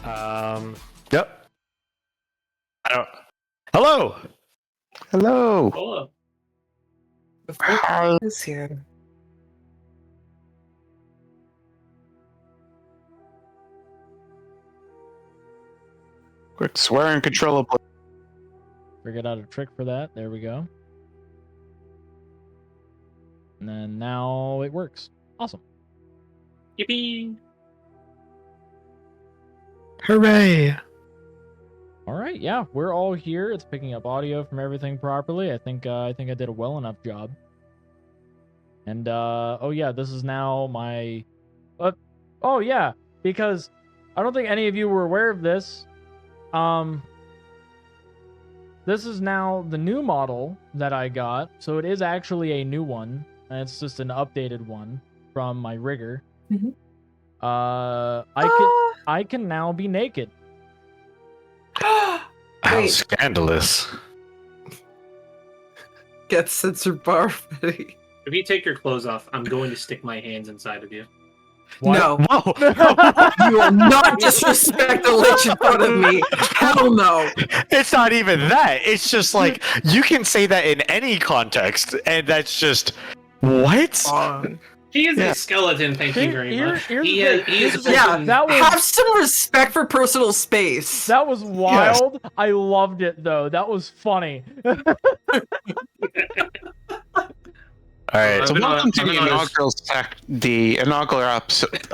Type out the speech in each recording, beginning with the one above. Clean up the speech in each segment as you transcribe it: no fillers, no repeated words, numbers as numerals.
Yep. I don't. Hello. Hello. Hello. Hi. Who's here? Quick swear uncontrollably. Figured out a trick for that. There we go. And then now it works. Awesome. Yippee! Hooray! All right, yeah, we're all here. It's picking up audio from everything properly. I think I did a well enough job. And oh yeah, this is now my. Oh yeah, because I don't think any of you were aware of this. This is now the new model that I got, so it is actually a new one, and it's just an updated one from my rigger. Mhm. I can now be naked. How Wait. scandalous! Get censor bar ready. If you take your clothes off, I'm going to stick my hands inside of you. What? No. Whoa! You will not disrespect the lich in front of me. Hell no. It's not even that. It's just like you can say that in any context, and that's just what? He is Yeah. a skeleton, thank you very much. Here's He the is, thing. he is a Yeah, person- that was- have some respect for personal space. That was wild. I loved it though. That was funny. All right. So been welcome on- to I've the been on inaugural episode.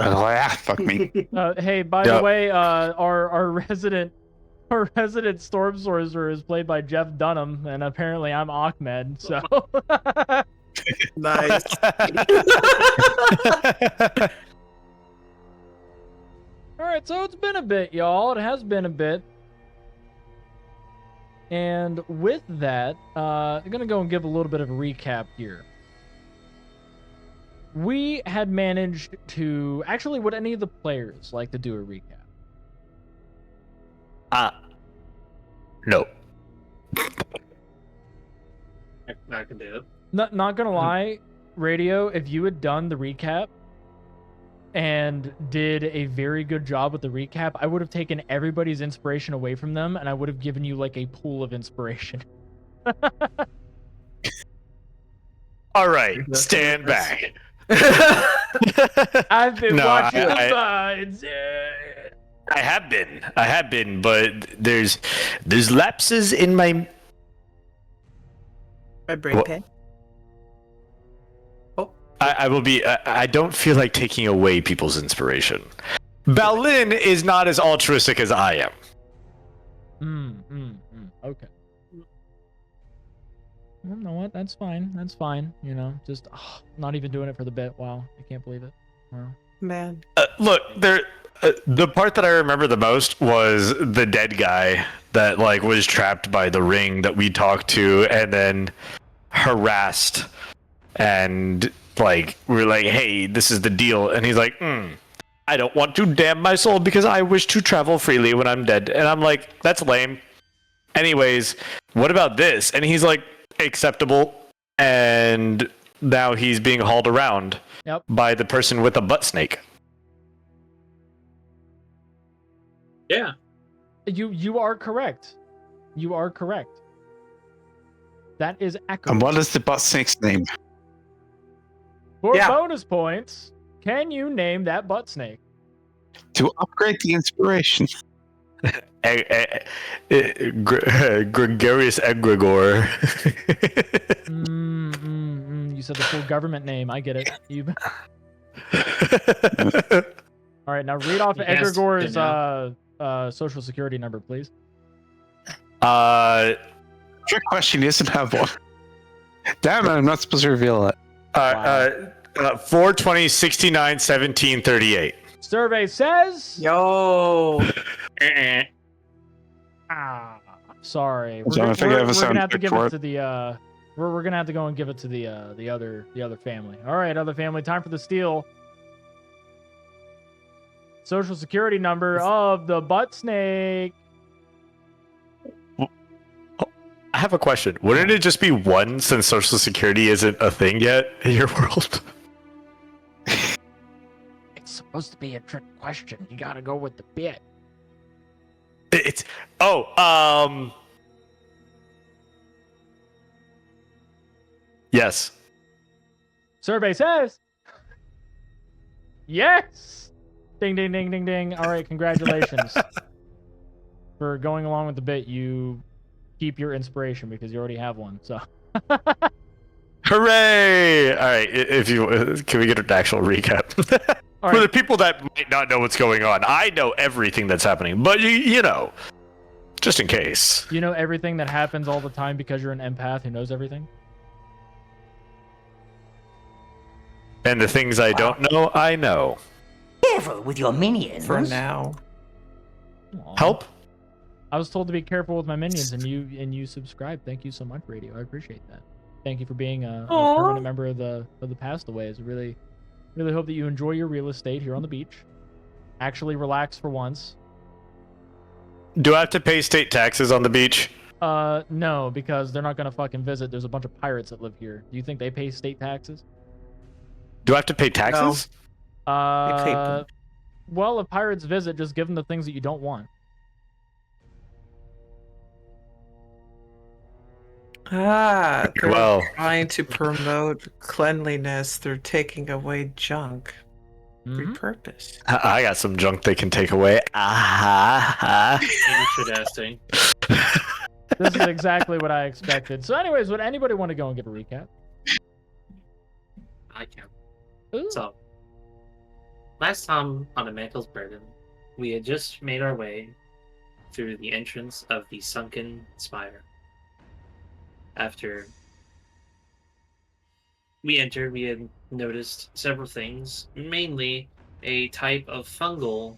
Fuck me. Hey, by the way, our resident storm sorcerer is played by Jeff Dunham, and apparently I'm Ahmed. So Nice. all right, so it's been a bit, y'all. It has been a bit. And with that, I'm gonna go and give a little bit of a recap here. We had managed to actually. Would any of the players like to do a recap? No. I can do it. Not gonna lie, Radio, if you had done the recap and did a very good job with the recap, I would have taken everybody's inspiration away from them, and I would have given you like a pool of inspiration. All right. Stand back. I've been No, watching the I- vines. I have been, but there's lapses in my. My brain What? pain. I will be. I don't feel like taking away people's inspiration. Balin is not as altruistic as I am. Okay. You know what? That's fine. That's fine. You know, just not even doing it for the bit. Wow, I can't believe it. Wow. Man. Look, the part that I remember the most was the dead guy that like was trapped by the ring that we talked to and then harassed, and like we're like, hey, this is the deal, and he's like, I don't want to damn my soul because I wish to travel freely when I'm dead, and I'm like, that's lame. Anyways, what about this? And he's like, acceptable, and now he's being hauled around by the person with a butt snake. Yeah. You are correct. You are correct. That is accurate. And what is the butt snake's name? For Yeah. bonus points, can you name that butt snake? To upgrade the inspiration. Gregarious egregore. You said the full government name. I get it. You. All right, now read off He has to Egregor's know. social security number, please. Trick question, he doesn't have one. Damn it, I'm not supposed to reveal it. 420 69 17 38. Survey says. Yo. Sorry. So I think I have a We're sound gonna have to effect give for it it. to the. We're gonna have to go and give it to the other family. All right, other family. Time for the steal. Social security number of the butt snake. I have a question. Wouldn't it just be one since Social Security isn't a thing yet in your world? It's supposed to be a trick question. You gotta go with the bit. Oh, yes. Survey says yes. Ding ding ding ding ding. All right, congratulations for going along with the bit. You keep your inspiration because you already have one. So. Hooray! All right, if you can we get an actual recap All for right. the people that might not know what's going on? I know everything that's happening, but you know, just in case. You know everything that happens all the time because you're an empath who knows everything. And the things I don't know, I know. Careful with your minions. For now. Aw. Help? I was told to be careful with my minions, and you subscribe. Thank you so much, Radio. I appreciate that. Thank you for being a permanent member of the Pastaways. Really hope that you enjoy your real estate here on the beach. Actually, relax for once. Do I have to pay state taxes on the beach? No, because they're not gonna fucking visit. There's a bunch of pirates that live here. Do you think they pay state taxes? Do I have to pay taxes? Well, if pirates visit, just give them the things that you don't want. They're Well. trying to promote cleanliness through taking away junk. Mhm. Repurpose. I got some junk they can take away. Interesting. This is exactly what I expected. So, anyways, would anybody want to go and give a recap? I can. Ooh. So, last time on the Mantle's Burden, we had just made our way through the entrance of the sunken spire. After we entered, we had noticed several things, mainly a type of fungal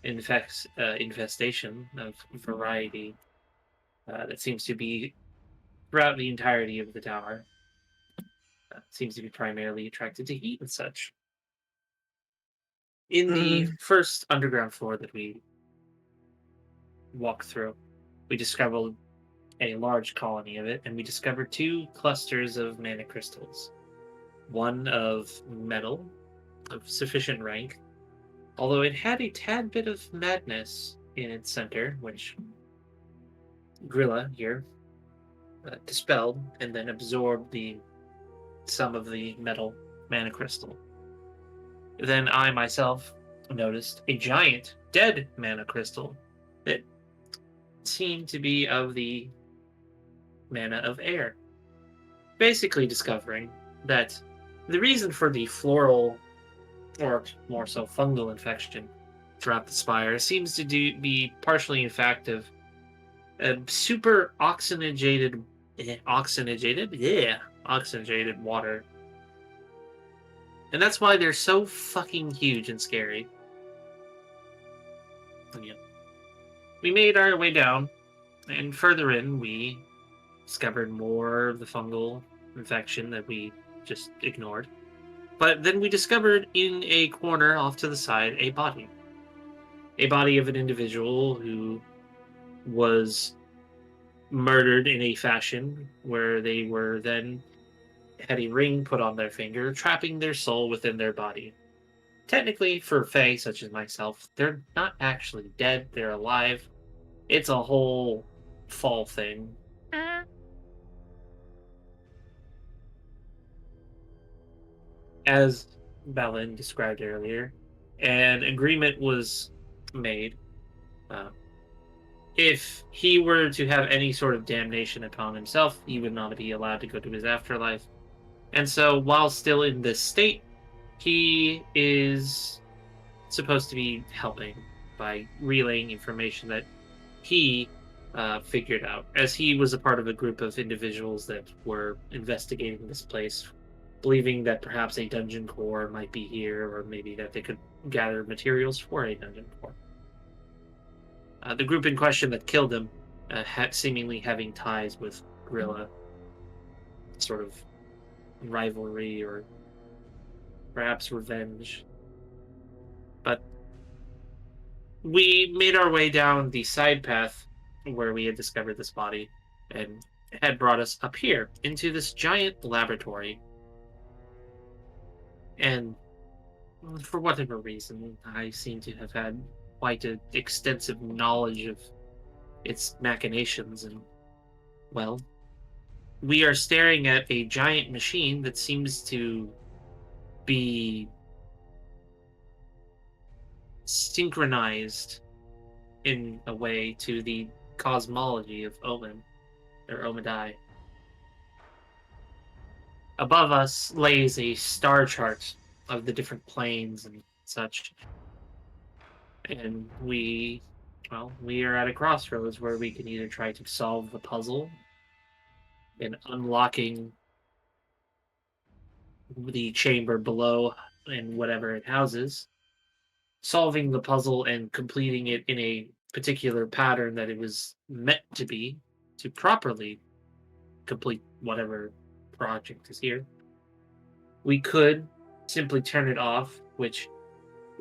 infestation of variety that seems to be throughout the entirety of the tower. Seems to be primarily attracted to heat and such. In the first underground floor that we walked through, we discovered a large colony of it, and we discovered 2 clusters of mana crystals. One of metal, of sufficient rank, although it had a tad bit of madness in its center, which Grila here dispelled and then absorbed some of the metal mana crystal. Then I myself noticed a giant dead mana crystal that seemed to be of the mana of air. Basically discovering that the reason for the floral, or more so fungal infection throughout the spire seems to be partially in fact of a super oxygenated water. And that's why they're so fucking huge and scary. And yeah. We made our way down, and further in, we discovered more of the fungal infection that we just ignored. But then we discovered in a corner off to the side a body. A body of an individual who was murdered in a fashion where they were then had a ring put on their finger, trapping their soul within their body. Technically, for Fae such as myself, they're not actually dead, they're alive. It's a whole fall thing. As Balin described earlier, an agreement was made. If he were to have any sort of damnation upon himself, he would not be allowed to go to his afterlife. And so, while still in this state, he is supposed to be helping by relaying information that he figured out, as he was a part of a group of individuals that were investigating this place, believing that perhaps a dungeon core might be here, or maybe that they could gather materials for a dungeon core. The group in question that killed him had seemingly having ties with Grila, sort of rivalry or perhaps revenge. But we made our way down the side path where we had discovered this body, and it had brought us up here into this giant laboratory. And for whatever reason, I seem to have had quite an extensive knowledge of its machinations, and, well, we are staring at a giant machine that seems to be synchronized in a way to the cosmology of Omen, or Omedai. Above us lays a star chart of the different planes and such. And we are at a crossroads where we can either try to solve the puzzle in unlocking the chamber below and whatever it houses, solving the puzzle and completing it in a particular pattern that it was meant to be to properly complete whatever project is here. We could simply turn it off, which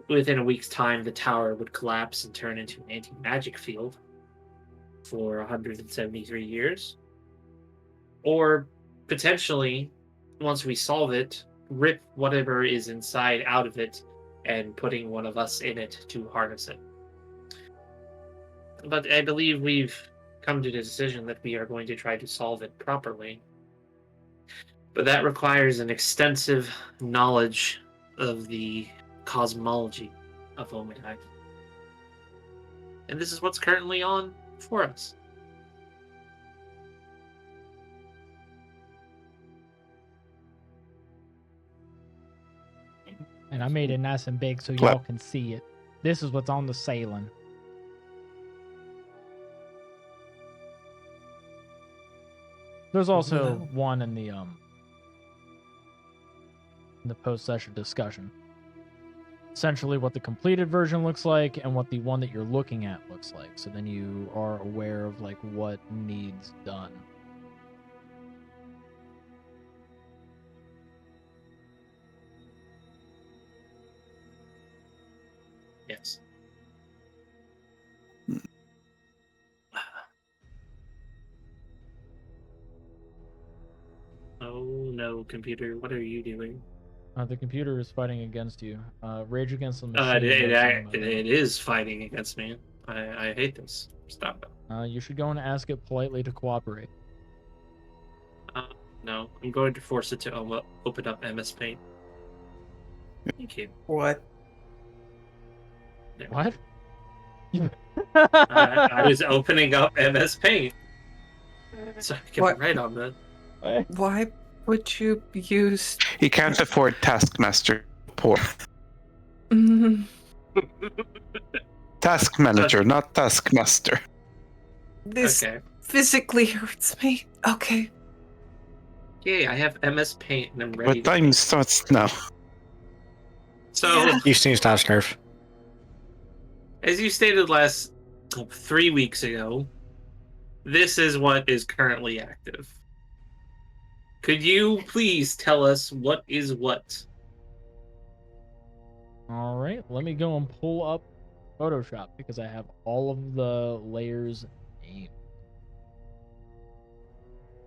within a week's time the tower would collapse and turn into an anti-magic field for 173 years. Or potentially, once we solve it, rip whatever is inside out of it and putting one of us in it to harness it. But I believe we've come to the decision that we are going to try to solve it properly. But that requires an extensive knowledge of the cosmology of Omedai. And this is what's currently on for us. And I made it nice and big so What? y'all can see it. This is what's on the sailing. There's also No. one in the post-session discussion. Essentially what the completed version looks like and what the one that you're looking at looks like. So then you are aware of like what needs done. Yes. Oh no, computer, what are you doing? The computer is fighting against you. Rage Against the Machine. It is fighting against me. I hate this. Stop it. You should go and ask it politely to cooperate. No, I'm going to force it to open up MS Paint. Thank you. What? There. What? I was opening up MS Paint. So I can What? write on that. Why would you use? He can't afford Taskmaster. Poor. Mm, Task Manager, not Taskmaster. this Okay. physically hurts me. Okay. Yay, I have MS Paint and I'm ready. But time starts now. So, Yeah. You sneeze, Task Nerf. as you stated 3 weeks ago, this is what is currently active. Could you please tell us what is what? All right, let me go and pull up Photoshop because I have all of the layers named.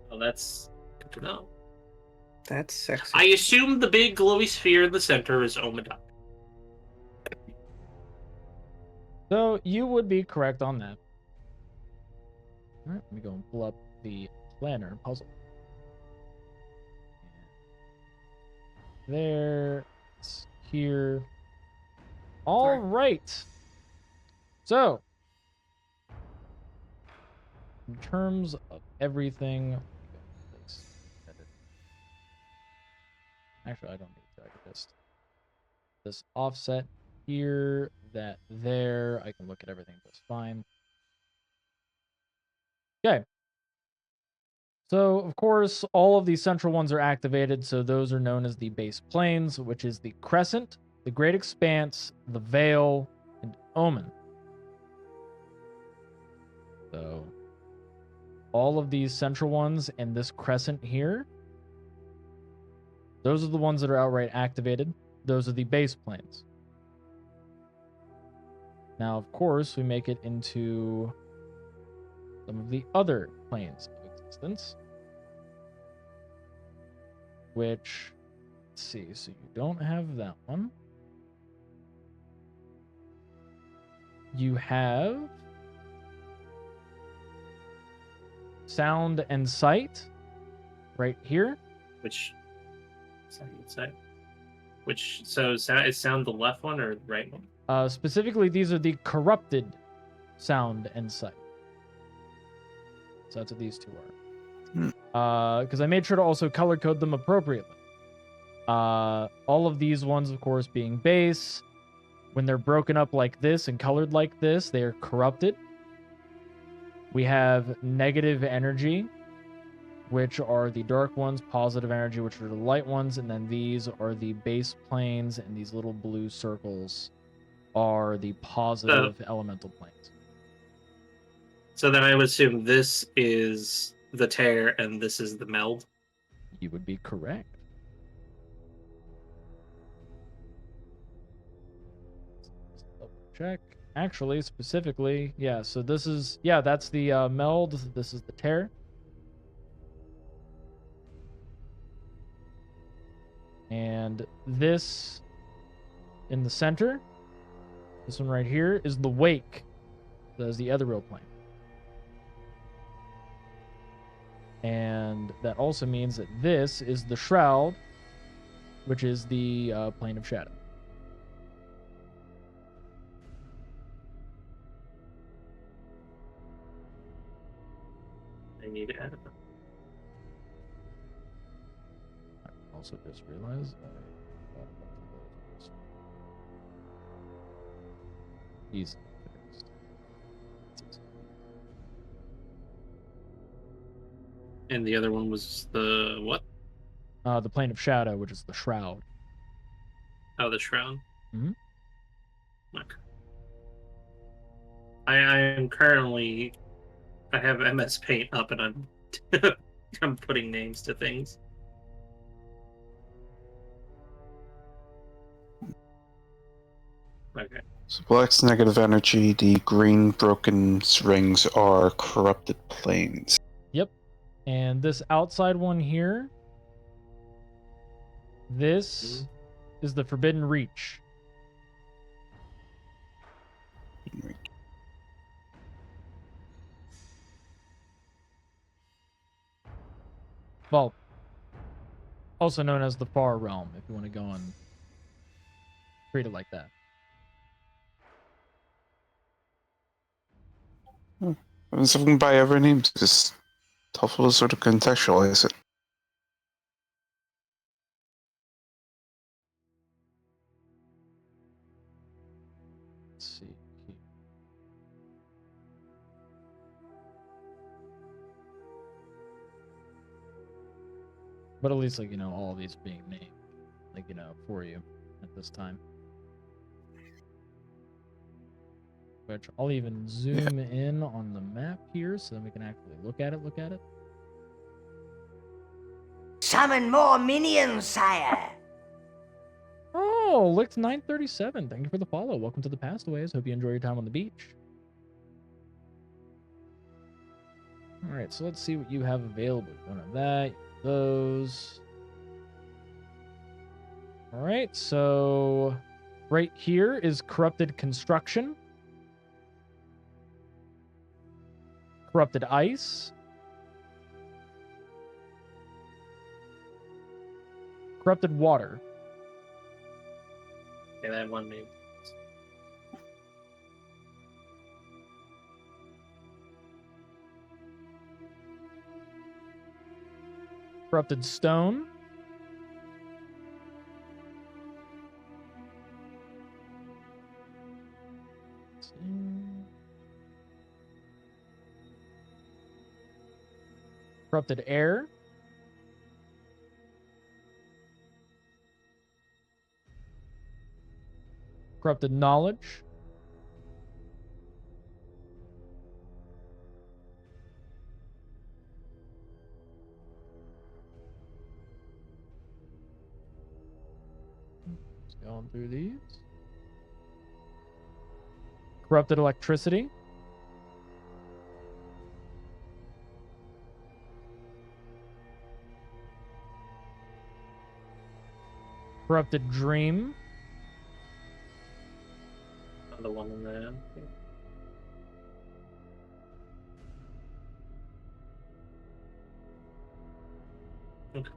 Well, that's good to know. That's sexy. I assume the big glowy sphere in the center is Omedai. So you would be correct on that. All right, let me go and pull up the planner puzzle. There, it's here. All right. So, in terms of everything, actually, I don't need to. I can just this offset here, that there. I can look at everything just fine. Okay. So, of course, all of these central ones are activated, so those are known as the base planes, which is the Crescent, the Great Expanse, the Veil, and Omen. So, all of these central ones and this Crescent here, those are the ones that are outright activated. Those are the base planes. Now, of course, we make it into some of the other planes of existence. Which, let's see, so you don't have that one. You have sound and sight right here. Which side? Which is sound the left one or the right one? Specifically, these are the corrupted sound and sight. So that's what these two are. Because I made sure to also color code them appropriately. All of these ones, of course, being base. When they're broken up like this and colored like this, they are corrupted. We have negative energy, which are the dark ones, positive energy, which are the light ones, and then these are the base planes, and these little blue circles are the positive elemental planes. So then I would assume this is the tear and this is the meld. You would be correct. Double check. Actually, specifically, yeah, so this is, yeah, that's the meld, this is the tear. And this in the center, this one right here, is the wake. That is the ethereal plane. And that also means that this is the shroud, which is the plane of shadow. I need to add it. I also just realized he's fixed. And the other one was the what? The plane of shadow, which is the shroud. Oh, the shroud. Mhm. Okay. I am currently. I have MS Paint up, and I'm I'm putting names to things. Okay. So black's negative energy, the green broken rings are corrupted planes. Yep. And this outside one here, this is the forbidden reach. Well, also known as the far realm, if you want to go and treat it like that. And so we can buy every name, just helpful to sort of contextualize it. Let's see. But at least, like, you know, all of these being named, like, you know, for you at this time. Which I'll even zoom in on the map here so then we can actually look at it. Summon more minions, sire. Oh, Lick's 937. Thank you for the follow. Welcome to the Pastaways. Hope you enjoy your time on the beach. All right, so let's see what you have available. You don't have that. Those. All right, so right here is corrupted construction, corrupted ice, corrupted water. Okay, that one name. Corrupted stone. Let's see. Corrupted air. Corrupted knowledge. Just going through these. Corrupted electricity. Corrupted dream. The one in the Okay.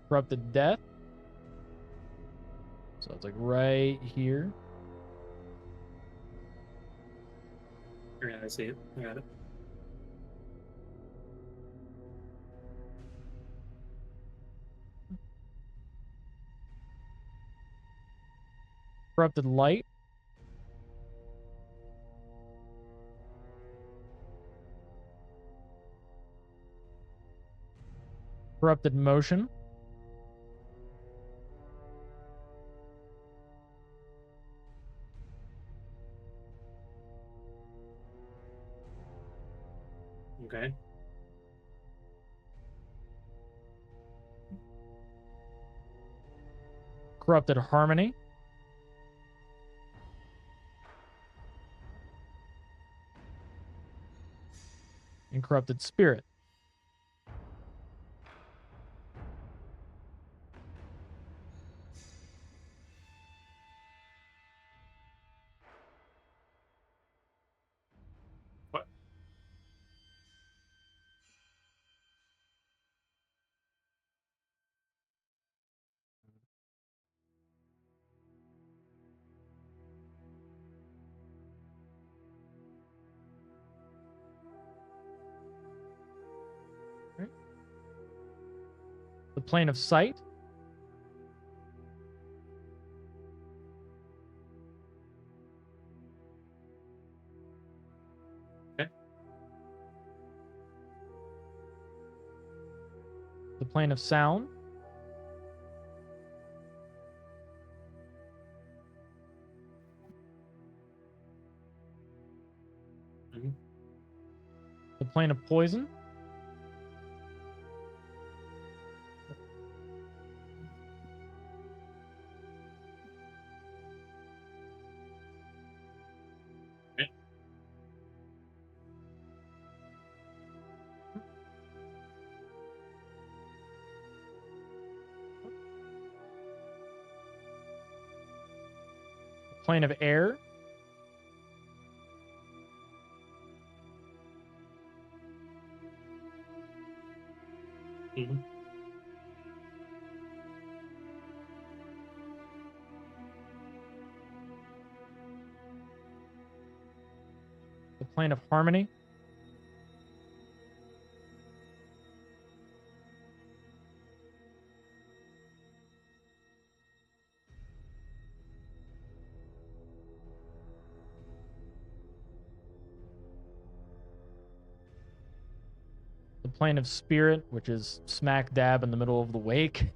Corrupted death. So it's like right here. Yeah, I see it. I got it. Corrupted light. Corrupted motion. Okay. Corrupted harmony. And corrupted spirit. What? Right. The plane of sight. Okay. The plane of sound. Mhm. The plane of poison. Okay. The plane of air. Mhm. The plane of harmony. The plane of spirit, which is smack dab in the middle of the wake.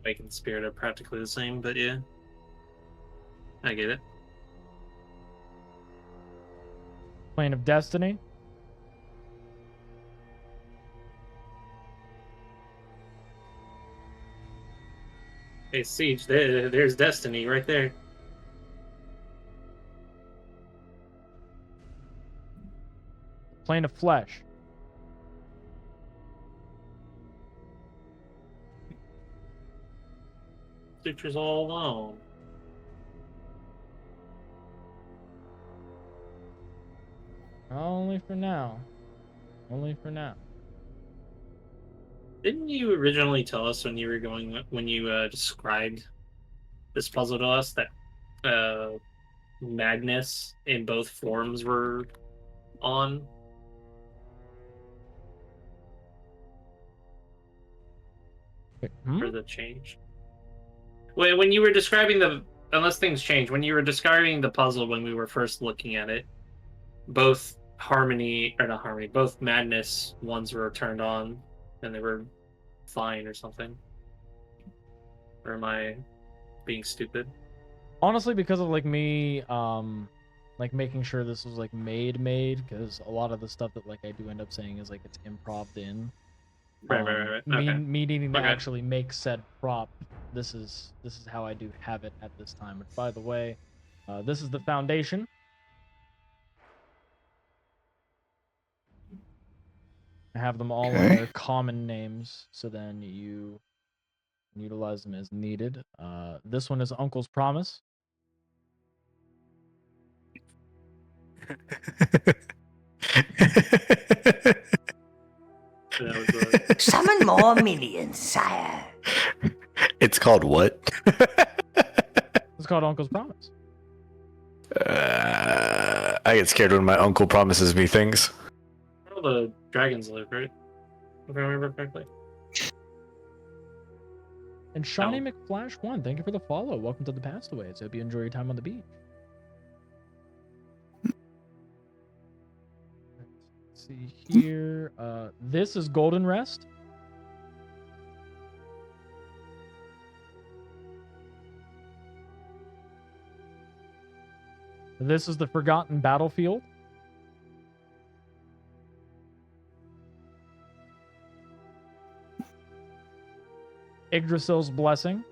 Wake and spirit are practically the same, but yeah. I get it. Plane of destiny. Hey, Siege, there's Destiny right there. Plane of flesh. Citrus all alone. Only for now. Only for now. Didn't you originally tell us when you described this puzzle to us that madness in both forms were on Wait, hmm? for the change? When you were describing unless things change, when you were describing the puzzle when we were first looking at it, both harmony or not harmony, both madness ones were turned on and they were fine or something. Or am I being stupid? Honestly, because of like me, like making sure this was like made, because a lot of the stuff that like I do end up saying is like it's improv in. Right. Me Okay. me needing to Okay. actually make said prop. This is how I do have it at this time. Which, by the way, this is the foundation. I have them all in Okay. their common names, so then you can utilize them as needed. This one is Uncle's Promise. That was the Summon more minions, sire. It's called what? It's called Uncle's Promise. I get scared when my uncle promises me things. all the dragons live, right? If I remember correctly. And Shawnee McFlash 1, thank you for the follow. Welcome to the Pastaways. Hope you enjoy your time on the beach. Let's see here. This is Golden Rest. This is the Forgotten Battlefield. Yggdrasil's Blessing.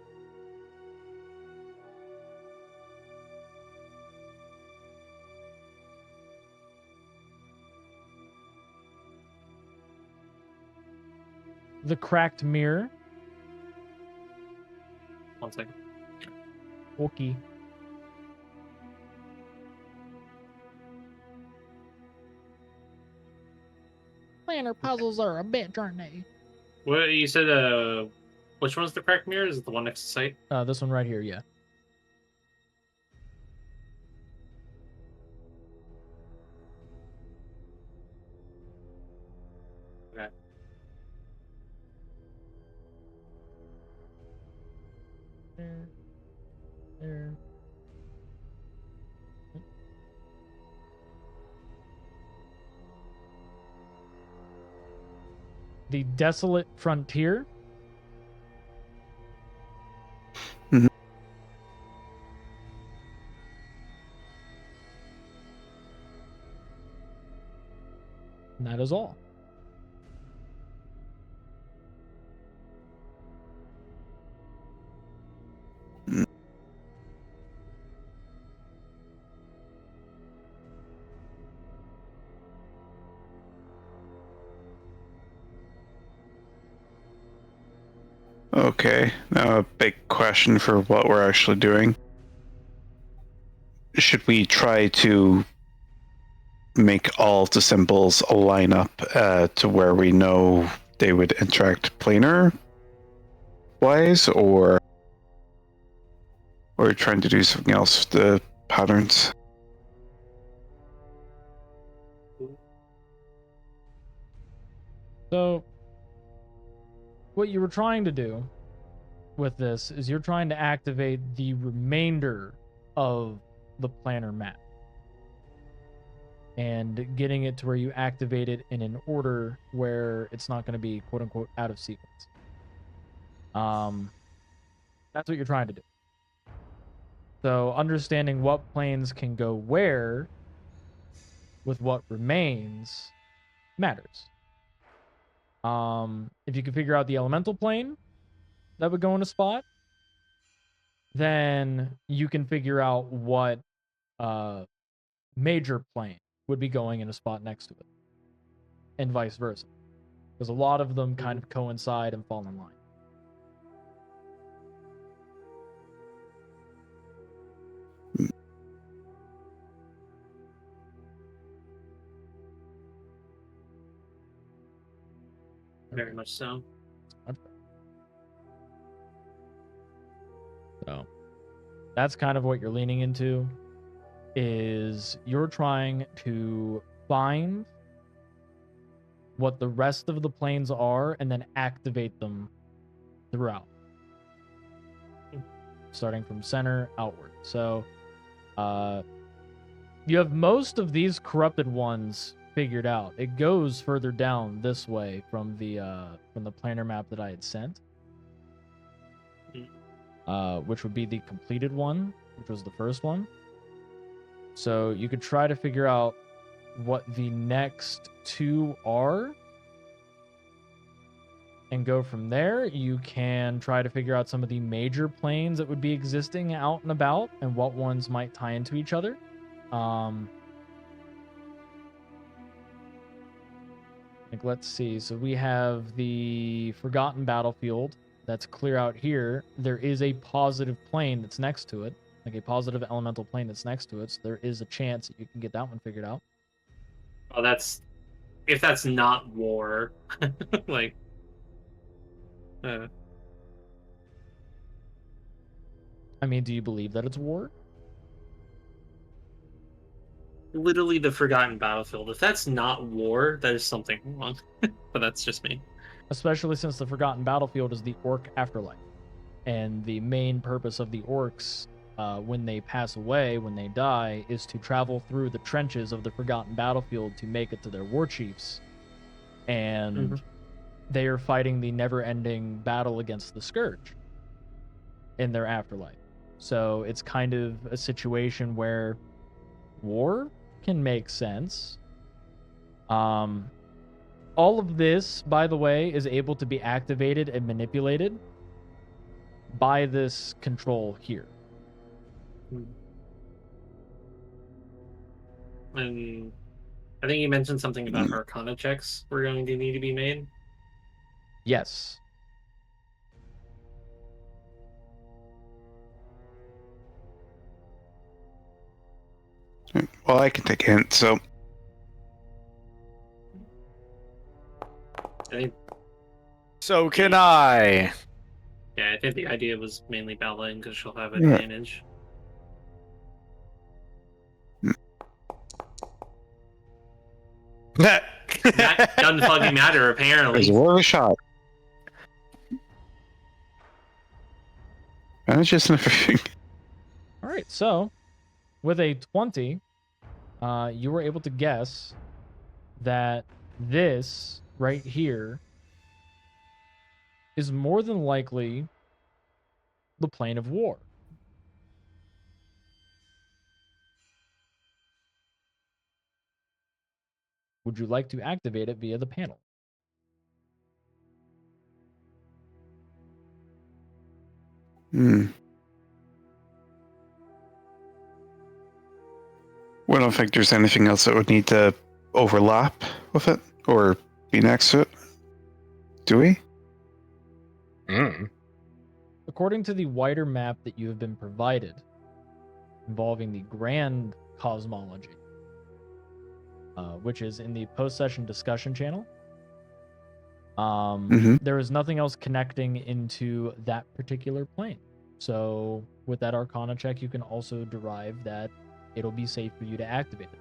The Cracked Mirror. 1 second. Okay. Planner puzzles are a bitch, aren't they? What you said? Which one's the cracked mirror? Is it the one next to sight? This one right here, yeah. Okay. There. The Desolate Frontier. Mhm. And that is all. Okay, now a big question for what we're actually doing. Should we try to make all the symbols align up to where we know they would interact planar wise, or trying to do something else with the patterns? So, what you were trying to do with this is you're trying to activate the remainder of the planner map and getting it to where you activate it in an order where it's not going to be quote unquote out of sequence. That's what you're trying to do. So understanding what planes can go where with what remains matters. If you can figure out the elemental plane that would go in a spot, then you can figure out what major plane would be going in a spot next to it, and vice versa, because a lot of them kind of coincide and fall in line. Very much so. So that's kind of what you're leaning into, is you're trying to find what the rest of the planes are and then activate them throughout, starting from center outward. So you have most of these corrupted ones figured out. It goes further down this way from the planar map that I had sent, which would be the completed one, which was the first one. So you could try to figure out what the next two are and go from there. You can try to figure out some of the major planes that would be existing out and about and what ones might tie into each other. Like, let's see. So we have the Forgotten Battlefield that's clear out here. There is a positive plane that's next to it. like a positive elemental plane that's next to it. So there is a chance that you can get that one figured out. Oh, if that's not war, like, I mean, do you believe that it's war? literally the forgotten battlefield. If that's not war, that is something wrong. But that's just me. Especially since the Forgotten Battlefield is the orc afterlife. And the main purpose of the orcs, when they pass away, when they die, is to travel through the trenches of the Forgotten Battlefield to make it to their war chiefs. And they are fighting the never-ending battle against the Scourge in their afterlife. So it's kind of a situation where war can make sense. All of this, by the way, is able to be activated and manipulated by this control here. And I think you mentioned something about Arcana checks were going to need to be made. Yes. Well, I can take a hint. So, I think, So can I. yeah, I think the idea was mainly Bella because she'll have Yeah. advantage. That doesn't fucking matter, apparently. there's worth a shot. Manages and everything. All right, so with a 20, you were able to guess that this right here is more than likely the plane of war. Would you like to activate it via the panel? Hmm. We don't think there's anything else that would need to overlap with it or be next to it. Do we? According to the wider map that you have been provided, involving the grand cosmology, which is in the post-session discussion channel, there is nothing else connecting into that particular plane. So with that Arcana check, you can also derive that it'll be safe for you to activate it.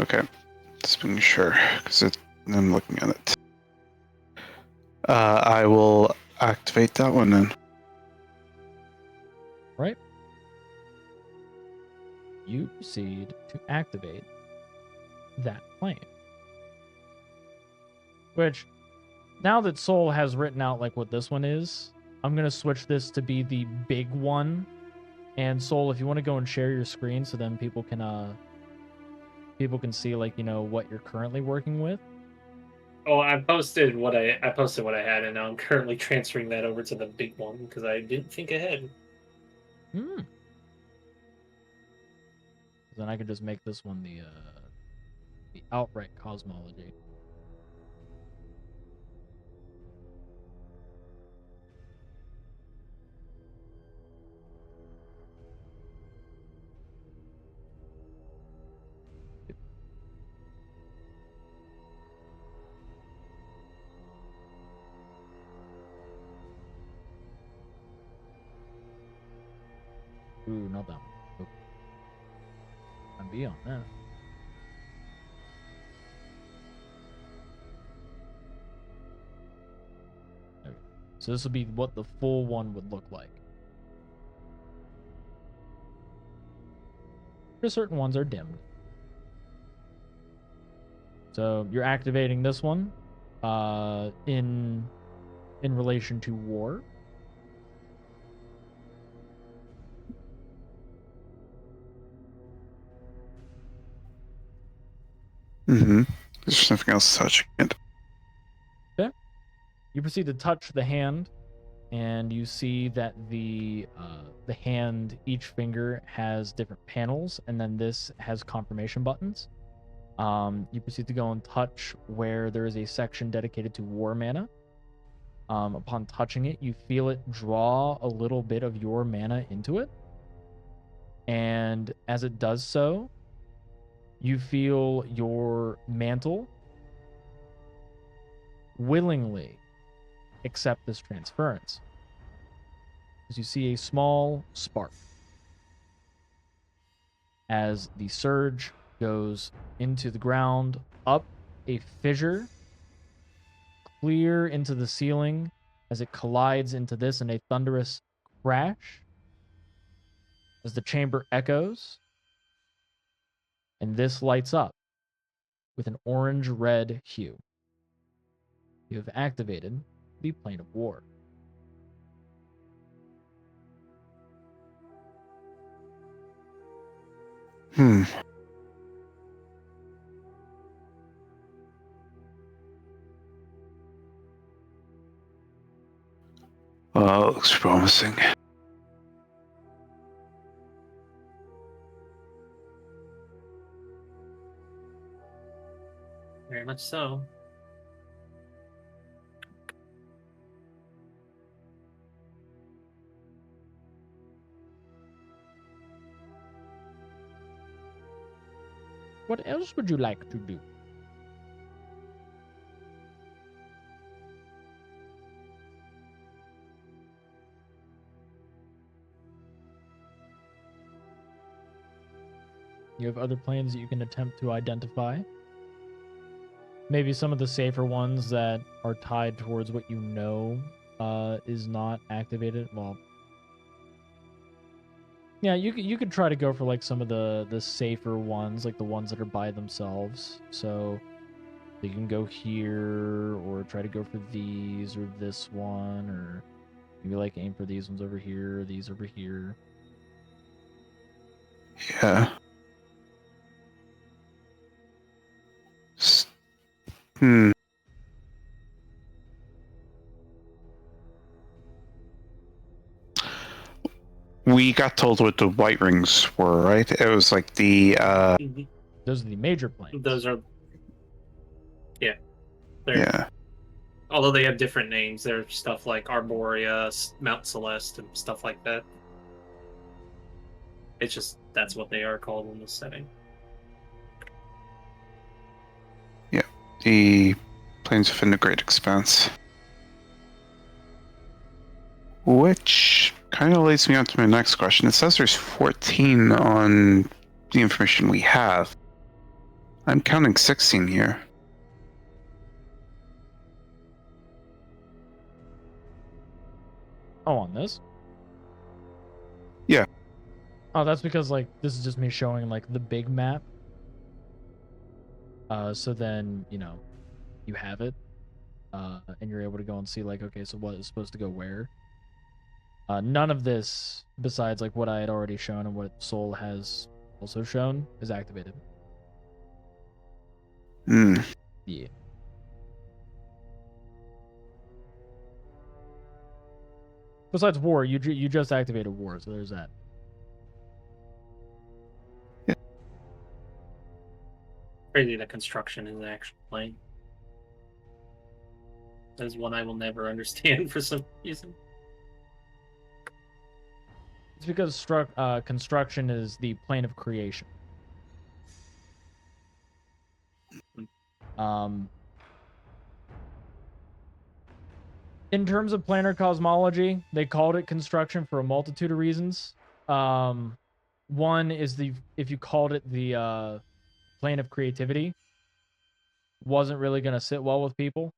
Okay. Just being sure, because I'm looking at it. I will activate that one then. Right? You proceed to activate that plane. Which, now that Soul has written out like what this one is, I'm going to switch this to be the big one. And Soul, if you want to go and share your screen so then people can see, like, you know, what you're currently working with. Oh, I posted what I had, and now I'm currently transferring that over to the big one because I didn't think ahead. Then I could just make this one the outright cosmology. Ooh, not that one. Okay. I'm beyond that. Okay. So this will be what the full one would look like. Because certain ones are dimmed. So you're activating this one in relation to war. There's nothing else touching it. Okay. You proceed to touch the hand, and you see that the hand, each finger has different panels, and then this has confirmation buttons. You proceed to go and touch where there is a section dedicated to war mana. Upon touching it, you feel it draw a little bit of your mana into it. And as it does so, you feel your mantle willingly accept this transference. As you see a small spark as the surge goes into the ground, up a fissure, clear into the ceiling as it collides into this in a thunderous crash, as the chamber echoes, and this lights up with an orange-red hue. You have activated the Plane of War. Well, looks promising. Very much so. What else would you like to do? You have other planes that you can attempt to identify. Maybe some of the safer ones that are tied towards what you know is not activated. Well, yeah, you could try to go for like some of the safer ones, like the ones that are by themselves. So you can go here, or try to go for these, or this one, or maybe like aim for these ones over here, or these over here. Yeah. Hmm. We got told what the white rings were, right? It was like the Those are the major planes. Those are, yeah. They're, yeah. Although they have different names, they're stuff like Arborea, Mount Celeste, and stuff like that. It's just that's what they are called in this setting. Yeah. The planes within the Great Expanse. Which kind of leads me on to my next question. It says there's 14 on the information we have. I'm counting 16 here. Oh, on this? Yeah. Oh, that's because like this is just me showing like the big map. So then, you know, you have it. And you're able to go and see like, okay, so what is supposed to go where. None of this, besides like what I had already shown and what Soul has also shown, is activated. Hmm. Yeah. Besides War, you just activated War, so there's that. Crazy that construction is an actual plane. That is one I will never understand for some reason. It's because construction is the plane of creation. In terms of planar cosmology, they called it construction for a multitude of reasons. One is if you called it the plane of creativity, wasn't really going to sit well with people.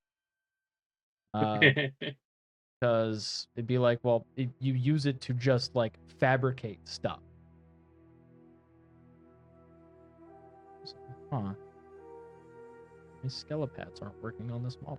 Because it'd be like, well, you use it to just like fabricate stuff. Huh. My skelepads aren't working on this model.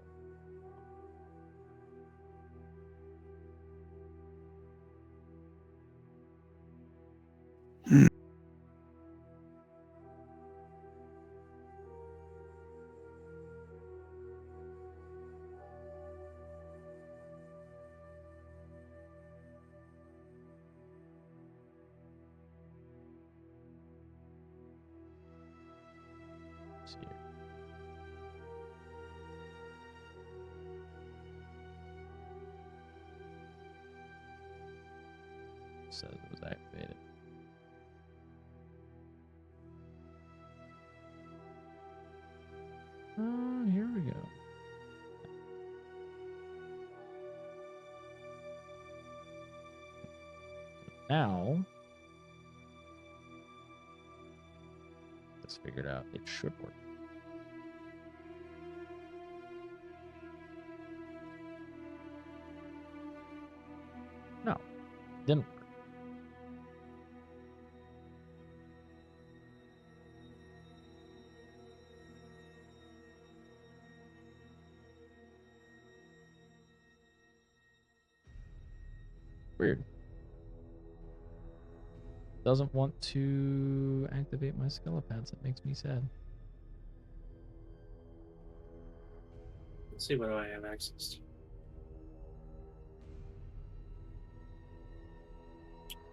Let's see here. says it was activated. Here we go. Now, let's figure it out. It should work. No, didn't work. Weird. Doesn't want to activate my skelepads. It makes me sad. Let's see what do I have access to.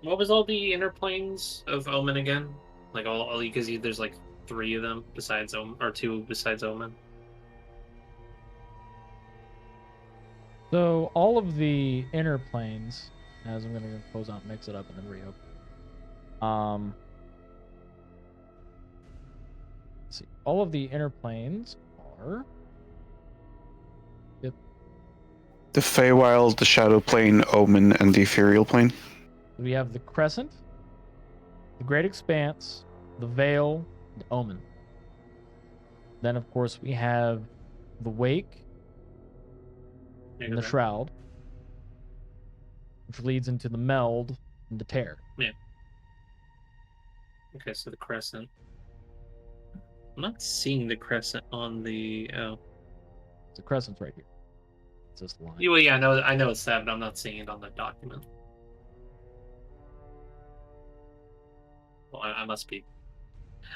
What was all the inner planes of Omen again? Like all because there's like 3 of them besides Omen, or 2 besides Omen. So all of the inner planes, as I'm gonna close out, mix it up, and then reopen. Let's see. All of the inner planes are. Yep. The Feywild, the Shadow Plane, Omen, and the Ethereal Plane. We have the Crescent, the Great Expanse, the Veil, the Omen. Then, of course, we have the Wake and the Shroud, which leads into the Meld and the Tear. Yeah. Okay, so the Crescent. I'm not seeing the Crescent on the. Oh. The Crescent's right here. It's this line. Well, yeah, I know it's that, but I'm not seeing it on the document. Well, I must be.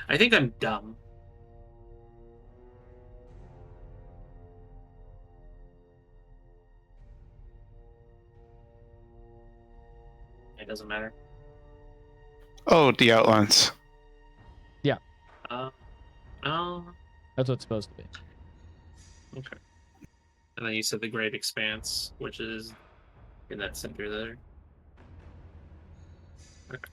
I think I'm dumb. It doesn't matter. Oh, the outlines. Oh, That's what it's supposed to be. okay. And then you said the Great Expanse, which is in that center there. Okay.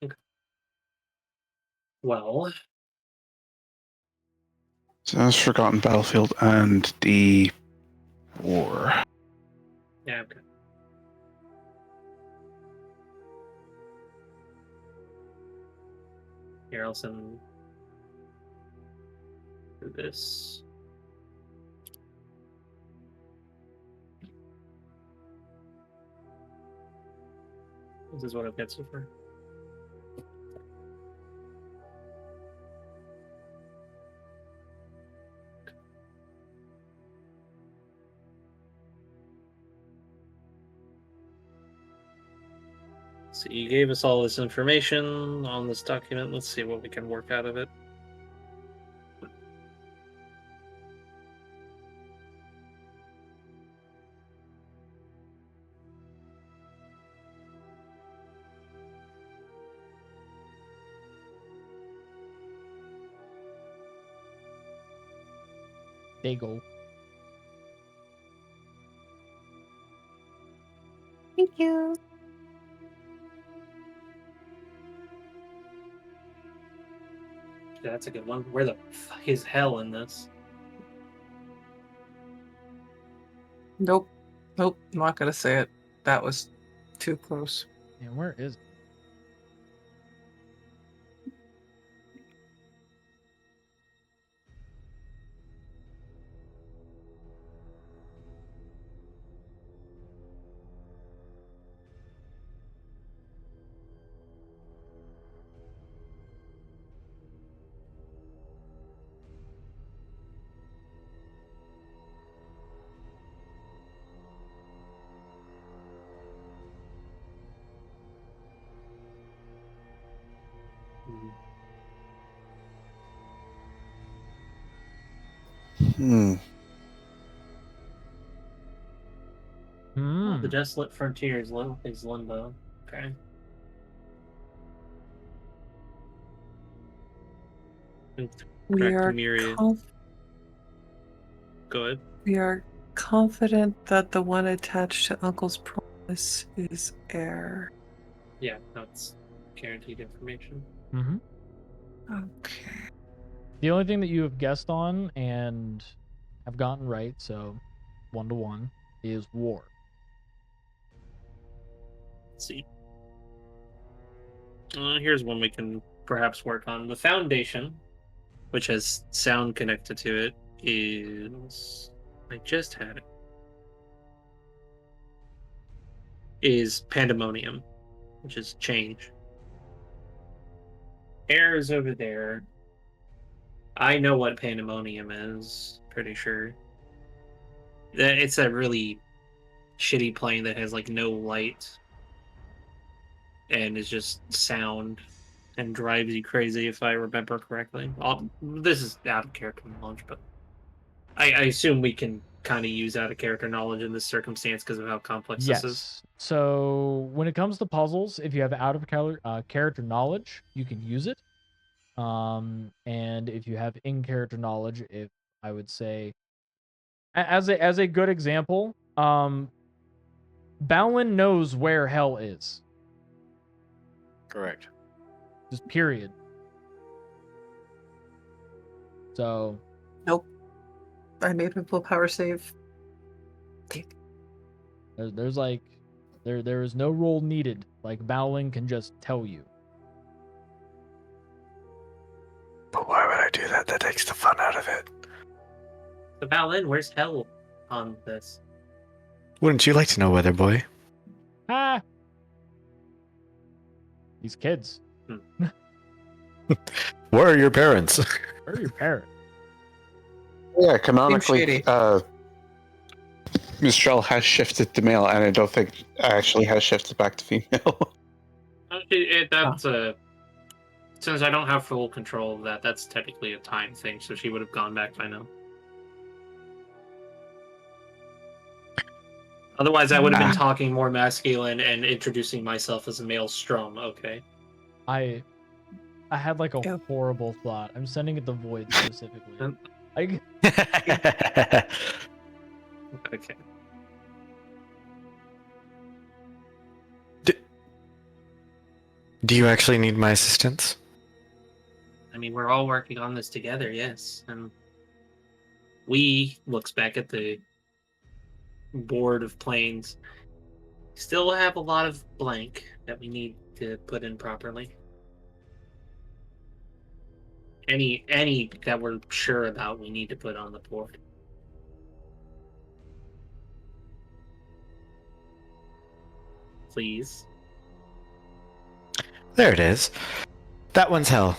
Okay. Well, So that's Forgotten Battlefield and the War. yeah, okay. Here, I'll send this. This is what I've got so far. So you gave us all this information on this document. Let's see what we can work out of it. They go. Thank you. Yeah, that's a good one. Where the fuck is hell in this? Nope. Nope. I'm not gonna say it. That was too close. And where is it? Hmm. Oh, the Desolate Frontier is limbo. Okay. We Correct, are Myriad. Go ahead. we are confident that the one attached to Uncle's promise is heir. Yeah, that's guaranteed information. Mm-hmm. Okay. The only thing that you have guessed on and have gotten right, so 1-1, is war. Let's see. Here's one we can perhaps work on. The foundation, which has sound connected to it, is... I just had it. Is pandemonium, which is change. Air is over there. I know what pandemonium is, pretty sure. It's that really shitty plane that has like no light and is just sound and drives you crazy, if I remember correctly. This is out of character knowledge, but I assume we can kind of use out of character knowledge in this circumstance because of how complex this is. Yes. So when it comes to puzzles, if you have out of character knowledge, you can use it. And if you have in character knowledge, if I would say, as a good example, Balin knows where hell is. Correct. Just period. So Nope. I made a willpower save. there's like there is no roll needed. Like Balin can just tell you. But why would I do that? That takes the fun out of it. So Balin, where's hell on this? Wouldn't you like to know, Weather Boy? Ah, these kids. Where are your parents? Where are your parents? Yeah, canonically, shady. Mistral has shifted to male, and I don't think actually has shifted back to female. That's since I don't have full control of that, that's technically a time thing, so she would have gone back by now. Otherwise, I would have been talking more masculine and introducing myself as a male Strom. Okay. I had like a Go. horrible thought. I'm sending it to Void specifically. I, Okay. Do you actually need my assistance? I mean, we're all working on this together, yes. And we looks back at the board of planes. Still have a lot of blank that we need to put in properly. Any that we're sure about, we need to put on the board. Please. There it is. That one's hell.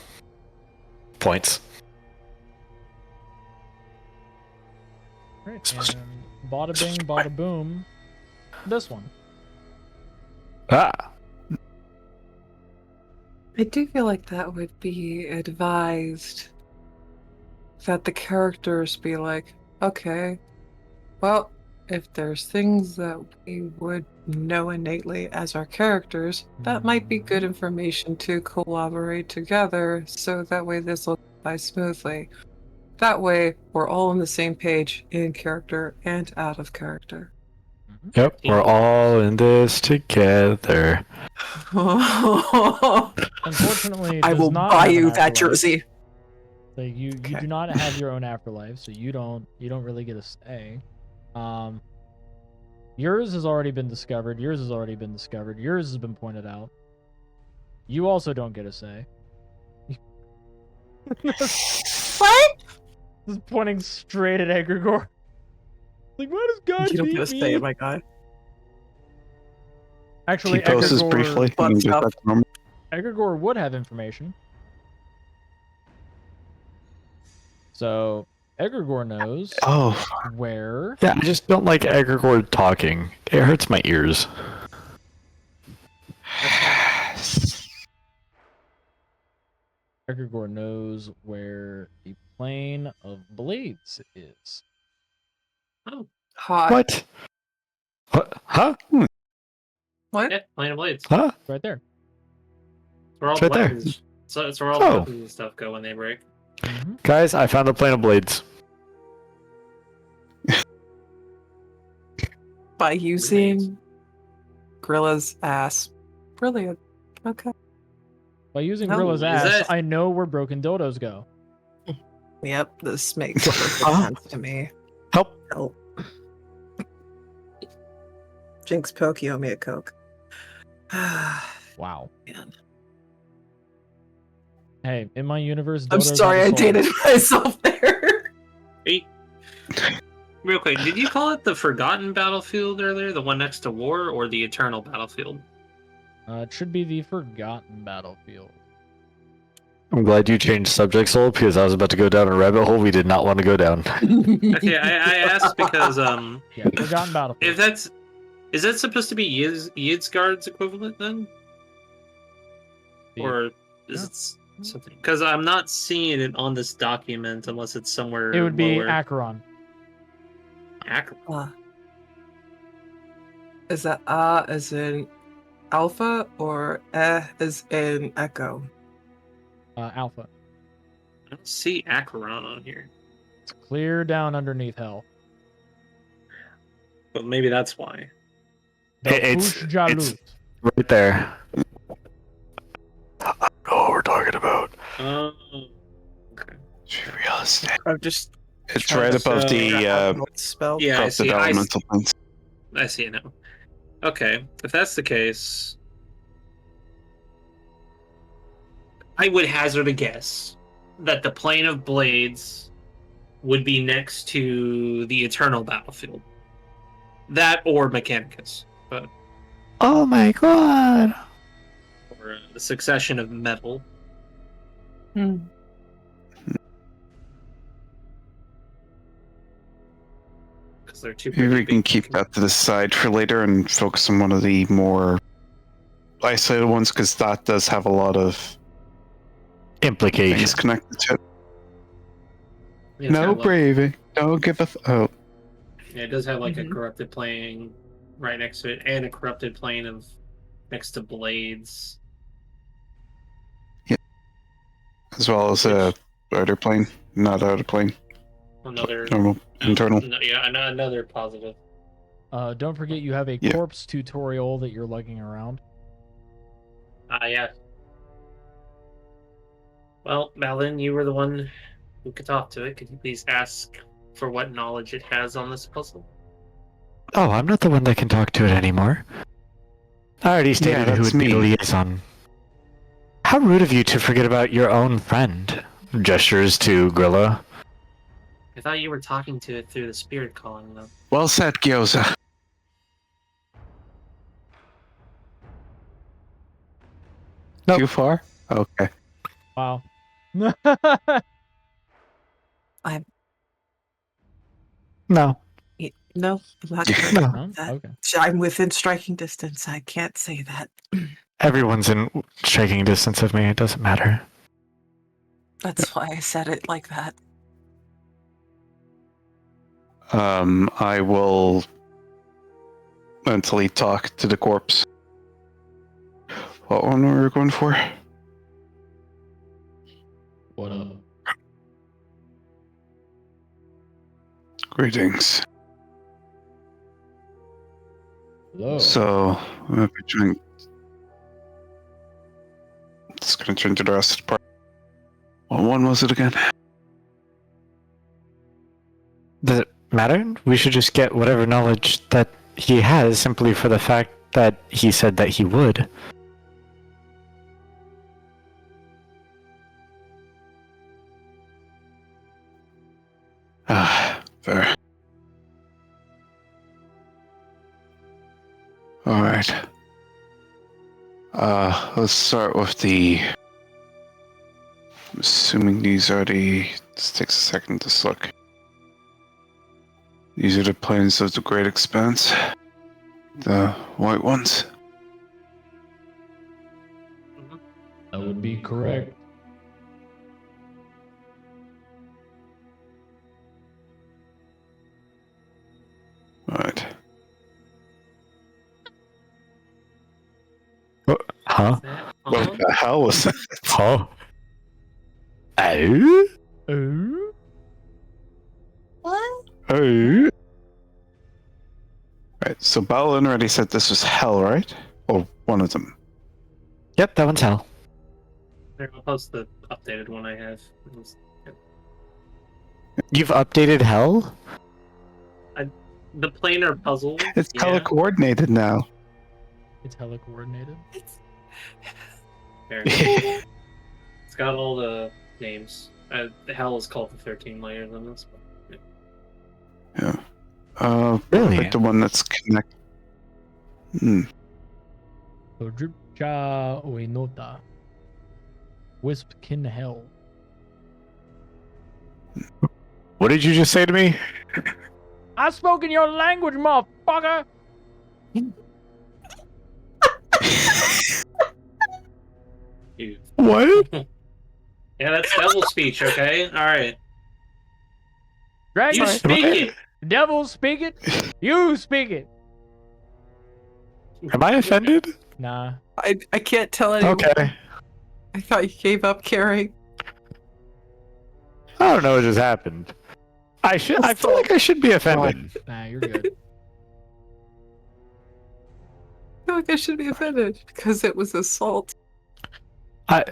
Points. Right, Supposed to- and bada bing, bada boom. This one. Ah. I do feel like that would be advised that the characters be like, okay, well, if there's things that we would know innately as our characters, that might be good information to collaborate together so that way this will go smoothly. That way, we're all on the same page in character and out of character. Yep, we're all in this together. Unfortunately, it I does will not buy have an you that afterlife. jersey. Like you do not have your own afterlife, so you don't really get a say. Yours has already been discovered. Yours has already been discovered. Yours has been pointed out. You also don't get a say. What? Just pointing straight at Egregor. Like, why does God You don't beat get a me? say, my guy. Actually, He poses briefly. What's and get up? back to normal. Egregor would have information. So, Egregor knows Oh, where. yeah, I just don't like Egregor talking. It hurts my ears. Egregor knows where the plane of blades is. Oh, Hot. What? What? Huh? What? yeah, Plane of Blades. Huh? It's right there. It's where all It's right there. weapons. So it's where all Oh. weapons and stuff go when they break. Mhm. Guys, I found the plane of blades. By using Grilla's ass. Brilliant. Okay. By using Oh, Grilla's is ass, that- I know where broken dildos go. Yep, this makes perfect Huh? sense to me. Help. Help. Jinx poke, you owe me a Coke. Wow. Man. Hey, in my universe, I'm dildos sorry I have a soul. dated myself there. Hey, real quick, did you call it the Forgotten Battlefield earlier? The one next to War, or the Eternal Battlefield? It should be the Forgotten Battlefield. I'm glad you changed subject, Soul, because I was about to go down a rabbit hole we did not want to go down. Okay, I asked because Yeah, Forgotten Battlefield. if that's is that supposed to be Yidsguard's equivalent then, The- or is it something? Because I'm not seeing it on this document unless it's somewhere. It would be lower. Acheron. Is that as in alpha or as in echo? Alpha. I don't see Acheron on here, It's clear down underneath hell. but maybe that's why. The It's Jalut. right there. I don't know what we're talking about. Oh, okay. Real estate. I'm just It's trying right to above figure the out what spell. Yeah, I above the see. elemental planes. I see it now. Okay, if that's the case, I would hazard a guess that the plane of blades would be next to the Eternal Battlefield. That or Mechanicus, but Oh my god. or the succession of metal. Hmm. Because they're two. Maybe pretty we can big- keep that to the side for later and focus on one of the more isolated ones, because that does have a lot of things Implication. connected to it. Yeah, it's No got, like- braving. Don't give a oh. Yeah, it does have like a Mhm. corrupted plane right next to it, and a corrupted plane of next to blades. As well as a outer plane, not outer plane, Another normal internal. Yeah, another positive. Don't forget you have a Yeah. corpse tutorial that you're lugging around. Yeah. Well, Malin, you were the one who could talk to it. Could you please ask for what knowledge it has on this puzzle? Oh, I'm not the one that can talk to it anymore. I already stated who that's would be the me. liaison. How rude of you to forget about your own friend. Gestures to Grilla. I thought you were talking to it through the spirit calling, though. Well said, Gyoza. Nope. Too far? Okay. Wow. No. No, I'm not Yeah. gonna No. No? that. Okay. I'm within striking distance. I can't say that. Everyone's in striking distance of me. It doesn't matter. That's why I said it like that. I will mentally talk to the corpse. What one were we going for? What up? Greetings. Hello. So, I'm gonna be trying. Just gonna turn to the rest of the part. What one was it again? Does it matter? We should just get whatever knowledge that he has simply for the fact that he said that he would. Fair. Alright. Let's start with the... I'm assuming these are the... This takes a second to look. These are the planes of the Great Expanse. The white ones. That would be correct. Alright. Huh? Is that What all? the hell was that? Huh? Oh? Oh? What? Oh. Right, so Balin already said this was hell, right? Or one of them. Yep, that one's hell. There, I'll post the updated one I have. You've updated hell? The planar puzzle. It's color coordinated now. It's hella coordinated. There. It's got all the names. Hell is called the 13 layers on this one. Yeah. Really? Like the one that's connected. Hmm. So drip cha oinota. Wisp kin hell. What did you just say to me? I spoke in your language, motherfucker! You. What? Yeah, that's devil speech, okay? Alright. Dragon, You speak it! devil speak it. You speak it. Am I offended? Nah. I can't tell anymore. Okay. I thought you gave up caring. I don't know what just happened. I feel like I should be offended. Nah, you're good. I feel like I should be offended because it was assault. Oh,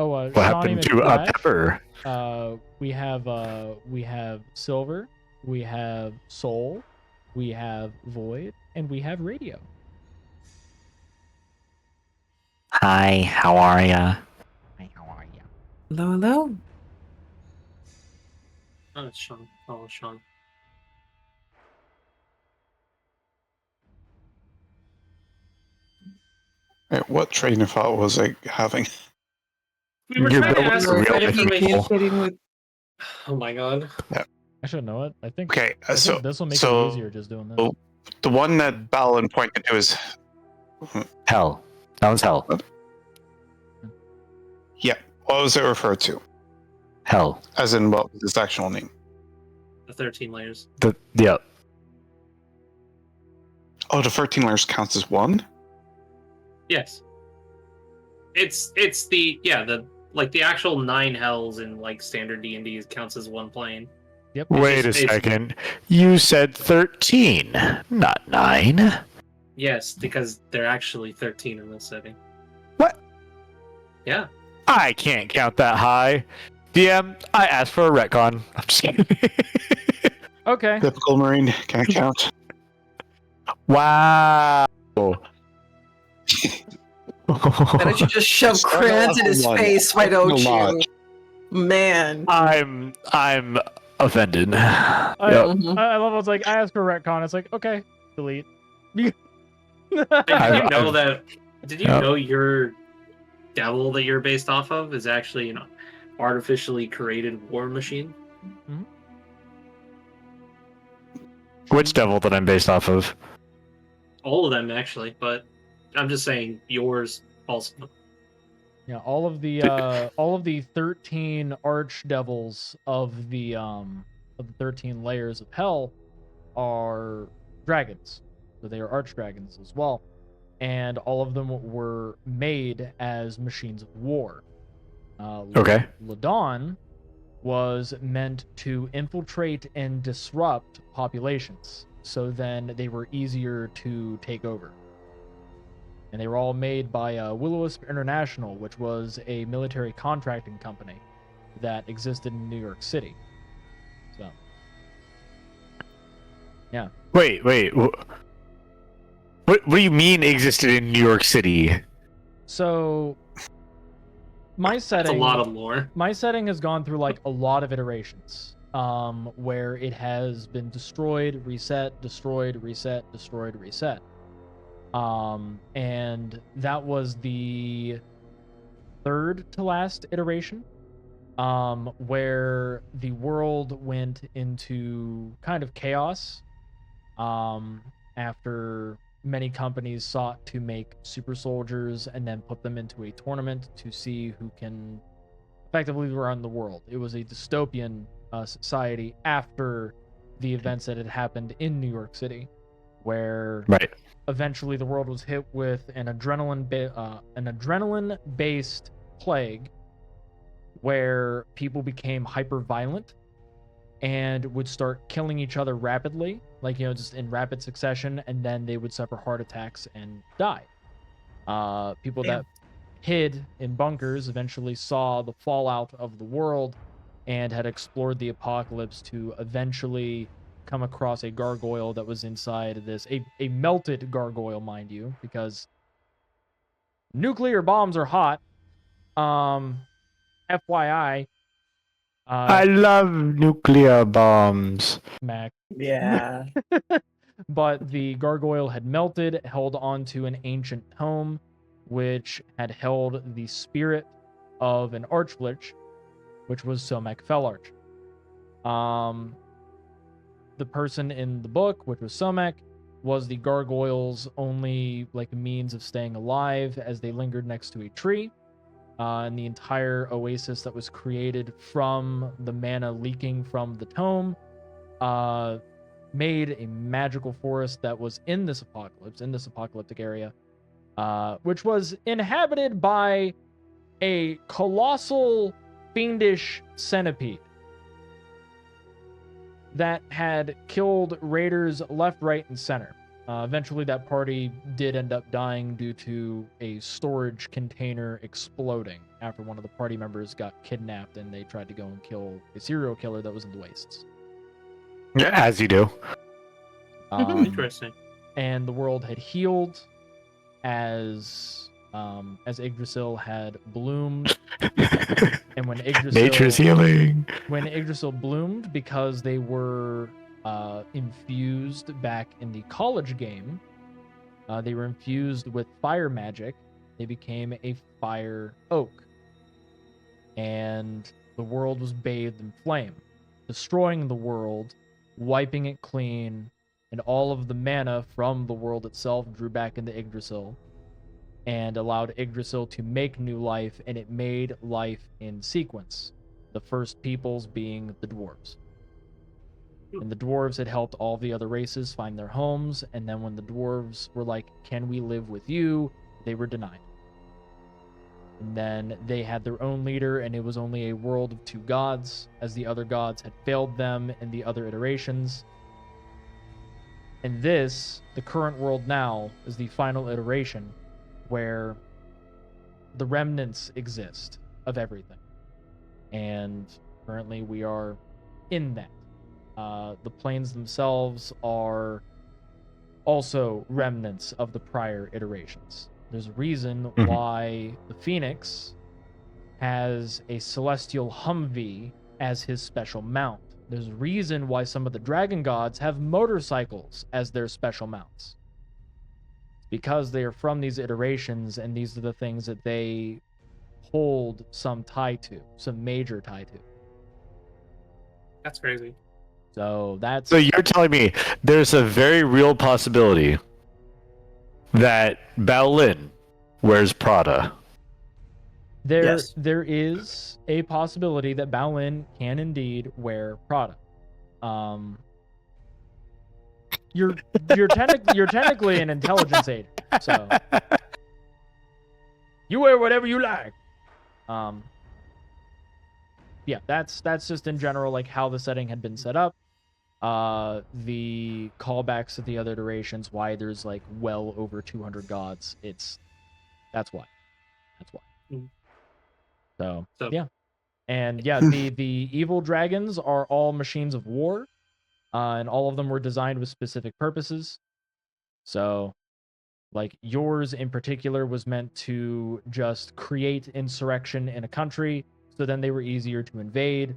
What Shawnee happened to McFlash, Pepper? we have Silver, we have Soul, we have Void, and we have Radio. Hi, how are ya? Hi, how are you? Hello, hello. Oh, it's Sean. Oh, Sean. Right, what train of thought was I having? We were You're trying to building ask real for people. information. Communicating with Oh my god. I should know it. I think. Okay, I think so this will make so it easier just doing this. the one that Balin pointed to is Hell. That was hell. what was it referred to? Hell. As in what was its actual name? The 13 layers. Yeah. Oh, the 13 layers counts as one? Yes. It's the the actual 9 hells in like standard D&D counts as one plane. Yep. Wait a second. You said 13, not 9. Yes, because they're actually 13 in this setting. What? Yeah. I can't count that high. DM, I asked for a retcon. I'm just kidding. Okay. Typical Marine, can I count? Wow. Why don't you just shove Start at crayons in level his one. face? Why don't A lot. you? Man. I'm offended. I Mhm. love how it's like, I asked for a retcon. It's like, okay, delete. Did you know your devil that you're based off of is actually an artificially created war machine? Which devil that I'm based off of? All of them actually, but I'm just saying yours also. Yeah, all of the 13 archdevils of the 13 layers of hell are dragons. So they are archdragons as well. And all of them were made as machines of war. Okay. Ladon was meant to infiltrate and disrupt populations. So then they were easier to take over. And they were all made by Will-O-Wisp International, which was a military contracting company that existed in New York City. So, yeah. Wait. What do you mean existed in New York City? So, my That's setting, a lot of lore. my setting has gone through like a lot of iterations, where it has been destroyed, reset, destroyed, reset, destroyed, reset. And that was the third to last iteration, where the world went into kind of chaos, after many companies sought to make super soldiers and then put them into a tournament to see who can effectively run the world. It was a dystopian society after the events that had happened in New York City, where Right. eventually the world was hit with an adrenaline-based plague where people became hyper violent and would start killing each other rapidly, like, just in rapid succession, and then they would suffer heart attacks and die. People Damn. that hid in bunkers eventually saw the fallout of the world and had explored the apocalypse to eventually come across a gargoyle that was inside this, a melted gargoyle, mind you, because nuclear bombs are hot. FYI, I love nuclear bombs. Mac. Yeah. But the gargoyle had melted, held onto an ancient tome, which had held the spirit of an archlich, which was Somek Felarch. The person in the book, which was Somek, was the gargoyle's only means of staying alive as they lingered next to a tree. And the entire oasis that was created from the mana leaking from the tome made a magical forest that was in this apocalyptic area, which was inhabited by a colossal fiendish centipede that had killed raiders left, right, and center. Eventually, that party did end up dying due to a storage container exploding after one of the party members got kidnapped and they tried to go and kill a serial killer that was in the wastes. Yeah, as you do. Interesting. And the world had healed as Yggdrasil had bloomed. And when Nature's healing. When Yggdrasil bloomed, because they were infused back in the college game, they were infused with fire magic. They became a fire oak. And the world was bathed in flame, destroying the world, wiping it clean, and all of the mana from the world itself drew back into Yggdrasil and allowed Yggdrasil to make new life, and it made life in sequence. The first peoples being the dwarves. And the dwarves had helped all the other races find their homes, and then when the dwarves were like, "Can we live with you?" they were denied. And then they had their own leader, and it was only a world of two gods, as the other gods had failed them in the other iterations. And this, the current world now, is the final iteration where the remnants exist of everything. And currently we are in that. The planes themselves are also remnants of the prior iterations. There's a reason why the Phoenix has a celestial Humvee as his special mount. There's a reason why some of the dragon gods have motorcycles as their special mounts. Because they are from these iterations, and these are the things that they hold some tie to, some major tie to. That's crazy. So that's... So you're telling me there's a very real possibility that Baolin wears Prada? Yes. There is a possibility that Baolin can indeed wear Prada. You're technically an intelligence agent, so you wear whatever you like. Yeah, that's just in general like how the setting had been set up. The callbacks to the other iterations, why there's like well over 200 gods. That's why. Mm. So So- yeah, and yeah, the evil dragons are all machines of war, and all of them were designed with specific purposes. So, like yours in particular was meant to just create insurrection in a country, so then they were easier to invade,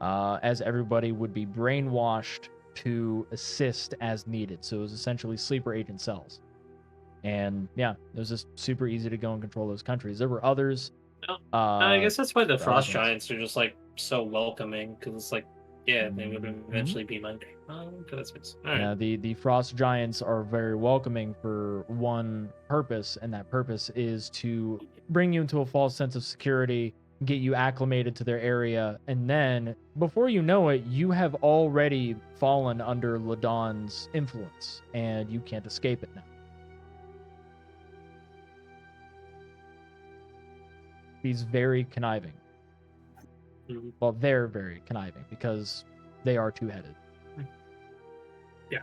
as everybody would be brainwashed to assist as needed. So it was essentially sleeper agent cells. And yeah, it was just super easy to go and control those countries. There were others. I guess that's why the other Frost things. Giants are just like so welcoming, because it's like, yeah, they would eventually be my that's all right. Yeah, the Frost Giants are very welcoming for one purpose, and that purpose is to bring you into a false sense of security, get you acclimated to their area, and then, before you know it, you have already fallen under Ladon's influence, and you can't escape it now. He's very conniving. Mhm. Well, they're very conniving because they are two-headed. Yeah.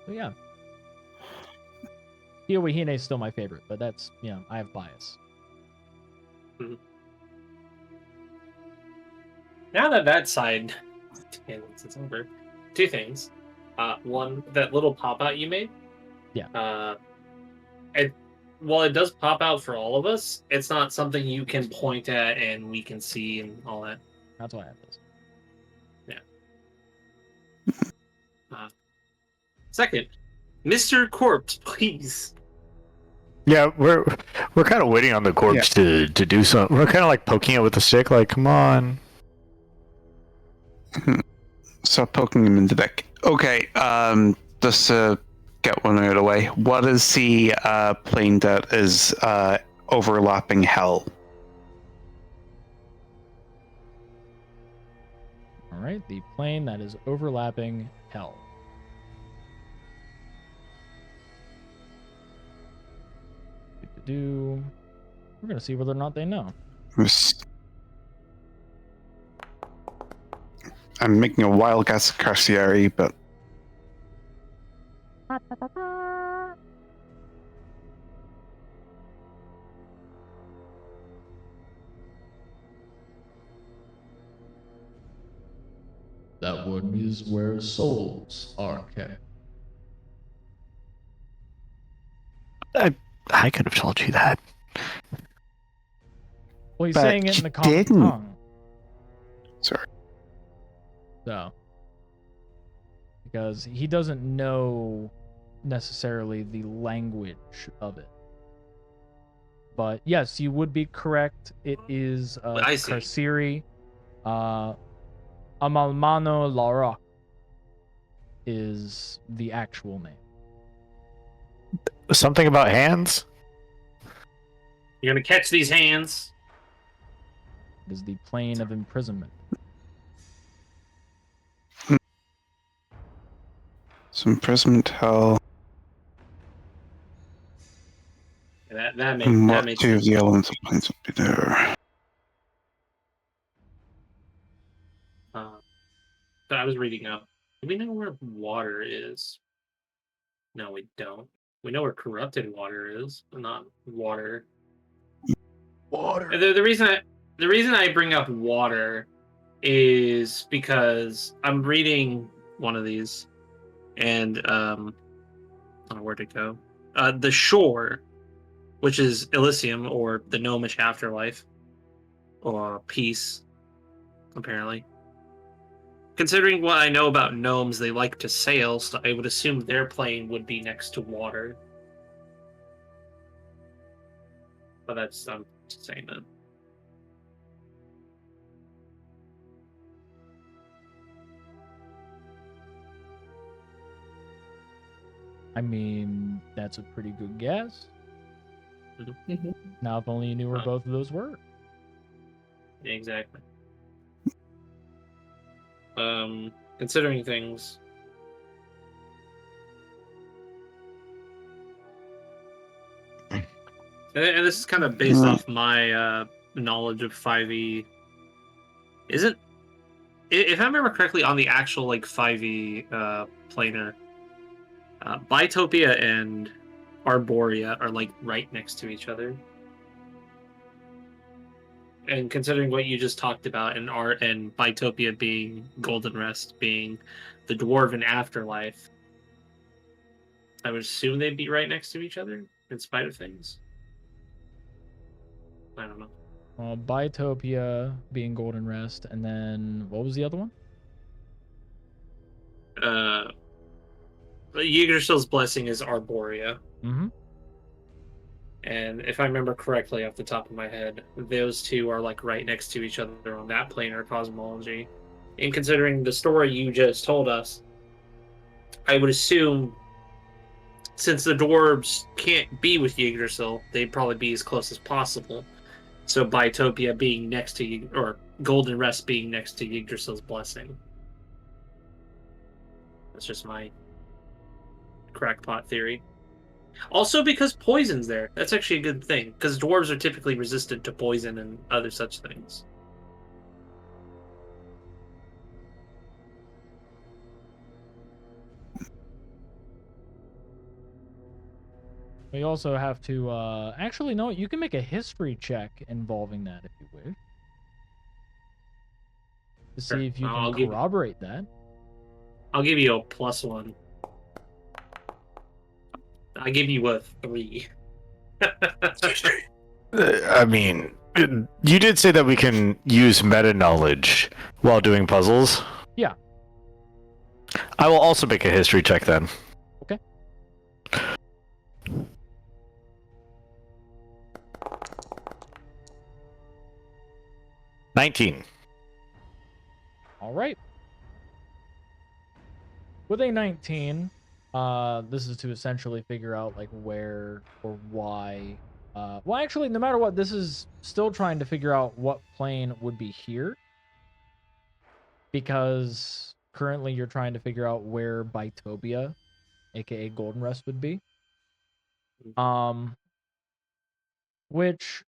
But yeah. Kiyohine is still my favorite, but that's, I have bias. Now that side tangents is over, two things. One, that little pop out you made. Yeah. And while it does pop out for all of us, it's not something you can point at and we can see and all that. That's why I have this. Second, Mr. Corpse, please. Yeah, we're kind of waiting on the corpse to do something. We're kind of like poking it with a stick, like, come on. Stop poking him in the neck. Okay, just to get one out of the way, what is the plane that is overlapping hell? All right, the plane that is overlapping hell. We're gonna see whether or not they know. I'm making a wild guess at Carcieri, but That one is where souls are kept. I could have told you that. Well, he's But saying it in the he common didn't. tongue. sorry. So, because he doesn't know necessarily the language of it. But yes, you would be correct. It is I see. Carcieri. Amalmano Lara is the actual name. Something about hands? You're gonna catch these hands. It is the plane of imprisonment. Some imprisonment hell. That And what makes two of sense. the elements of planes would be there? So I was reading up. Do we know where water is? No, we don't. We know where corrupted water is, but not water. Water. The reason I bring up water is because I'm reading one of these, and where'd it go? The Shore, which is Elysium or the Gnomish afterlife, or peace, apparently. Considering what I know about gnomes, they like to sail, so I would assume their plane would be next to water. But I'm just saying that. I mean, that's a pretty good guess. Now, if only you knew where both of those were. Exactly. Considering things. And this is kind of based off my knowledge of 5e. Isn't, if I remember correctly, on the actual like 5e planar, Bitopia and Arborea are like right next to each other. And considering what you just talked about, and Bitopia being Golden Rest, being the dwarven afterlife, I would assume they'd be right next to each other, in spite of things. I don't know. Bitopia being Golden Rest, and then what was the other one? Yggdrasil's Blessing is Arborea. Mm-hmm. And if I remember correctly off the top of my head, those two are like right next to each other on that planar cosmology. And considering the story you just told us, I would assume since the dwarves can't be with Yggdrasil, they'd probably be as close as possible. So Bitopia being next to, or Golden Rest being next to Yggdrasil's Blessing. That's just my crackpot theory. Also because poison's there. That's actually a good thing, because dwarves are typically resistant to poison and other such things. We also have to, actually, no, you can make a history check involving that if you wish. To see Sure. if you I'll can give- corroborate that. I'll give you a +1. I give you a 3. I mean, you did say that we can use meta knowledge while doing puzzles. Yeah. I will also make a history check then. Okay. $19. All right. With a 19, this is to essentially figure out like where or why. Well, actually, no matter what, this is still trying to figure out what plane would be here, because currently you're trying to figure out where Bitopia, aka Golden Rest, would be. Which,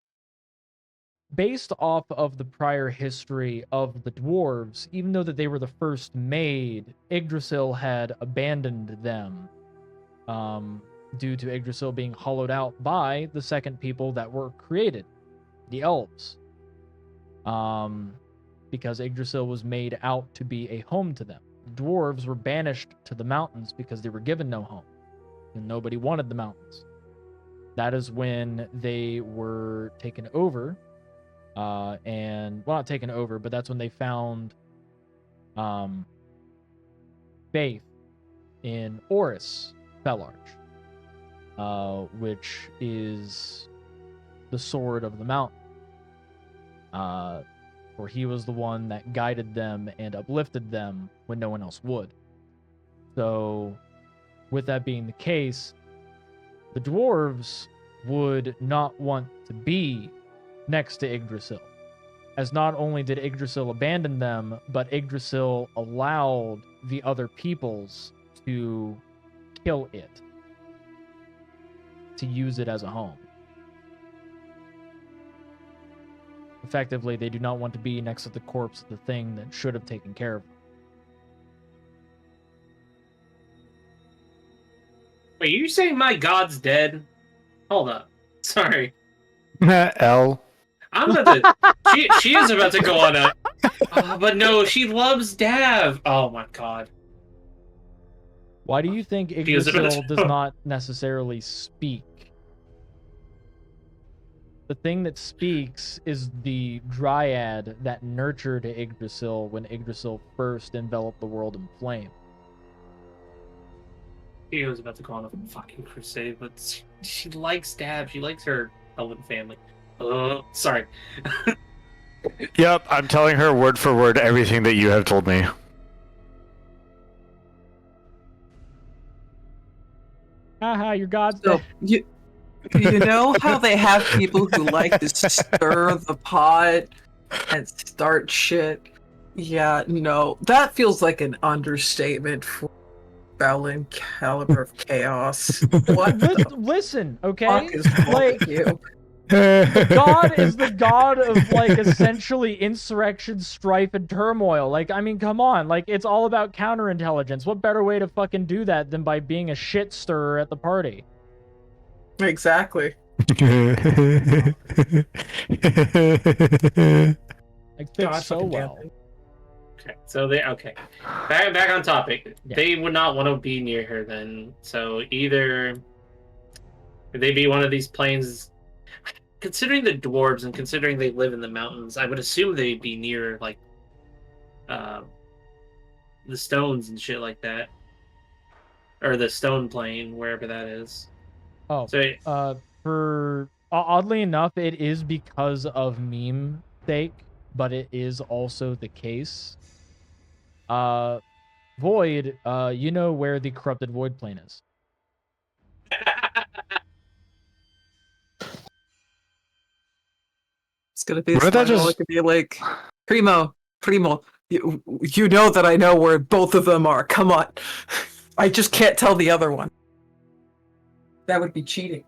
based off of the prior history of the dwarves, even though that they were the first made, Yggdrasil had abandoned them, due to Yggdrasil being hollowed out by the second people that were created, the elves. Because Yggdrasil was made out to be a home to them. Dwarves were banished to the mountains because they were given no home, and nobody wanted the mountains. That is when they were taken over. And well, not taken over, but that's when they found faith in Horus Fellarge, which is the sword of the mountain. For he was the one that guided them and uplifted them when no one else would. So, with that being the case, the dwarves would not want to be next to Yggdrasil, as not only did Yggdrasil abandon them, but Yggdrasil allowed the other peoples to kill it, to use it as a home. Effectively, they do not want to be next to the corpse of the thing that should have taken care of them. Wait, you saying my god's dead? Hold up. Sorry. L. I'm about to... she is about to go on a... but no, she loves Dav. Oh my god. Why do you think She was about Yggdrasil to- does not necessarily speak? The thing that speaks is the dryad that nurtured Yggdrasil when Yggdrasil first enveloped the world in flame. She was about to go on a fucking crusade, but she likes Dav. She likes her elven family. Sorry. Yep, I'm telling her word for word everything that you have told me. Haha, your god's So dead. you know how they have people who like to stir the pot and start shit? Yeah, no, that feels like an understatement for Bellin caliber of chaos. What the Listen, okay? fuck is wrong Like, with you? God is the god of, like, essentially insurrection, strife, and turmoil. Like, I mean, come on. Like, it's all about counterintelligence. What better way to fucking do that than by being a shit stirrer at the party? Exactly. Like, fits God so fucking damn well. it. Okay, so okay. Back on topic. Yeah. They would not want to be near her then. So either they be one of these planes. Considering the dwarves and considering they live in the mountains, I would assume they'd be near like the stones and shit like that, or the stone plane, wherever that is. Oh, So for oddly enough, it is because of meme sake, but it is also the case. Void, you know where the corrupted void plane is. It's gonna be Wouldn't that smart. just- It could be like, Primo, you know that I know where both of them are. Come on. I just can't tell the other one. That would be cheating.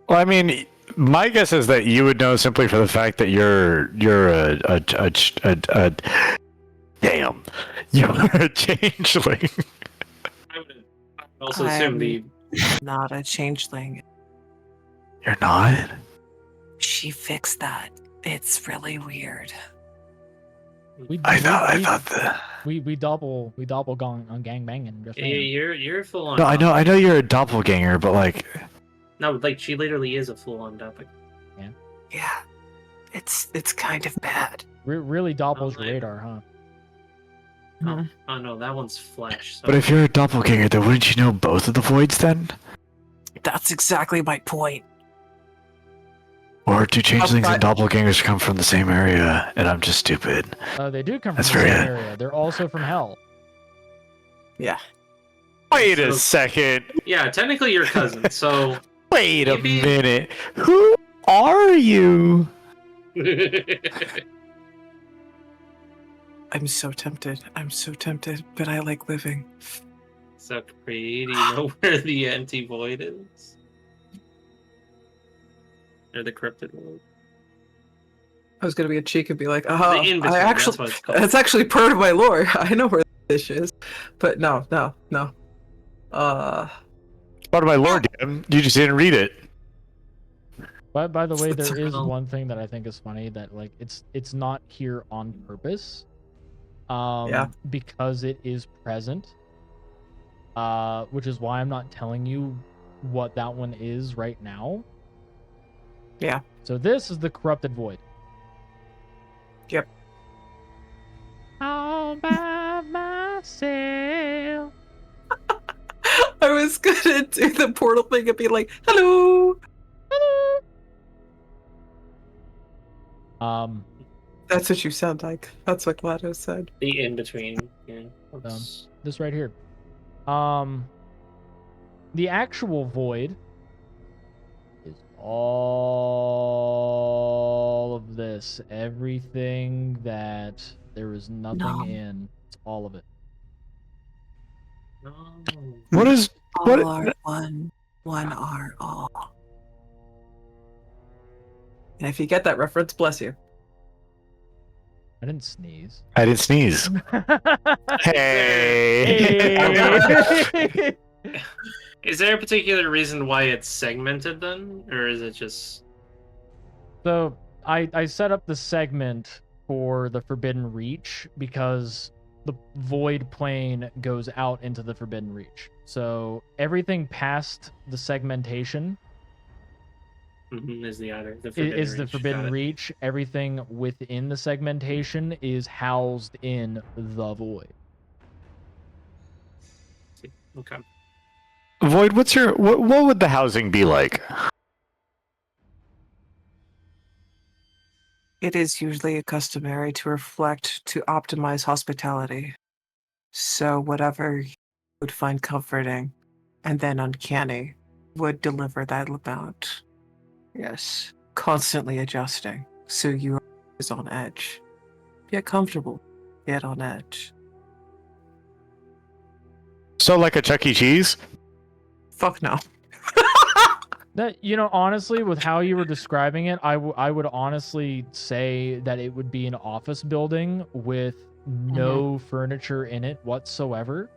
Well, I mean, my guess is that you would know simply for the fact that you're a damn, you're a changeling. I would also assume the Not a changeling. You're not. She fixed that. It's really weird. I thought that. We doppelgang on gang banging. Just Yeah, saying. you're full on. No, I know you're a doppelganger, but like, No, like she literally is a full-on doppelganger. Yeah. It's kind of bad. Really doppels your like- radar, huh? Oh no, that one's flesh. So. but if you're a doppelganger, then wouldn't you know both of the voids then? That's exactly my point. Or do changelings and doppelgangers come from the same area, and I'm just stupid? They do come from That's the same very- area. They're also from hell. Yeah. Wait a second. Yeah, technically you're cousins. So Wait a Maybe- minute. Who are you? I'm so tempted. But I like living. So Capri, do you know where the empty void is? Or the cryptid void? I was gonna be a cheek and be like, The oh, in-between, I that's actually, what it's called. that's actually part of my lore. I know where this is, but no. Part of my lore, damn. You just didn't read it. But by the way, there is Circle. one thing that I think is funny that like it's not here on purpose. Yeah. Because it is present. Which is why I'm not telling you what that one is right now. Yeah. So this is the corrupted void. Yep. All by myself. I was gonna do the portal thing and be like, hello. That's what you sound like. That's what GLaDOS said. The in-between. Yeah. This right here. The actual void is all of this. Everything that there is nothing No. in. It's all of it. No. What is what? All are one. One are all. And if you get that reference, bless you. I didn't sneeze. I didn't sneeze. Hey. Hey. Is there a particular reason why it's segmented then? Or is it just So I set up the segment for the Forbidden Reach because the void plane goes out into the Forbidden Reach. So everything past the segmentation is the other the is the Reach? Forbidden Got it. Reach. Everything within the segmentation is housed in the void. Okay. Void, what would the housing be like? It is usually customary to reflect to optimize hospitality. So whatever you would find comforting and then uncanny would deliver that amount. Yes. Constantly adjusting. So you are always on edge. Yet comfortable, yet on edge. So like a Chuck E. Cheese? Fuck no. That, you know, honestly, with how you were describing it, I would honestly say that it would be an office building with no furniture in it whatsoever.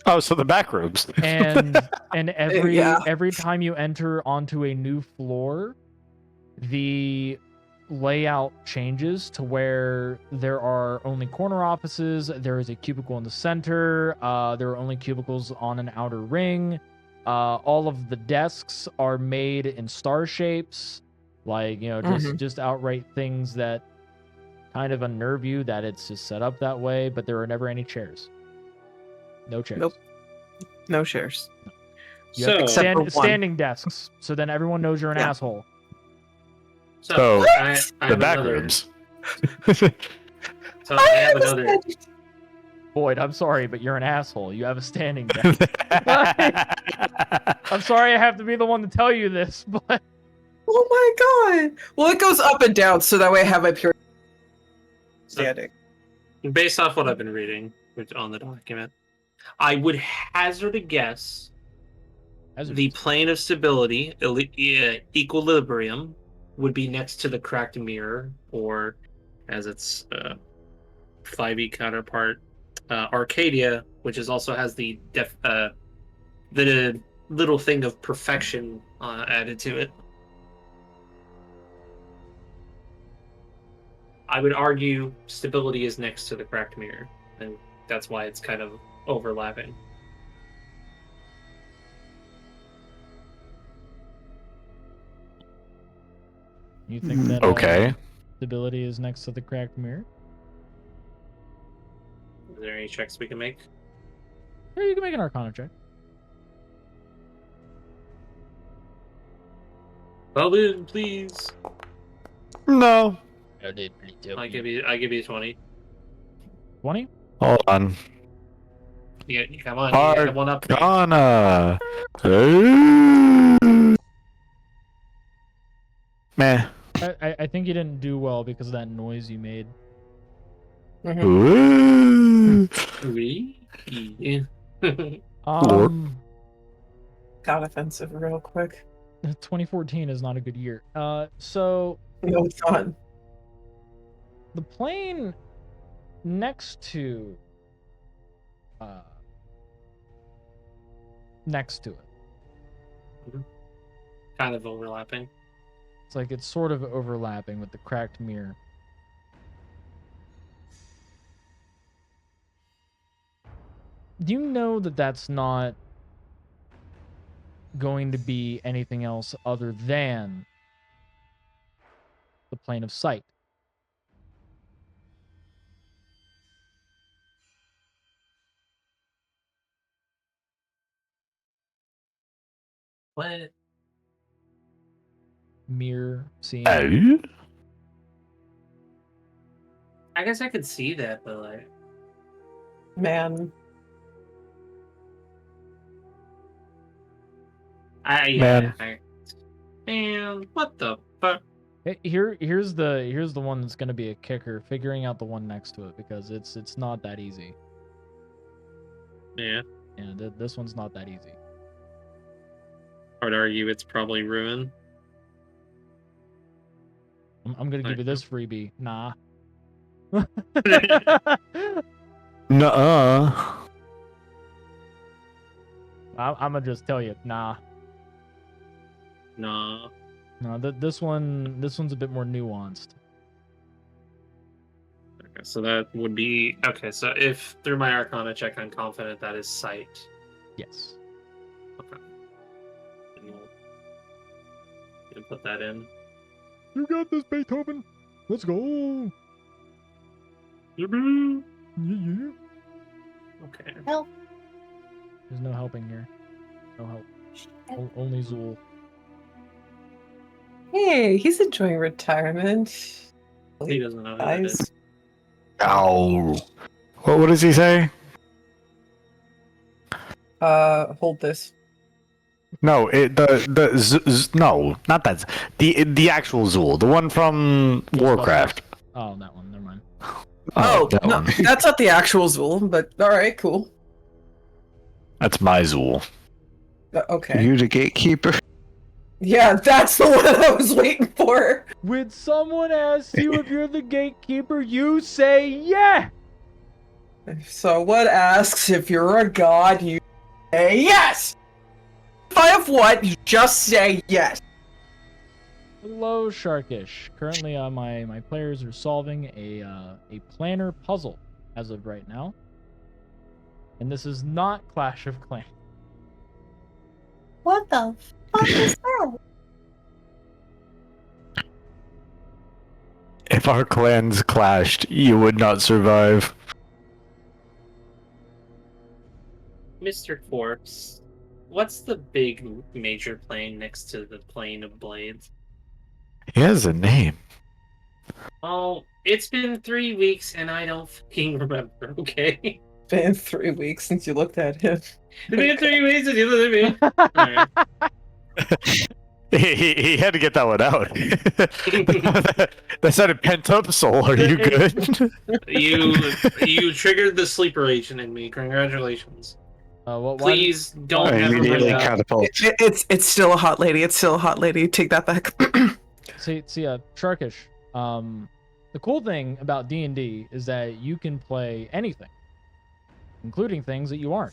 Oh, so the back rooms. And every Yeah. every time you enter onto a new floor, the layout changes to where there are only corner offices, there is a cubicle in the center, there are only cubicles on an outer ring. All of the desks are made in star shapes, like, you know, just outright things that kind of unnerve you that it's just set up that way, but there are never any chairs. No chairs. Nope. No shares. You have So, Except for one. standing desks, so then everyone knows you're an Yeah. asshole. So, I the have back another, rooms. So I have another. Boyd, I'm sorry, but you're an asshole. You have a standing desk. I'm sorry I have to be the one to tell you this, but Oh my god. Well, it goes up and down, so that way I have my pure standing. Based off what I've been reading on the document, I would hazard a guess The plane of stability, equilibrium, would be next to the cracked mirror, or as its 5e counterpart, Arcadia, which also has the little thing of perfection added to it. I would argue stability is next to the cracked mirror, and that's why it's kind of overlapping. You think that Okay. stability is next to the cracked mirror? Is there any checks we can make? Yeah, you can make an Arcana check. Balloon, please. No. I give you 20. 20? Hold on. Yeah, come on, you get one up. Arcana. Meh. I think you didn't do well because of that noise you made. Ooh. Yeah. Got offensive real quick. 2014 is not a good year. So No, it's not. the plane next to it. Kind of overlapping. It's like it's sort of overlapping with the cracked mirror. Do you know that that's not going to be anything else other than the plane of sight? What? Mirror seeing. Oh. I guess I could see that, but like, Man. Man. Man, what the fuck? Here's the one that's going to be a kicker, figuring out the one next to it, because it's not that easy. Yeah, And this one's not that easy. I would argue it's probably ruin. I'm going to give you this freebie. Nah. Nuh-uh. I'm going to just tell you, nah. Nah. No, this one's a bit more nuanced. Okay, so that would be okay. So if through my Arcana check, I'm confident that is sight. Yes. Okay. And we'll put that in. You got this, Beethoven. Let's go. Yeah. Okay. Help. There's no helping here. No help. Only Zool. Hey, he's enjoying retirement. He doesn't know who that Guys. is. Ow. What does he say? Hold this. No, no, not that. The actual Zool, the one from Warcraft. Oh, that one. Never mind. Oh, that no, one. that's not the actual Zool, but alright, cool. That's my Zool. Okay. You the gatekeeper? Yeah, that's the one I was waiting for. When someone asks you if you're the gatekeeper, you say yeah. So what asks if you're a god, you say yes! If I have what, you just say yes. Hello, Sharkish. Currently, my players are solving a planner puzzle as of right now, and this is not Clash of Clans. What the fuck is that? If our clans clashed, you would not survive. Mr. Corpse, what's the big major plane next to the plane of blades? He has a name. Oh, it's been 3 weeks and I don't fucking remember, okay? Been 3 weeks since you looked at him. It's been 3 weeks since you looked at me. Alright. He had to get that one out. That sounded pent up soul. Are you good? You triggered the sleeper agent in me. Congratulations. Why Please don't I ever bring immediately it up. catapult. It's still a hot lady. It's still a hot lady. Take that back. See, Sharkish. The cool thing about D&D is that you can play anything, including things that you aren't.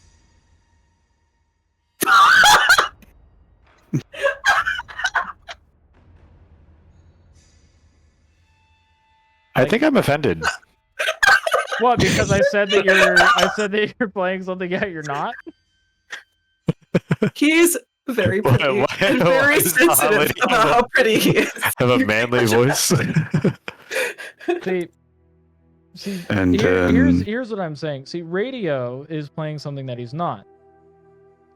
I think I'm offended. What? Because I said that you're playing something yet you're not. He's very Why- pretty why- and why very is the hot sensitive lady about how pretty he is. Have a manly voice. See, And here's what I'm saying. See, Radio is playing something that he's not,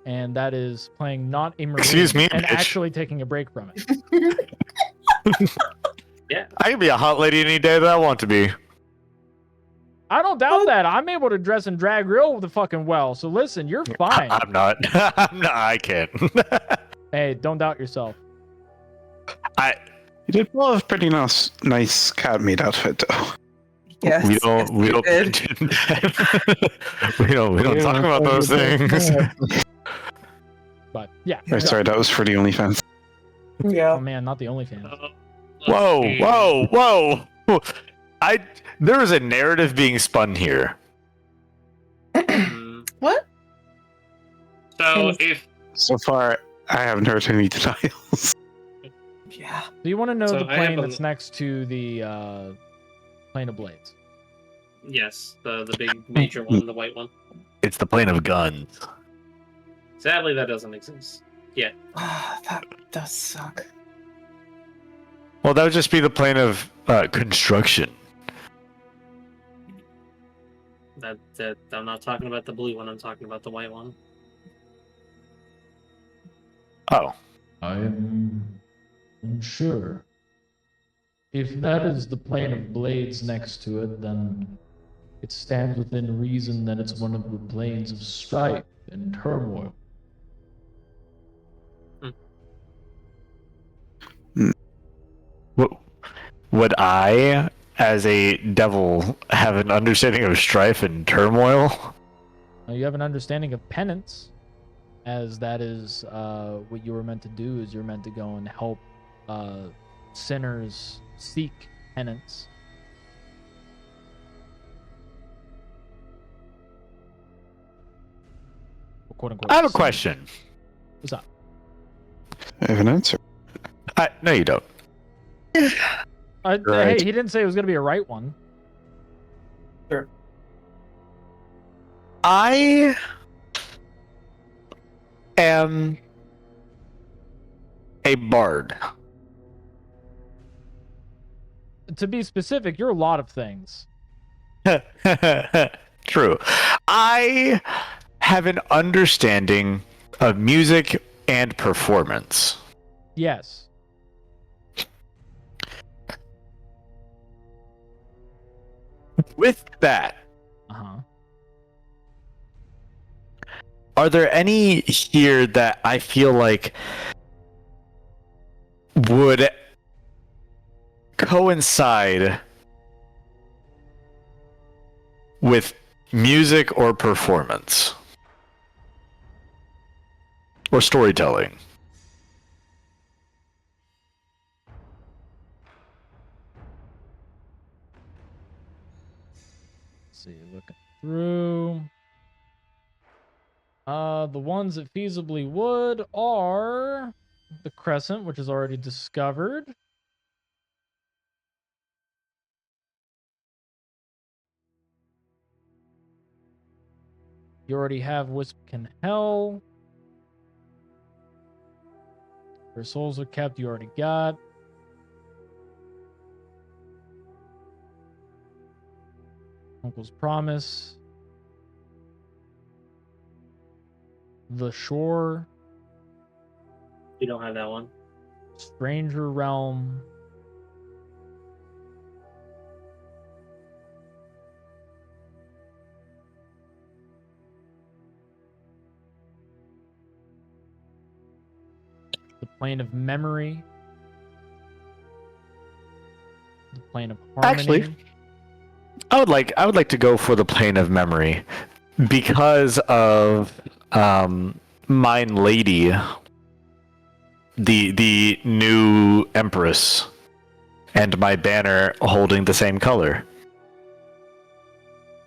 and that is playing not a marine Excuse me, and bitch. actually taking a break from it. Yeah. I can be a hot lady any day that I want to be. I don't doubt that. I'm able to dress and drag real the fucking well. So listen, you're fine. I'm not. I'm not. I can't. Hey, don't doubt yourself. you did pull off a pretty nice cat meat outfit, though. Yes. We don't. we you don't. did. we don't talk about those things. But yeah. Right, sorry, that was for the OnlyFans. Oh Yeah. man, not the OnlyFans. Whoa! Whoa! Whoa! There is a narrative being spun here. What? So if So far, I haven't heard any denials. Yeah. Do you want to know So the I have plane a- that's next to the plane of blades? yes, the big major one, the white one. It's the plane of guns. Sadly, that doesn't exist. That does suck. Well, that would just be the plane of construction. That I'm not talking about the blue one. I'm talking about the white one. Oh. I am unsure. If that is the plane of blades next to it, then it stands within reason that it's one of the planes of strife and turmoil. Would I, as a devil, have an understanding of strife and turmoil? Now, you have an understanding of penance, as that is what you were meant to do. Is you're meant to go and help sinners seek penance. Quote unquote. I have a sin. question. What's up? I have an answer. No, you don't. Hey, Right. he didn't say it was going to be a right one. I am a bard. To be specific, you're a lot of things. True. I have an understanding of music and performance. Yes. With that, Uh-huh. are there any here that I feel like would coincide with music or performance or storytelling? Let's see, looking through. The ones that feasibly would are the Crescent, which is already discovered. You already have Wisp Can Hell. Where Souls Are Kept, you already got. Uncle's Promise. The Shore. You don't have that one. Stranger Realm. The Plane of Memory. The Plane of Harmony. Actually, I would like to go for the plane of memory because of Mine Lady, the new Empress, and my banner holding the same color.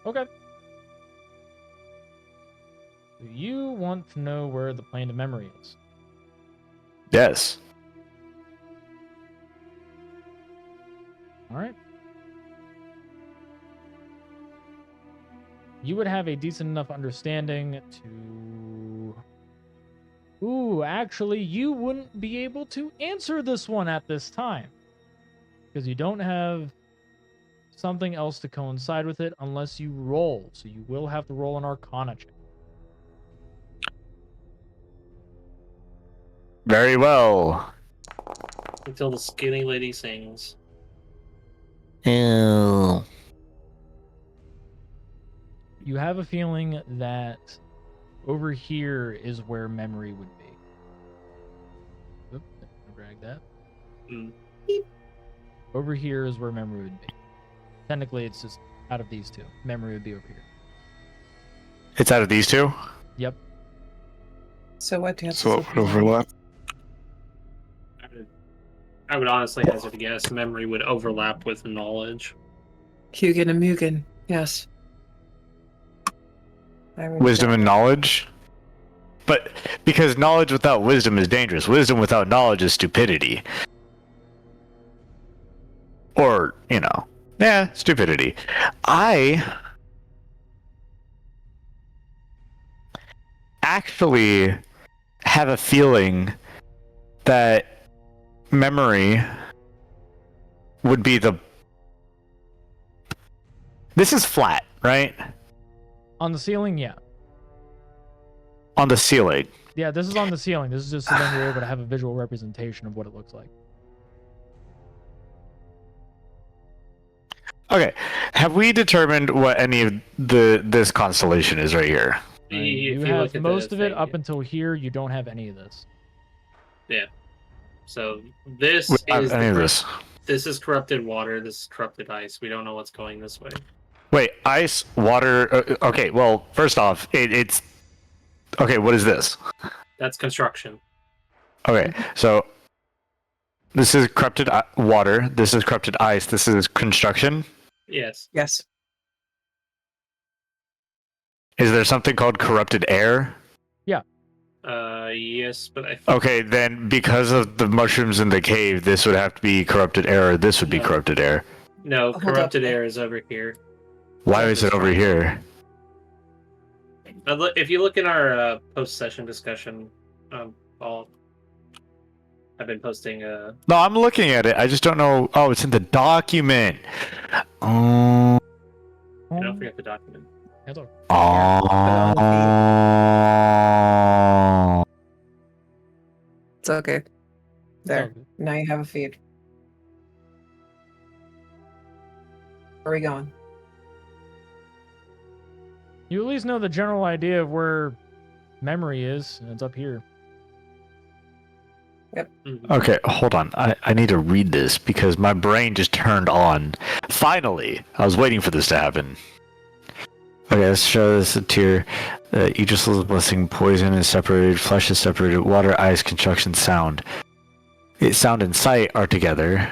Okay. You want to know where the plane of memory is? Yes. All right. You would have a decent enough understanding to... Ooh, actually, you wouldn't be able to answer this one at this time. Because you don't have something else to coincide with it unless you roll. So you will have to roll an Arcana check. Very well. Until the skinny lady sings. Ew. You have a feeling that over here is where memory would be. Oop, drag that. Mm. Over here is where memory would be. Technically, it's just out of these two. Memory would be over here. It's out of these two? Yep. So what chances So of it would overlap. I would honestly hazard a guess. Memory would overlap with knowledge. Hugin and Mugen, yes. I would Wisdom say and that. knowledge? But because knowledge without wisdom is dangerous. Wisdom without knowledge is stupidity. Or, stupidity. I actually have a feeling that memory would be the... This is flat, right? On the ceiling, yeah. On the ceiling. Yeah, this is on the ceiling. This is just so then you're able to have a visual representation of what it looks like. Okay. Have we determined what any of this constellation is right here? You If have look at most the of it thing, up until here. You don't have any of this. So this We don't is have any of this. This is corrupted water. This is corrupted ice. We don't know what's going this way. Wait, ice, water. Okay, well, first off, it's... Okay, what is this? That's construction. Okay, so this is corrupted water. This is corrupted ice. This is construction. Yes. Yes. Is there something called corrupted air? Yes, but I think Okay, then because of the mushrooms in the cave, this would have to be corrupted air, or this would be No. corrupted air. no, Hold up. corrupted air is over here. Why is it over here? If you look in our post-session discussion, I've been posting. No, I'm looking at it. I just don't know. Oh, it's in the document. Oh. Don't forget the document. Hello. Oh. It's okay. There. Oh, Now you have a feed. Where are we going? you at least know the general idea of where memory is, and it's up here. Mhm. Okay, hold on. I need to read this because my brain just turned on. Finally! I was waiting for this to happen. Okay, let's show this a tier. Idrisil's blessing, poison is separated, flesh is separated, water, ice, construction, sound. Sound and sight are together.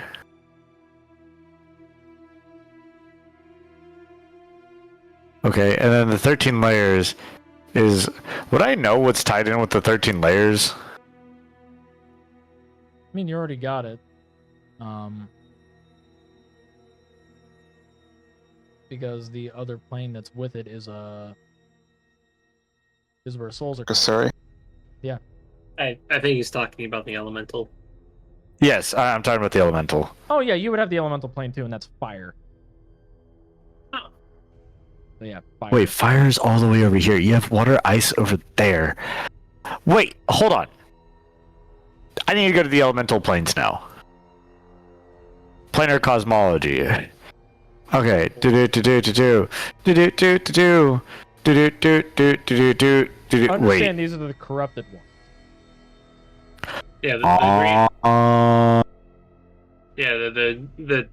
Okay, and then the 13 layers is... Would I know what's tied in with the 13 layers? I mean, you already got it. Because the other plane that's with it is where souls are. Sorry. I think he's talking about the elemental. Yes, I'm talking about the elemental. Oh yeah, you would have the elemental plane too, and that's fire. Oh. So yeah, fire. Wait, fire's all the way over here. You have water, ice over there. Wait, hold on. I need to go to the elemental planes now. Planar cosmology. Okay. Wait. Understand these are the corrupted ones. Yeah, the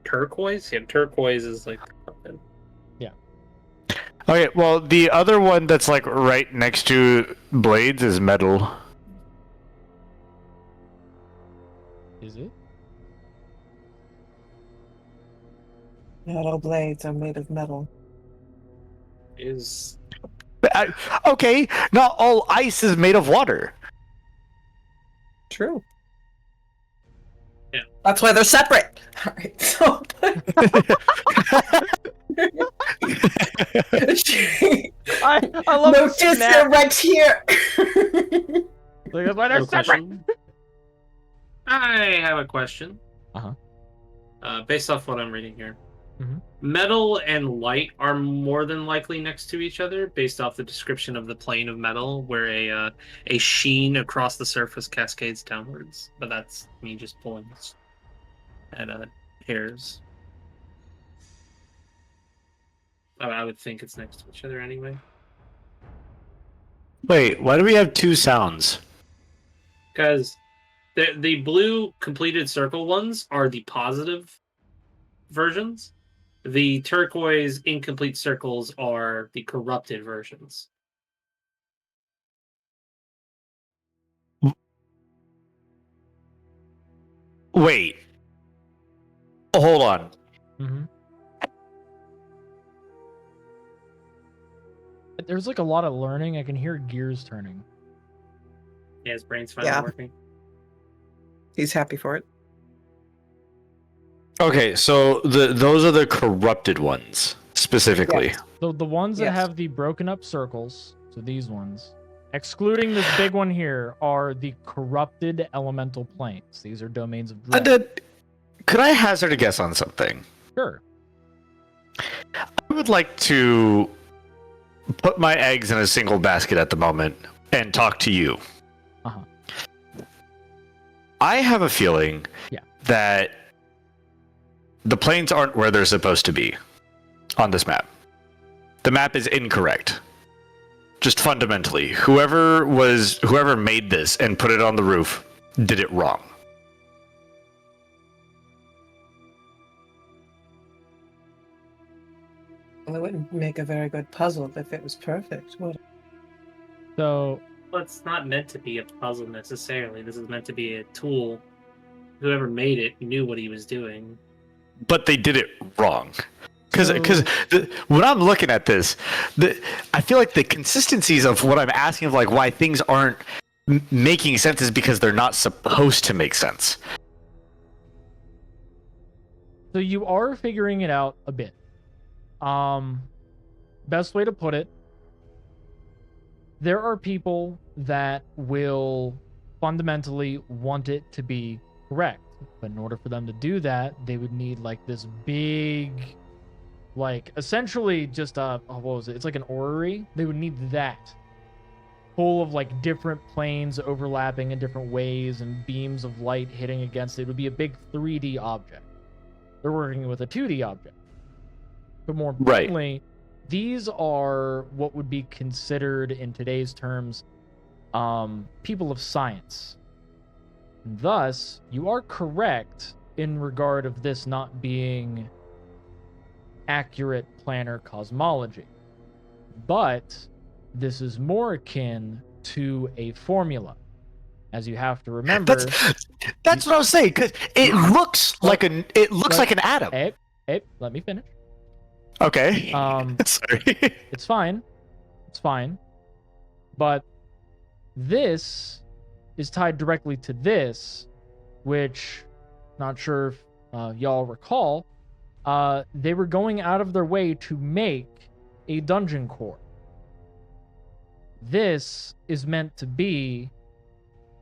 turquoise. Yeah, turquoise is like something. Okay, well, the other one that's like right next to blades is metal. Is it? Not all blades are made of metal. Is Okay, not all ice is made of water. True. That's why they're separate. All right, so I love no the just snap. right here. Like, that's why they're no separate. question. I have a question. Uh-huh. Based off what I'm reading here. Mhm. Metal and light are more than likely next to each other, based off the description of the plane of metal, where a sheen across the surface cascades downwards. But that's me just pulling at hairs. I would think it's next to each other anyway. Wait, why do we have two sounds? Because the blue completed circle ones are the positive versions. The turquoise incomplete circles are the corrupted versions. Wait. Hold on. Mm-hmm. There's like a lot of learning. I can hear gears turning. Yeah, his brain's finally Yeah. working. He's happy for it. Okay, so those are the corrupted ones specifically. Yes. So the ones that Yes. have the broken up circles, so these ones, excluding this big one here, are the corrupted elemental planes. These are domains of dread. Could I hazard a guess on something? Sure. I would like to put my eggs in a single basket at the moment and talk to you. Uh-huh. I have a feeling that the planes aren't where they're supposed to be on this map. The map is incorrect. Just fundamentally, whoever made this and put it on the roof did it wrong. Well, it wouldn't make a very good puzzle if it was perfect, would it? So Well, it's not meant to be a puzzle necessarily. This is meant to be a tool. Whoever made it knew what he was doing. But they did it wrong. Because when I'm looking at this, I feel like the consistencies of what I'm asking of like why things aren't making sense is because they're not supposed to make sense. So you are figuring it out a bit. Best way to put it, there are people that will fundamentally want it to be correct. But in order for them to do that, they would need like this big, like essentially just what was it? It's like an orrery. They would need that. Full of like different planes overlapping in different ways and beams of light hitting against it. It would be a big 3D object. They're working with a 2D object. But more importantly, these are what would be considered in today's terms people of science. Thus, you are correct in regard of this not being accurate planar cosmology. But this is more akin to a formula. As you have to remember, that's what I was saying, because it looks like an atom. Hey, let me finish. Okay. Sorry. It's fine. It's fine. But this is tied directly to this, which, not sure if y'all recall, they were going out of their way to make a dungeon core. This is meant to be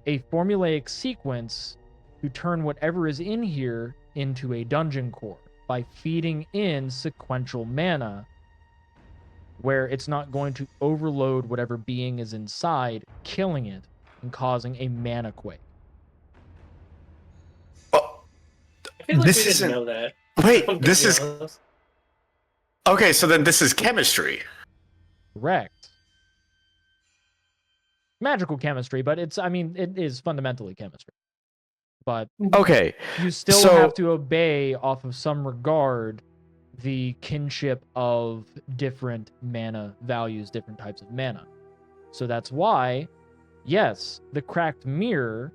a formulaic sequence to turn whatever is in here into a dungeon core by feeding in sequential mana, where it's not going to overload whatever being is inside, killing it and causing a mana quake. Oh, I feel like this we isn't. didn't know that. Wait, this is okay. So then this is chemistry. Correct. Magical chemistry, but it is fundamentally chemistry. But Okay. you still so- have to obey off of some regard the kinship of different mana values, different types of mana. So that's why, yes, the cracked mirror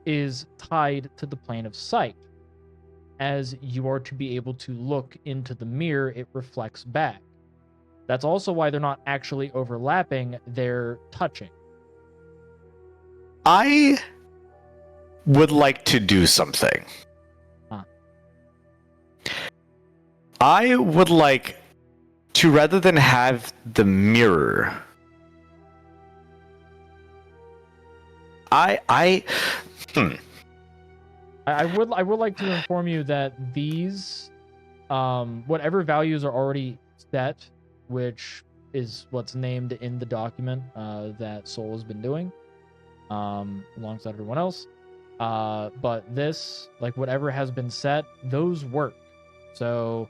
is tied to the plane of sight. As you are to be able to look into the mirror, it reflects back. That's also why they're not actually overlapping, they're touching. I would like to do something. Huh. I would like to, rather than have the mirror, I would like to inform you that these whatever values are already set, which is what's named in the document that Soul has been doing alongside everyone else. But this, like whatever has been set, those work. So,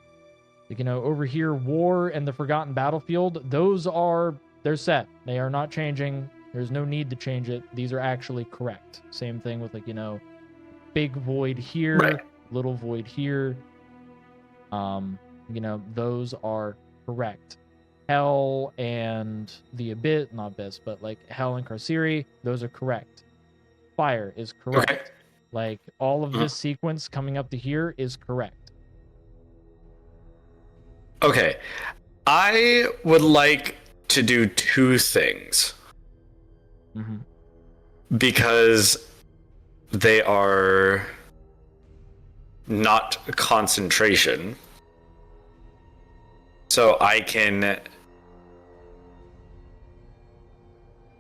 like, you know, over here, War and the Forgotten Battlefield, they're set. They are not changing. There's no need to change it. These are actually correct. Same thing with, like, you know, big void here, Right. little void here. You know, those are correct. Hell and the Abyss, not Abyss, but like Hell and Carceri, those are correct. Fire is correct. Okay. Like all of this sequence coming up to here is correct. Okay. I would like to do two things Mm-hmm. because they are not concentration. So I can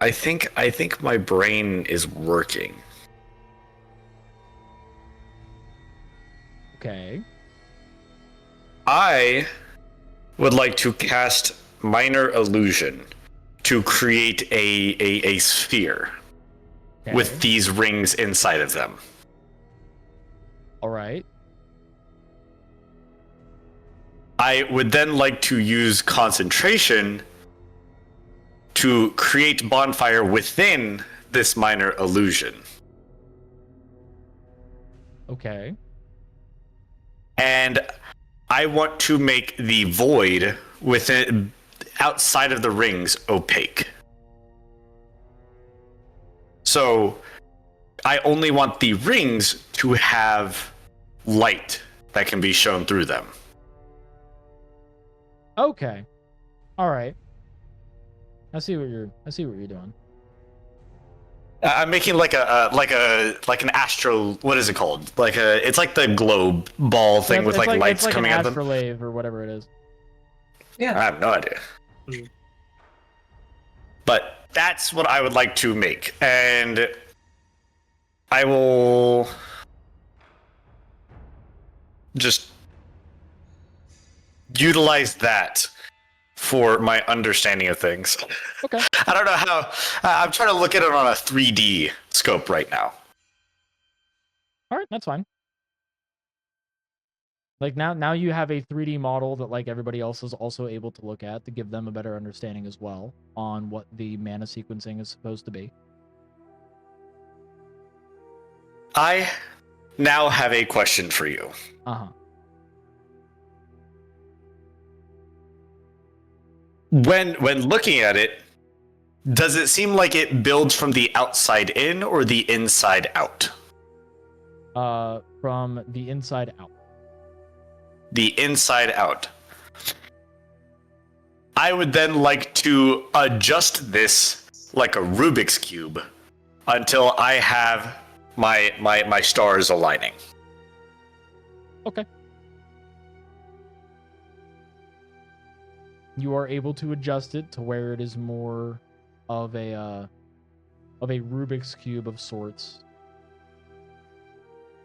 I think my brain is working. Okay. I would like to cast Minor Illusion to create a sphere Okay. with these rings inside of them. All right. I would then like to use concentration to create bonfire within this minor illusion. Okay. And I want to make the void within outside of the rings opaque. So I only want the rings to have light that can be shown through them. Okay. All right. I see what you're doing. I'm making like an astro. What is it called? It's like the globe ball thing Yeah, with it's lights it's like coming an at them. astrolabe or whatever it is. I have no idea. But that's what I would like to make, and I will just utilize that for my understanding of things. Okay. I don't know how. I'm trying to look at it on a 3D scope right now. All right, that's fine. Like now you have a 3D model that like everybody else is also able to look at to give them a better understanding as well on what the mana sequencing is supposed to be. I now have a question for you. Uh-huh. When looking at it, does it seem like it builds from the outside in or the inside out? From the inside out. The inside out. I would then like to adjust this like a Rubik's Cube until I have my stars aligning. Okay. You are able to adjust it to where it is more of a Rubik's Cube of sorts.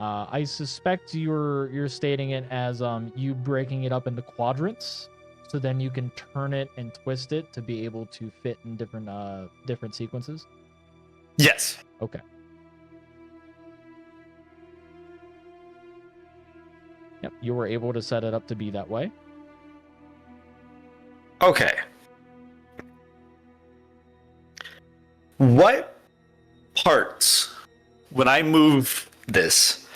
I suspect you're stating it as you breaking it up into quadrants, so then you can turn it and twist it to be able to fit in different sequences. Yes. Okay. Yep, you were able to set it up to be that way. Okay. What parts, when I move this,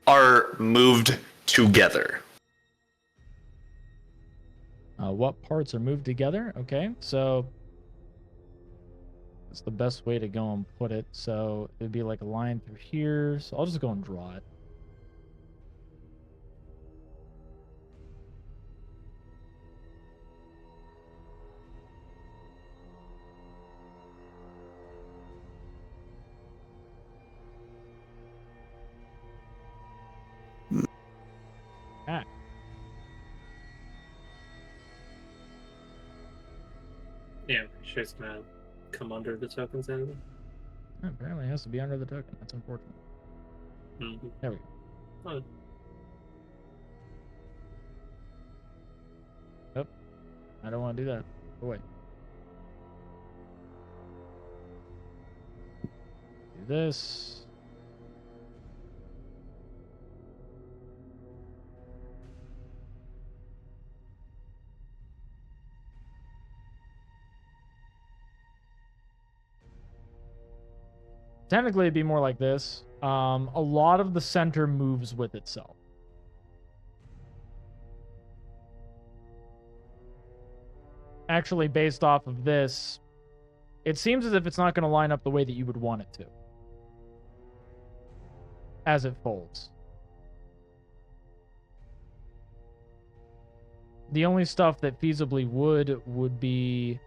are moved together? What parts are moved together? Okay, so that's the best way to go and put it. So it'd be like a line through here. So I'll just go and draw it. Ah. Yeah, I'm pretty sure it's gonna come under the tokens anyway. Apparently it has to be under the token. That's unfortunate. Mm-hmm. There we go. Oh, I don't want to do that. Go away. Do this. Technically, it'd be more like this. A lot of the center moves with itself. Actually, based off of this, it seems as if it's not going to line up the way that you would want it to. As it folds. The only stuff that feasibly would be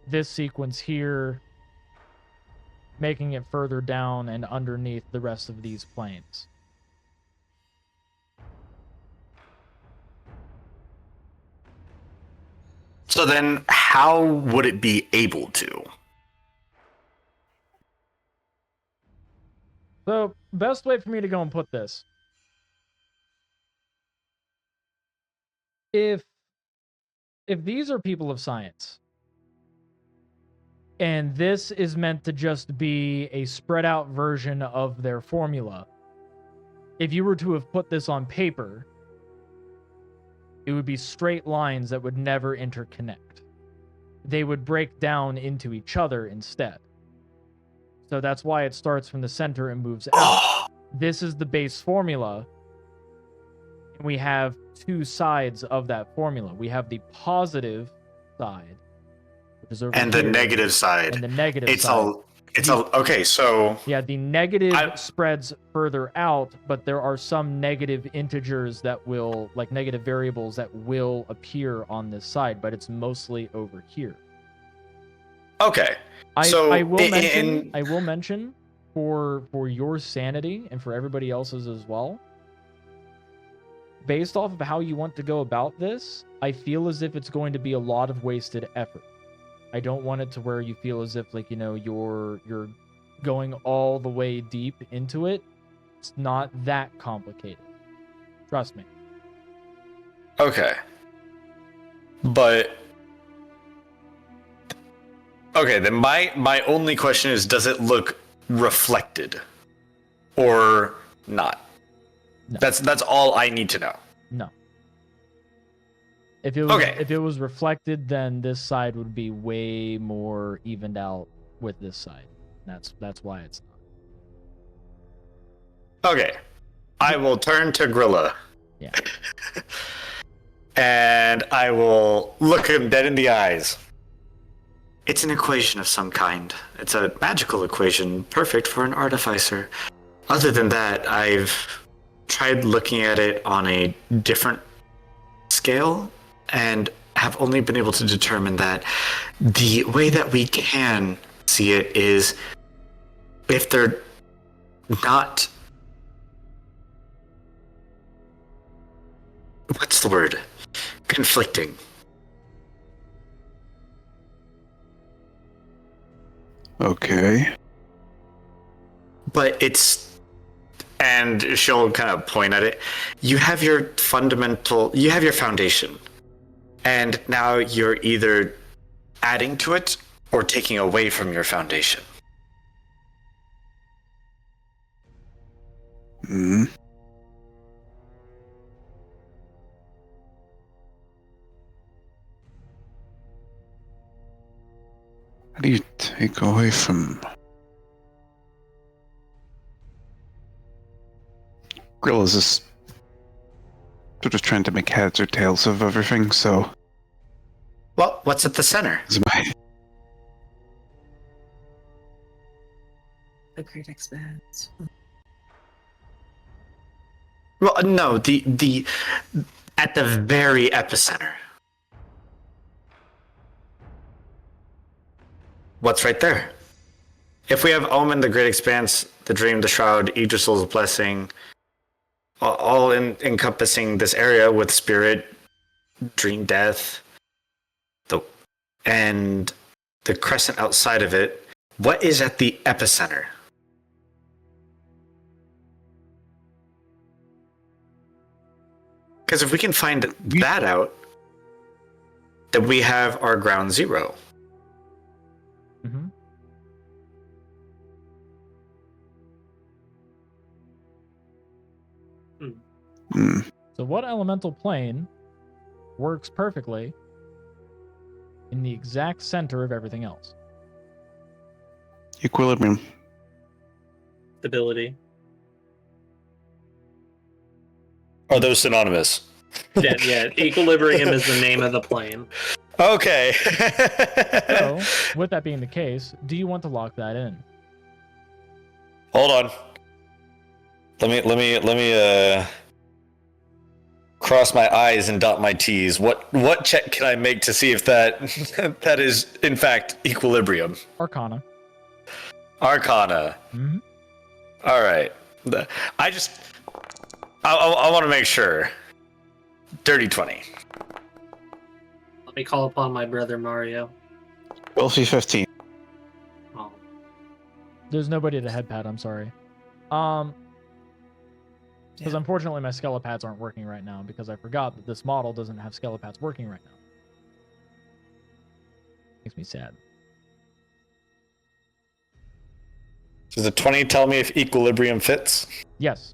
this sequence here, making it further down and underneath the rest of these planes. So then, how would it be able to? So, best way for me to go and put this. If these are people of science, and this is meant to just be a spread out version of their formula, if you were to have put this on paper, it would be straight lines that would never interconnect. They would break down into each other instead. So that's why it starts from the center and moves out. This is the base formula. And we have two sides of that formula. We have the positive side, which is over And here, the negative side. and the negative It's side. all. It's all. Okay, so. Yeah, the negative spreads further out, but there are some negative integers that will, like negative variables that will appear on this side, but it's mostly over here. Okay. I will mention for your sanity and for everybody else's as well. Based off of how you want to go about this, I feel as if it's going to be a lot of wasted effort. I don't want it to where you feel as if like, you know, you're going all the way deep into it. It's not that complicated. Trust me. Okay. But. Okay, then my only question is, does it look reflected or not? No. That's all I need to know. No. If it was reflected, then this side would be way more evened out with this side. That's why it's not. Okay. I will turn to Grila. Yeah. And I will look him dead in the eyes. It's an equation of some kind. It's a magical equation, perfect for an artificer. Other than that, I've tried looking at it on a different scale and have only been able to determine that the way that we can see it is if they're not... What's the word? Conflicting. Okay. But it's, and she'll kind of point at it, you have your foundation, and now you're either adding to it or taking away from your foundation. Hmm. How do you take away from... Grilla's just sort of trying to make heads or tails of everything, so Well, what's at the center? Is my The Great Expanse. Well, no, the at the very epicenter. What's right there? If we have Omen, the Great Expanse, the Dream, the Shroud, Idrisil's Blessing, all encompassing this area with Spirit, Dream, Death, and the crescent outside of it, what is at the epicenter? Because if we can find that out, then we have our ground zero. Mm-hmm. So what elemental plane works perfectly in the exact center of everything else? equilibrium. Stability. Are those synonymous? Yeah, equilibrium is the name of the plane. Okay. So, with that being the case, do you want to lock that in? Hold on. Let me cross my I's and dot my T's. What check can I make to see if that that is in fact equilibrium? Arcana. Arcana. Mm-hmm. All right. I want to make sure. Dirty 20. Let me call upon my brother Mario. Wealthy 15. Oh, There's nobody to head pad, I'm sorry. Because Yeah. unfortunately my skelepads aren't working right now because I forgot that this model doesn't have skelepads working right now. Makes me sad. Does the 20 tell me if equilibrium fits? Yes.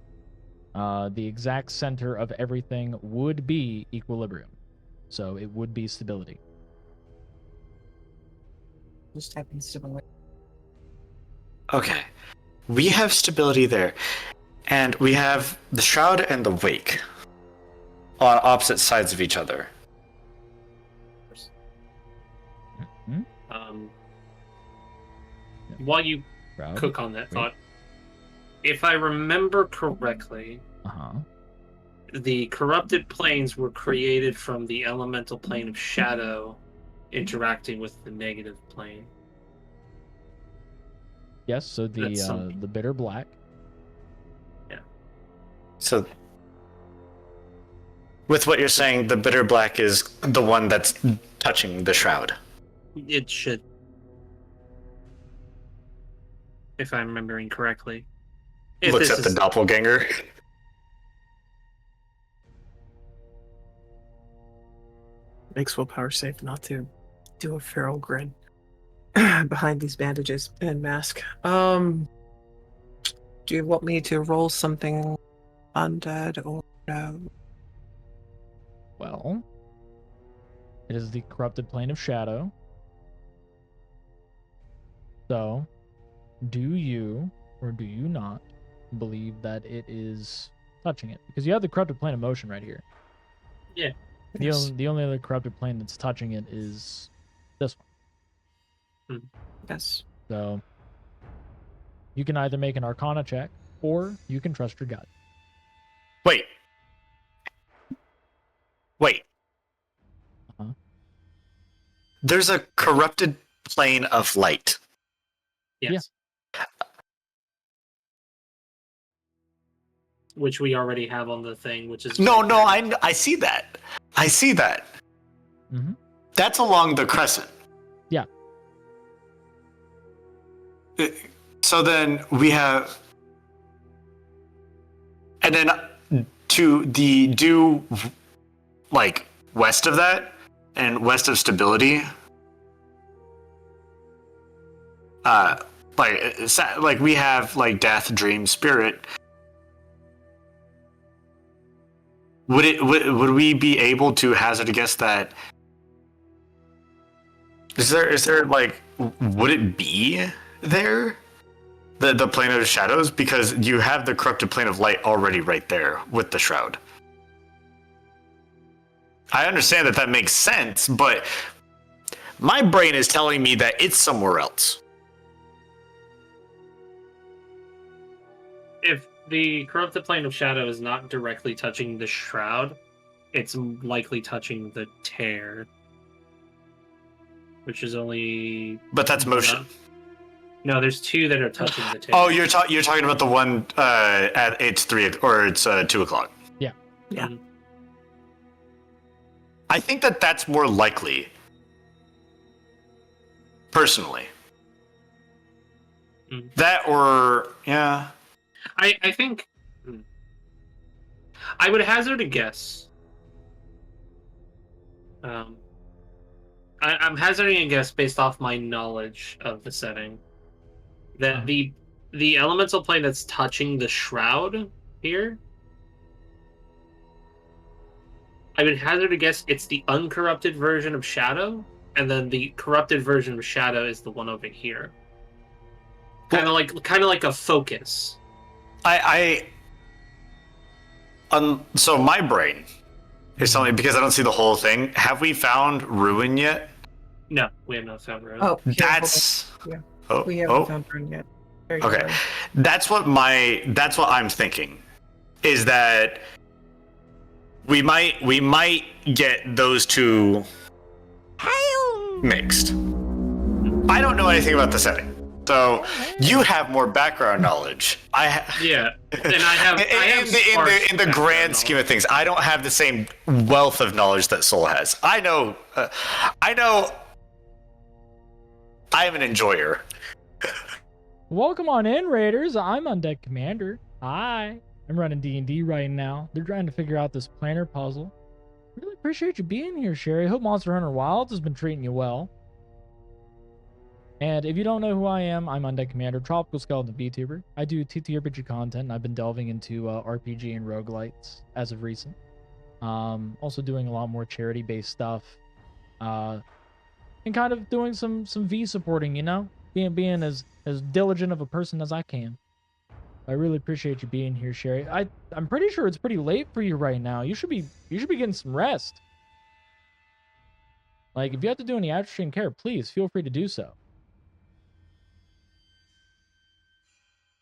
The exact center of everything would be equilibrium. So it would be stability. Just type in stability. Okay. We have stability there. And we have the Shroud and the Wake on opposite sides of each other. Hmm? While you Shroud? cook on that Wake. thought, if I remember correctly, Uh-huh. the corrupted planes were created from the elemental plane of shadow interacting with the negative plane. Yes, so That's something. the bitter black. So, with what you're saying, the bitter black is the one that's touching the Shroud. It should, if I'm remembering correctly. If Looks this at the is- doppelganger. Makes willpower safe not to do a feral grin behind these bandages and mask. Do you want me to roll something undead or no? Well, it is the corrupted plane of shadow. So, do you or do you not believe that it is touching it? Because you have the corrupted plane of motion right here. Yeah. The only other corrupted plane that's touching it is this one. Yes. So, you can either make an Arcana check or you can trust your gut. Wait. Uh-huh. There's a corrupted plane of light. Yes. Which we already have on the thing, which is No, I see that. I see that. Mhm. That's along the crescent. Yeah. So then we have, and then to the due, like west of that and west of stability. Like we have like death, dream, spirit. Would we be able to hazard a guess that? Is there like, would it be there? The plane of shadows, because you have the corrupted plane of light already right there with the shroud. I understand that makes sense, but My brain is telling me that it's somewhere else. If the corrupted plane of shadow is not directly touching the shroud, it's likely touching the tear, which is only. But that's motion. No, there's two that are touching the tear. Oh, you're talking about the one at it's 3 or it's 2 o'clock. Yeah. Yeah. I think that's more likely. Personally. That or yeah. I think I would hazard a guess. I'm hazarding a guess based off my knowledge of the setting that the elemental plane that's touching the shroud here, I would hazard a guess it's the uncorrupted version of Shadow, and then the corrupted version of Shadow is the one over here. Kind of like a focus. So my brain is telling me, because I don't see the whole thing. Have we found Ruin yet? No, we have not found Ruin. Oh, here, That's yeah. oh, We haven't found Rune yet. Very okay. sorry. That's what I'm thinking, is that we might get those two mixed. I don't know anything about the setting, so you have more background knowledge. Yeah, and I have in the grand scheme of things, I don't have the same wealth of knowledge that Soul has. I know I am an enjoyer. Welcome on in, Raiders. I'm Undead Commander. Hi. I'm running D&D right now. They're trying to figure out this planner puzzle. Really appreciate you being here, Sherry. Hope Monster Hunter Wilds has been treating you well. And if you don't know who I am, I'm Undead Commander, Tropical Skeleton VTuber. I do TTRPG content, and I've been delving into RPG and roguelites as of recent. Also doing a lot more charity-based stuff. And kind of doing some V supporting, you know? Being as diligent of a person as I can. I really appreciate you being here, Sherry. I'm pretty sure it's pretty late for you right now. You should be getting some rest. Like, if you have to do any after-stream care, please feel free to do so.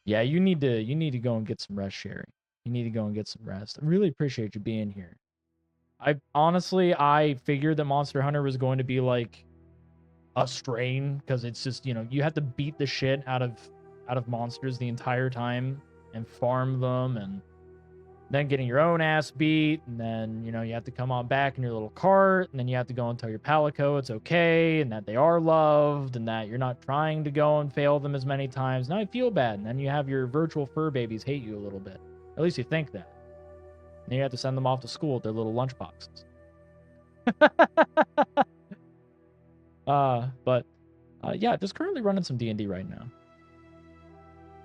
Yeah, you need to go and get some rest, Sherry. You need to go and get some rest. I really appreciate you being here. I figured that Monster Hunter was going to be like a strain, because it's just, you know, you have to beat the shit out of monsters the entire time and farm them, and then getting your own ass beat, and then, you know, you have to come on back in your little cart, and then you have to go and tell your palico it's okay and that they are loved and that you're not trying to go and fail them as many times. Now I feel bad, and then you have your virtual fur babies hate you a little bit. At least you think that. And then you have to send them off to school with their little lunch boxes. Yeah, just currently running some D&D right now.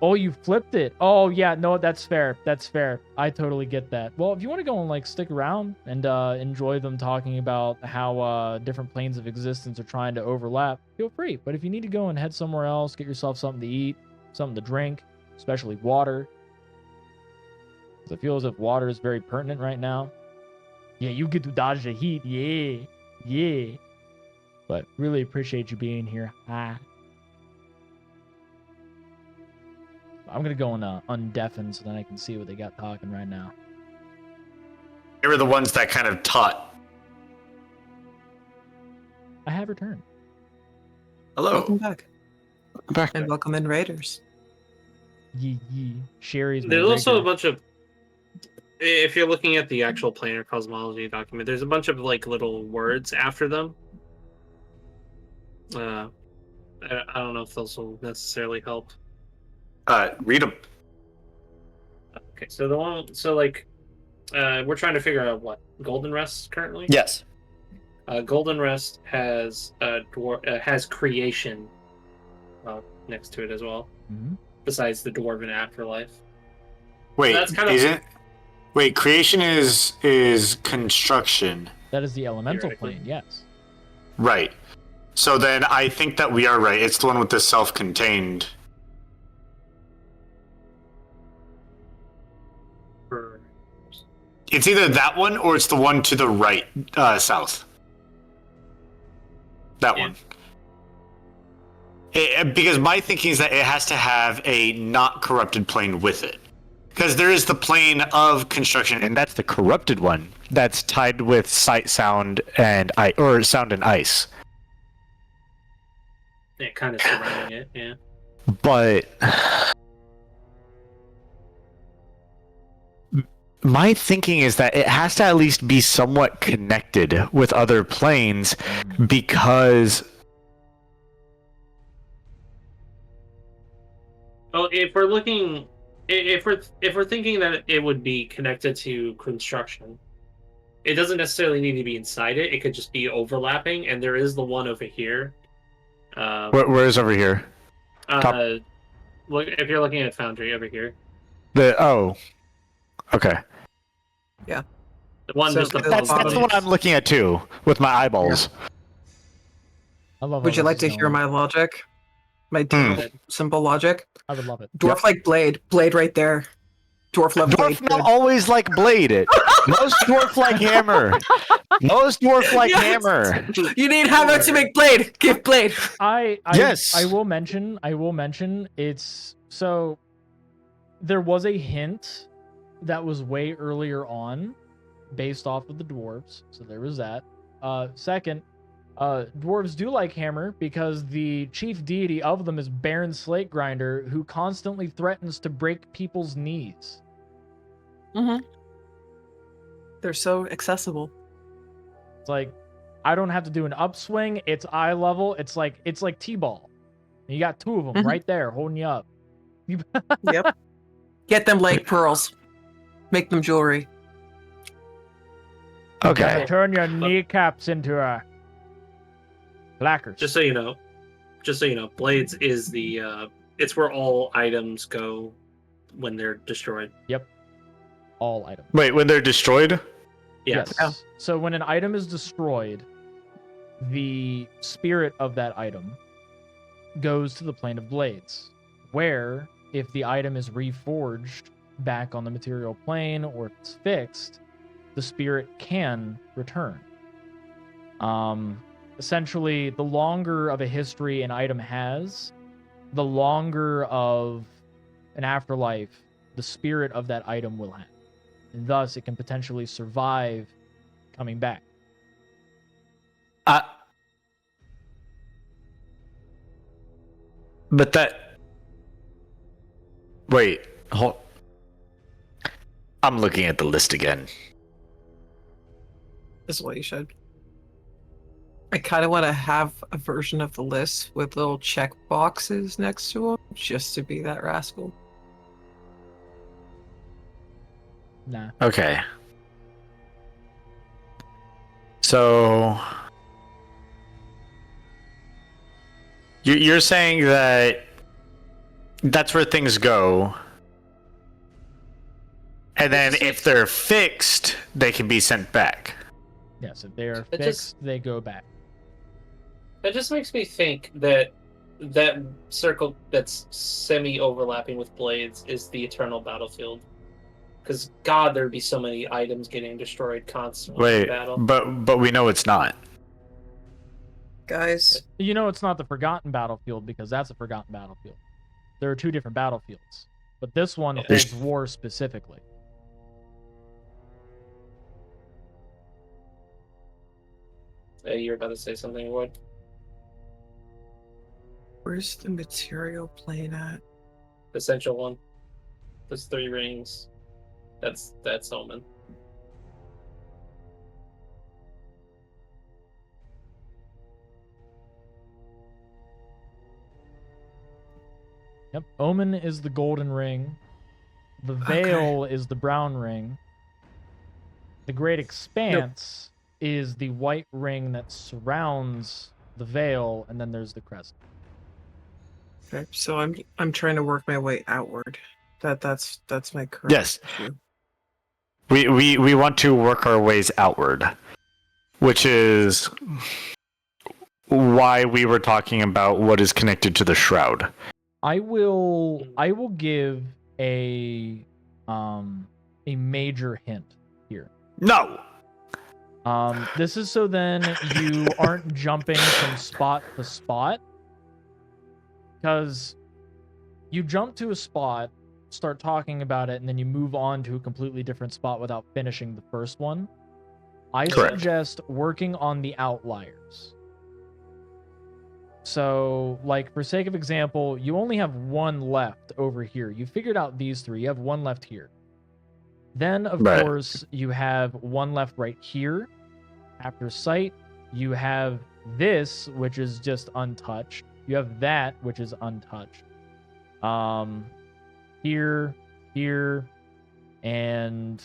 Oh, you flipped it. Oh, yeah, no, that's fair. That's fair. I totally get that. Well, if you want to go and, like, stick around and enjoy them talking about how different planes of existence are trying to overlap, feel free. But if you need to go and head somewhere else, get yourself something to eat, something to drink, especially water. Because I feel as if water is very pertinent right now. Yeah, you get to dodge the heat. Yeah. Yeah. But really appreciate you being here. Hi. I'm going to go and undeafen so that I can see what they got talking right now. They were the ones that kind of taught. I have returned. Hello. Welcome back. Back. And welcome in, Raiders. Yee yee. Sherry's. There's also a bunch of. If you're looking at the actual planar cosmology document, there's a bunch of like little words after them. I don't know if those will necessarily help. Read them. Okay, so the one, we're trying to figure out what Golden Rest currently. Yes. Golden Rest has has creation next to it as well. Mm-hmm. Besides the dwarven afterlife. Wait, So that's kind of- isn't? Wait, creation is construction. That is the elemental Theoretically. plane, yes. Right. So then I think that we are right. It's the one with the self-contained. It's either that one or it's the one to the right, south. That Yeah. one. Because my thinking is that it has to have a not corrupted plane with it. Because there is the plane of construction, and that's the corrupted one. That's tied with sight, sound, and sound and ice. Yeah, kind of surrounding it. Yeah. But my thinking is that it has to at least be somewhat connected with other planes, because Well, if we're thinking that it would be connected to construction, it doesn't necessarily need to be inside it. It could just be overlapping, and there is the one over here. where is over here? Look, if you're looking at Foundry over here, Okay. the one So just the above. That's the one I'm looking at too, with my eyeballs. I love. Would how you this like is to going. hear my logic? My simple logic? I would love it. Dwarf like blade. Blade right there. Dwarf love blade. Dwarf not always like blade it. Most dwarf like hammer. Most dwarf like Yes! hammer. You need hammer to make blade. Give blade. Yes. I will mention it's so there was a hint that was way earlier on based off of the dwarves. So there was that. Second, dwarves do like hammer because the chief deity of them is Baron Slate Grinder, who constantly threatens to break people's knees. Mm-hmm. They're so accessible. It's like I don't have to do an upswing. It's eye level. It's like T-ball. You got two of them Mhm. right there holding you up. Yep. Get them leg pearls. Make them jewelry. Okay. Turn your kneecaps into clackers. Just so you know, blades is it's where all items go when they're destroyed. all items. Wait, when they're destroyed? Yes. Oh. So when an item is destroyed, the spirit of that item goes to the plane of blades, where if the item is reforged back on the material plane or if it's fixed, the spirit can return. Essentially, the longer of a history an item has, the longer of an afterlife the spirit of that item will have. And thus, it can potentially survive coming back. But that. Wait, hold. I'm looking at the list again. This is what you should. I kind of want to have a version of the list with little check boxes next to them, just to be that rascal. Nah. Okay. So. You're saying that that's where things go. And then if they're fixed, they can be sent back. Yes, if they are It fixed, just- they go back. That just makes me think that that circle that's semi-overlapping with blades is the eternal battlefield. Because God, there'd be so many items getting destroyed constantly in Wait, battle. but we know it's not. Guys, You know it's not the Forgotten Battlefield because that's a Forgotten Battlefield. There are two different battlefields. But this one Yeah. holds war specifically. Hey, you're about to say something, Wood? where's the material plane at? The central one. There's 3 rings. That's Omen. Yep. Omen is the golden ring. The veil is the brown ring. The great expanse is the white ring that surrounds the veil, and then there's the crescent. Okay, so I'm trying to work my way outward. That's my current Yes. issue. We want to work our ways outward, which is why we were talking about what is connected to the shroud. I will give a major hint here. No. This is so then you aren't jumping from spot to spot, because you jump to a spot, start talking about it, and then you move on to a completely different spot without finishing the first one. I Correct. suggest working on the outliers. So, like, for sake of example, you only have one left over here. You figured out these three. You have one left here. Then, of Right. course, you have one left right here. After sight, you have this, which is just untouched. You have that, which is untouched. Here, here, and,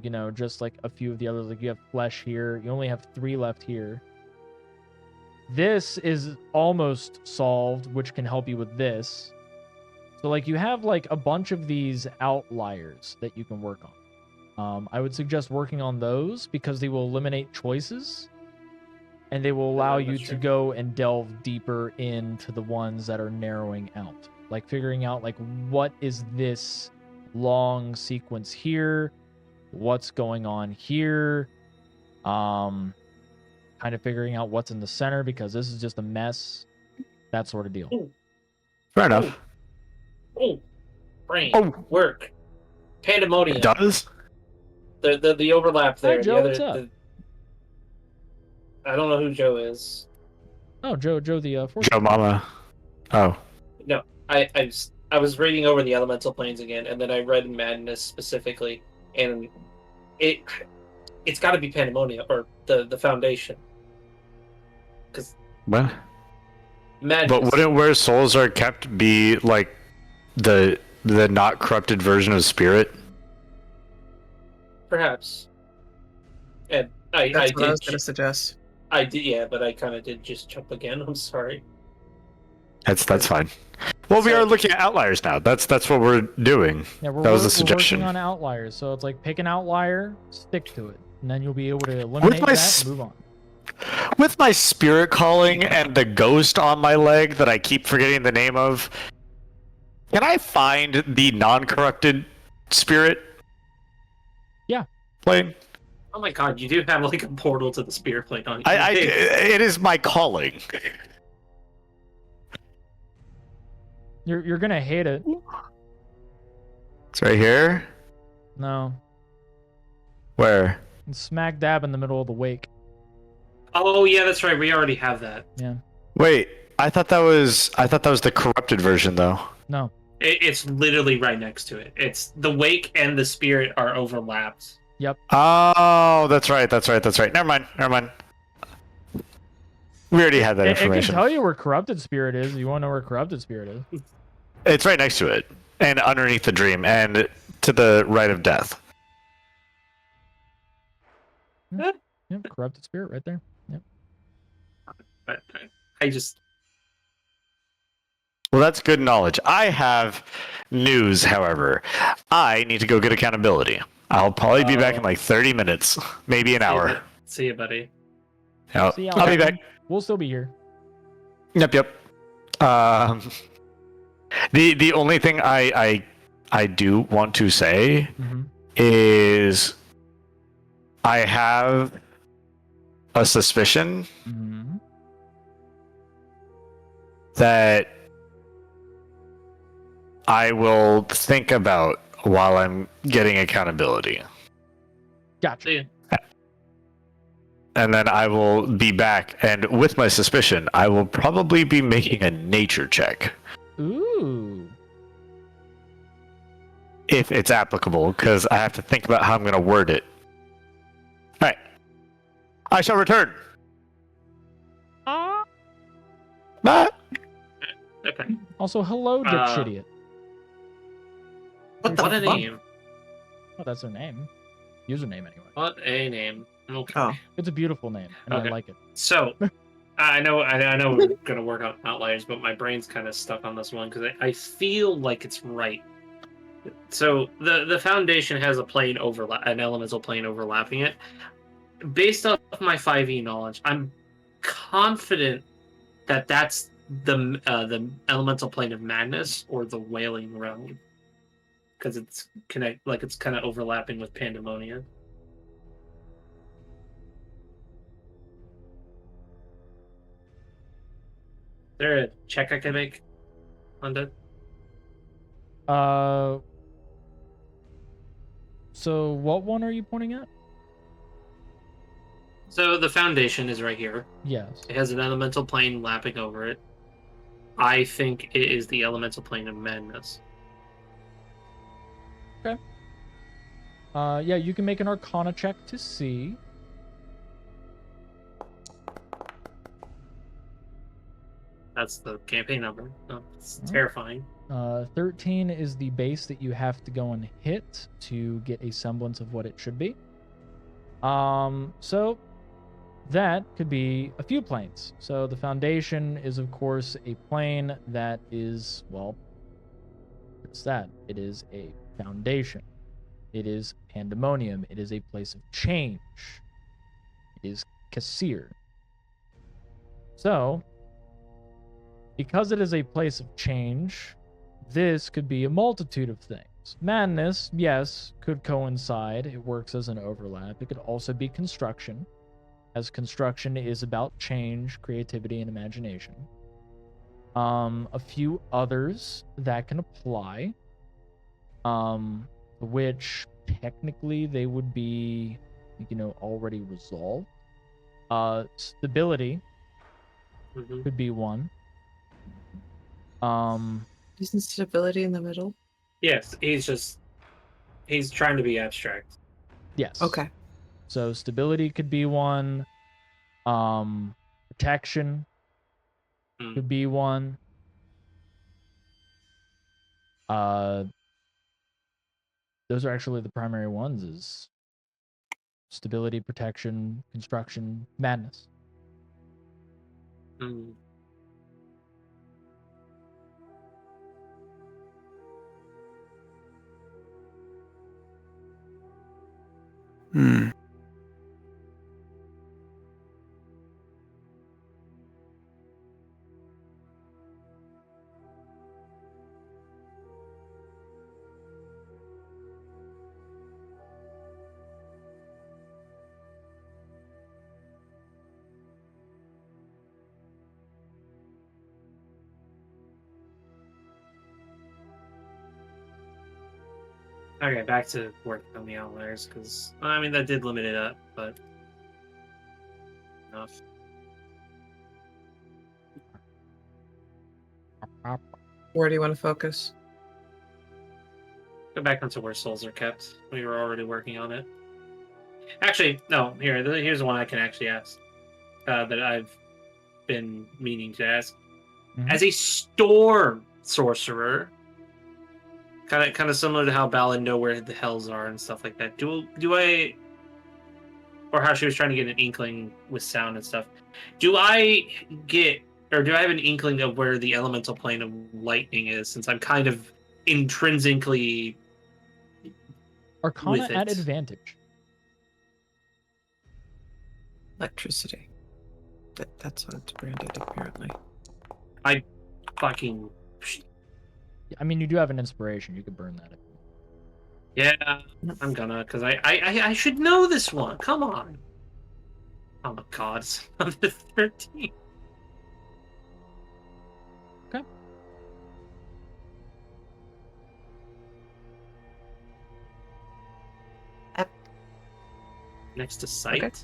you know, just like a few of the others. Like, you have flesh here. You only have 3 left here. This is almost solved, which can help you with this. So, like, you have, like, a bunch of these outliers that you can work on. I would suggest working on those because they will eliminate choices and they will allow you to go and delve deeper into the ones that are narrowing out. Like figuring out, like, what is this long sequence here? What's going on here? Kind of figuring out what's in the center because this is just a mess. That sort of deal. Fair enough. Oh, brain. Oh. Work. Pandemonium. It does? The overlap there. Hi, Joe, the other, what's up? I don't know who Joe is. Oh, Joe the fourth. Joe Mama. Oh. No, I was reading over the elemental planes again, and then I read Madness specifically, and it's got to be Pandemonium or the Foundation, because What? Madness. But wouldn't where souls are kept be like the not corrupted version of spirit? Perhaps. And I That's what I was did. going to suggest. I did, yeah, but I kind of did just jump again. I'm sorry. That's fine. Well, we So- are looking at outliers now. That's what we're doing. Yeah, That was the we're suggestion. working on outliers. So it's like pick an outlier, stick to it, and then you'll be able to eliminate my that s- and move on. With my spirit calling and the ghost on my leg that I keep forgetting the name of, can I find the non-corrupted spirit? Yeah. Plane? Oh my god, you do have like a portal to the spirit plane on you. It is my calling. You're gonna hate it. It's right here. No, Where? it's smack dab in the middle of the wake. Oh yeah, that's right. We already have that. Yeah. Wait, I thought that was the corrupted version though. No. It's literally right next to it. It's the wake and the spirit are overlapped. Oh, that's right. Never mind. We already had that It can information. tell you where corrupted spirit is. You want to know where corrupted spirit is? It's right next to it, and underneath the dream, and to the right of death. Yep, corrupted spirit right there. Yep. But I just Well, that's good knowledge. I have news, however. I need to go get accountability. I'll probably be back in like 30 minutes, maybe an hour. See you, buddy. Yep. See you, I'll be Alan. back. We'll still be here. Yep. The only thing I do want to say Mm-hmm. is I have a suspicion Mm-hmm. that I will think about while I'm getting accountability. Gotcha. See you. And then I will be back, and with my suspicion, I will probably be making a nature check. Ooh. If it's applicable, because I have to think about how I'm going to word it. Alright. I shall return. Ah. Bye. Okay. Also, hello, dipshitiot. What a name. Oh, that's their name. Username, anyway. What a name. Okay. Oh, It's a beautiful name, and Okay. I like it. So, I know we're gonna work on outliers, but my brain's kind of stuck on this one because I feel like it's right. So the foundation has a plane overlap, an elemental plane overlapping it. Based off my 5e knowledge, I'm confident that that's the elemental plane of madness or the wailing realm, because it's kind of overlapping with pandemonium. there a check I can make on that? So what one are you pointing at? So the foundation is right here. Yes. It has an elemental plane lapping over it. I think it is the elemental plane of madness. Yeah, you can make an Arcana check to see. That's the campaign number. Oh, it's Alright. terrifying. 13 is the base that you have to go and hit to get a semblance of what it should be. So that could be a few planes. So the foundation is, of course, a plane that is, well, what's that? It is a foundation. It is pandemonium. It is a place of change. It is Kassir. So, because it is a place of change, this could be a multitude of things. Madness, yes, could coincide. It works as an overlap. It could also be construction, as construction is about change, creativity, and imagination. A few others that can apply, which technically they would be, already resolved. Stability Mhm. could be one. Isn't stability in the middle? Yes, he's trying to be abstract. Yes. Okay. So stability could be one. Protection Mm. could be one. Those are actually the primary ones: is stability, protection, construction, madness. Mm. Hmm. Okay, back to working on the outliers, because, I mean, that did limit it up, but enough. Where do you want to focus? Go back onto where souls are kept. We were already working on it. Actually, no, here's the one I can actually ask, that I've been meaning to ask. Mhm. As a storm sorcerer, kind of similar to how Balin know where the hells are and stuff like that. Do I, or how she was trying to get an inkling with sound and stuff? Do I get, or do I have an inkling of where the elemental plane of lightning is? Since I'm kind of intrinsically Arcana with at it. advantage. Electricity. That's what it's branded, apparently. I fucking I mean, you do have an inspiration. You could burn that. yeah. I'm gonna, because I should know this one. Come on. Oh my god, it's number 13. Okay. Next to sight. Okay.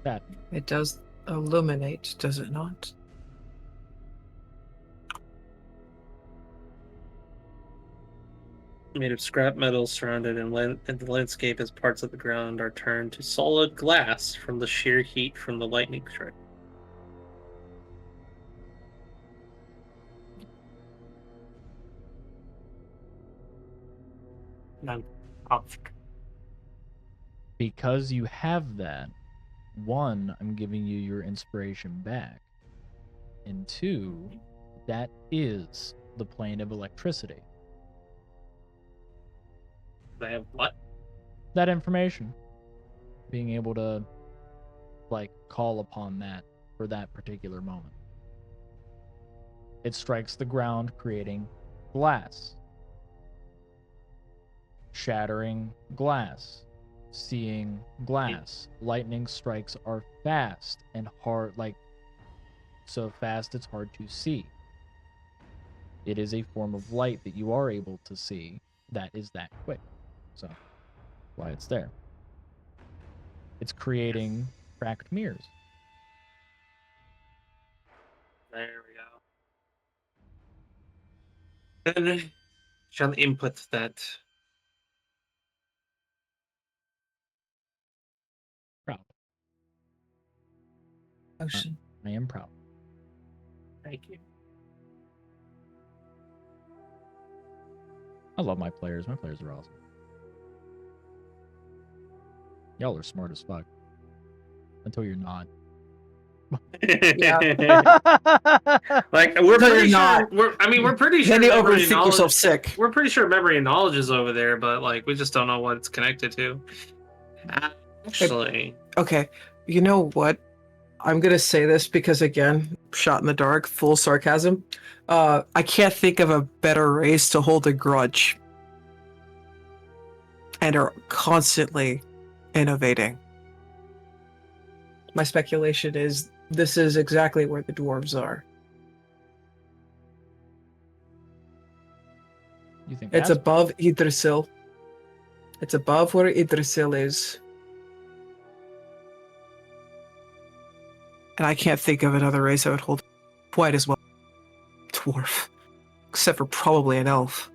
That. It does illuminate, does it not? Made of scrap metal, surrounded in the landscape as parts of the ground are turned to solid glass from the sheer heat from the lightning strike. I'm off. Because you have that, one, I'm giving you your inspiration back. And two, that is the plane of electricity. I have what? That information. Being able to, call upon that for that particular moment. It strikes the ground, creating glass. Shattering glass. seeing glass. Lightning strikes are fast and hard, like so fast it's hard to see. It is a form of light that you are able to see that is that quick. So, why it's there. It's creating cracked mirrors. There we go. And shall input that. Proud. Ocean. I am proud. Thank you. I love my players. My players are awesome. Y'all are smart as fuck. Until you're not. Yeah. Like we're No, pretty you're sure. not. We're pretty sure. Then you memory overthink knowledge- yourself sick. We're pretty sure memory and knowledge is over there, but like we just don't know what it's connected to. Actually, Okay, you know what? I'm gonna say this because again, shot in the dark, full sarcasm. I can't think of a better race to hold a grudge, and are constantly innovating. My speculation is this is exactly where the dwarves are. You think It's that's above Yggdrasil. It's above where Yggdrasil is. And I can't think of another race that would hold quite as well. Dwarf. Except for probably an elf.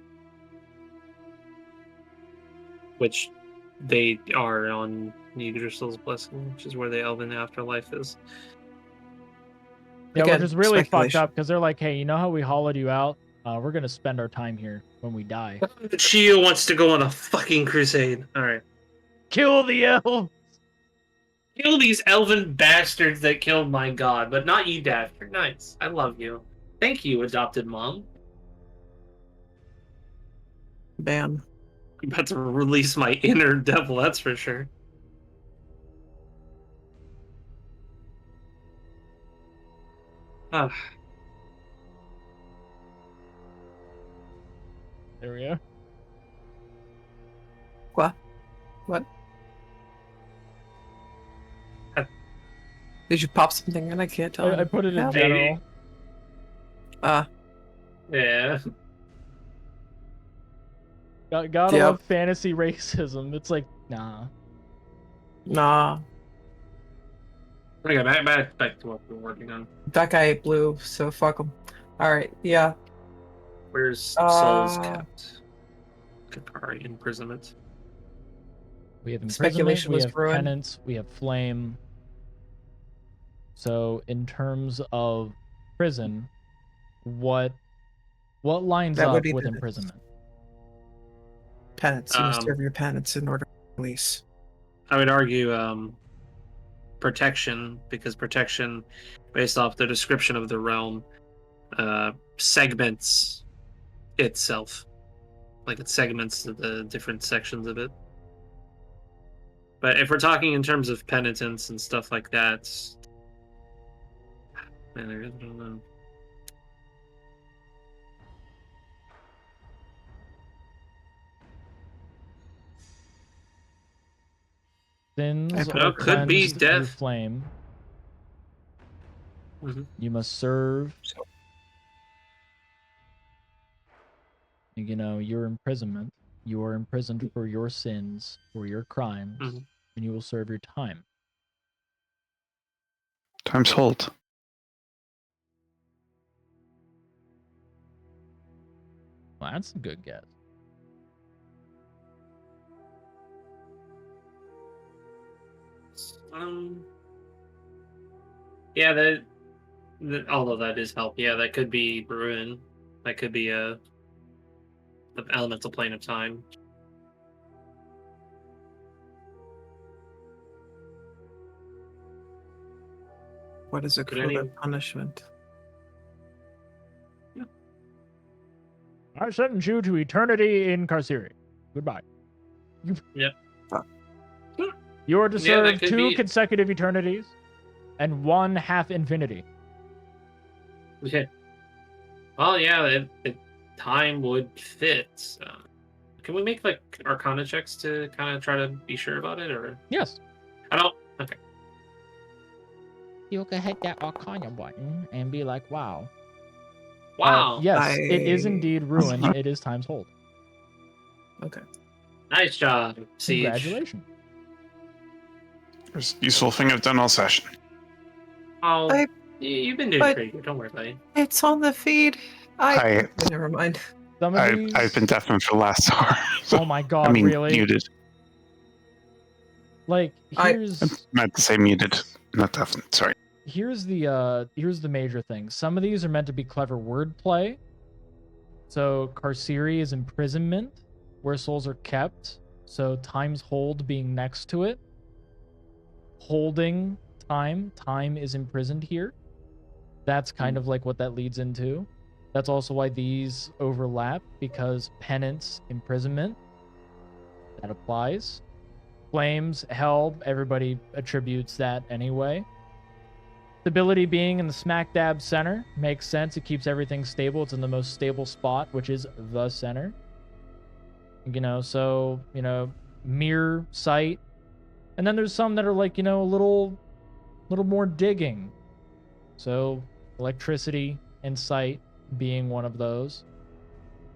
which they are on Yggdrasil's blessing, which is where the elven afterlife is. Yeah, Again, which is really fucked speculation. up because they're like, hey, you know how we hollowed you out? We're gonna spend our time here when we die. Chio wants to go on a fucking crusade. All right, Kill the elf. kill these elven bastards that killed my god, but not you, Dad. You're nice. I love you. Thank you, adopted mom. Bam. I'm about to release my inner devil. That's for sure. Ah. There we go. What? Did you pop something in? I can't tell. I put it in Yeah. general. Yeah. Gotta Yep. love fantasy racism. It's like, nah. Nah. Okay, back to what we're working on. That guy ate blue, so fuck him. Alright, yeah. Where's souls Uh, kept? Capri imprisonment. We have imprisonment, Speculation we was have ruined. penance, we have flame. So in terms of prison, what lines That would up be with the- imprisonment? Penance. You must Um, serve your penance in order to release. I would argue protection, because protection, based off the description of the realm, segments itself. Like it segments the different sections of it. But if we're talking in terms of penitence and stuff like that, man, I really don't know. Sins I put- are Well, could be cleansed through death. flame. Mhm. You must serve. You know, your imprisonment. You are imprisoned for your sins, for your crimes, Mhm. and you will serve your time. Times hold. Well, that's a good guess. Yeah, that although that is help, yeah, that could be ruin. That could be the elemental plane of time. What is a Could cruel any- punishment? I sentence you to eternity in carcery. Goodbye. Yep. You are to Yeah, that serve could 2 be- consecutive eternities and 1 half infinity. Okay. Well, yeah, time would fit. can we make like Arcana checks to kind of try to be sure about it, or Yes. I don't? Okay. You can hit that Arcana button and be like, wow. Wow. Yes, it is I- indeed ruined. It is times hold. Okay. Nice job, Siege. Congratulations. It's a useful thing I've done all session. Oh, I- you've been doing but- pretty good. Don't worry about it. It's on the feed. Never mind. Some of these. I've been deafened for the last hour. So, Oh my god! I mean, really? muted. Like I here's meant to say muted, not deafened. Sorry. here's the major thing. Some of these are meant to be clever wordplay. So carceri is imprisonment, where souls are kept. So times hold being next to it. Holding time is imprisoned here. That's kind of like what that leads into. That's also why these overlap, because penance, imprisonment, that applies. Flames, hell, everybody attributes that anyway. Stability being in the smack dab center makes sense. It keeps everything stable. It's in the most stable spot, which is the center. So, mirror, sight. And then there's some that are like, a little more digging. So, electricity and sight being one of those.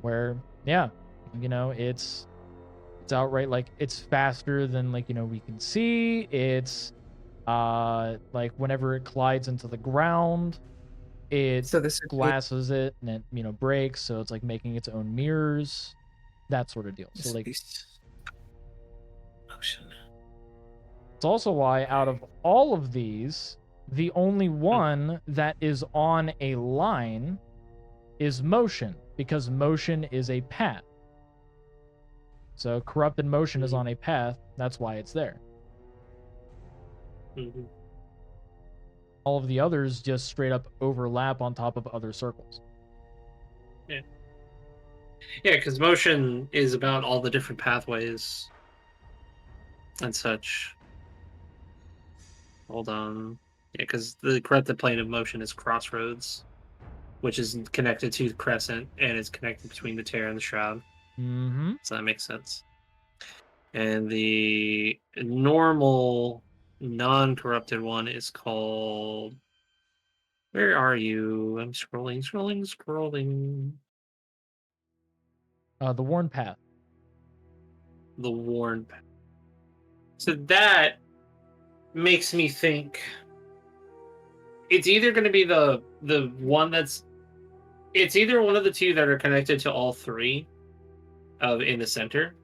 Where, yeah, it's outright like it's faster than like we can see. It's like whenever it collides into the ground, it So this would be- glasses it and it breaks, so it's like making its own mirrors, that sort of deal. this So would like be motion. it's also why out of all of these, the only one that is on a line is motion, because motion is a path. So corrupted motion is on a path. That's why it's there. Mhm. All of the others just straight up overlap on top of other circles. Yeah, because motion is about all the different pathways and such. Hold on. Yeah, because the corrupted plane of motion is crossroads, which is connected to the crescent, and is connected between the tear and the shroud. Mm-hmm. So that makes sense. And the normal, non-corrupted one is called... Where are you? I'm scrolling. The worn path. The worn path. So that makes me think it's either going to be the one that's... It's either one of the two that are connected to all three in the center.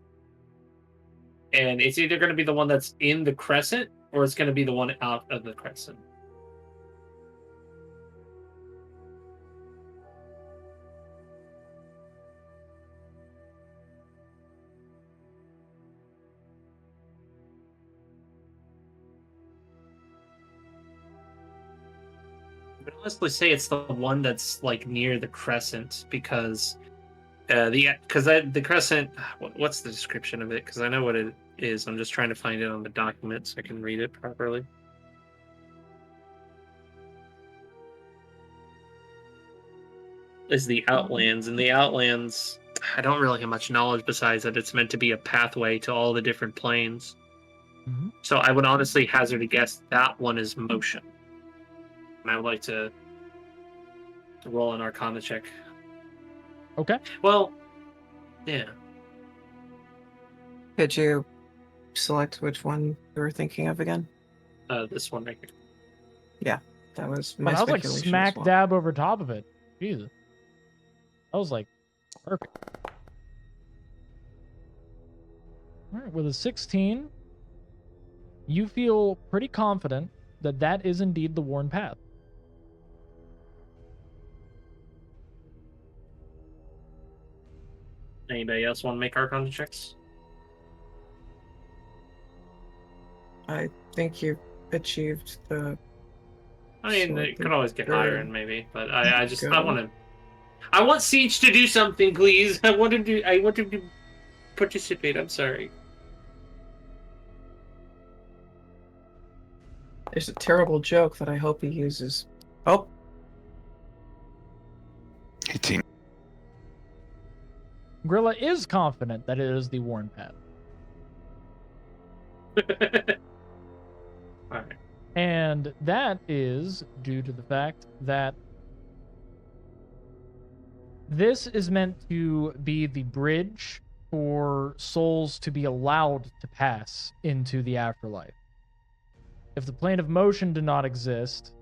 And it's either going to be the one that's in the crescent, or it's going to be the one out of the crescent. I would honestly say it's the one that's like near the crescent, because the crescent. What's the description of it? Because I know what it is. I'm just trying to find it on the document so I can read it properly. Is the Outlands, and the Outlands, I don't really have much knowledge besides that it's meant to be a pathway to all the different planes. Mhm. So I would honestly hazard a guess that one is motion. And I would like to roll an Arcana check. Okay. Well, yeah. Could you select which one you were thinking of again? This one right here. That was my Man, I was like speculation. smack as well. dab over top of it. Jesus. I was like, perfect. All right, with a 16, you feel pretty confident that that is indeed the worn path. Anybody else want to make Arcana checks? I think you achieved the. I mean, Sure, it could always get higher, and maybe, but I Go. want Siege to do something, please. I want him to participate. I'm sorry. There's a terrible joke that I hope he uses. Oh, 18. Grilla is confident that it is the worn path. Alright. And that is due to the fact that this is meant to be the bridge for souls to be allowed to pass into the afterlife. If the plane of motion did not exist,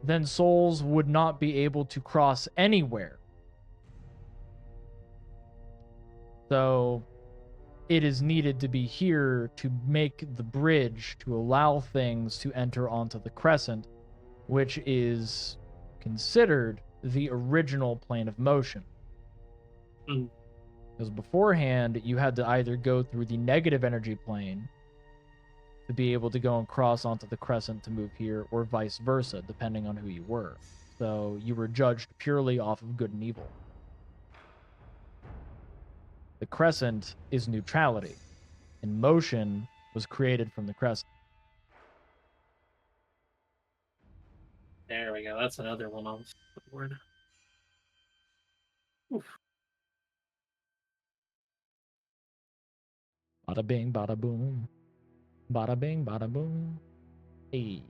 then souls would not be able to cross anywhere. So it is needed to be here to make the bridge to allow things to enter onto the crescent, which is considered the original plane of motion. Mm. Because beforehand, you had to either go through the negative energy plane to be able to go and cross onto the crescent to move here, or vice versa, depending on who you were. So you were judged purely off of good and evil. The crescent is neutrality, and motion was created from the crescent. There we go. That's another one on the board. Oof. Bada bing, bada boom. Bada bing, bada boom. Hey.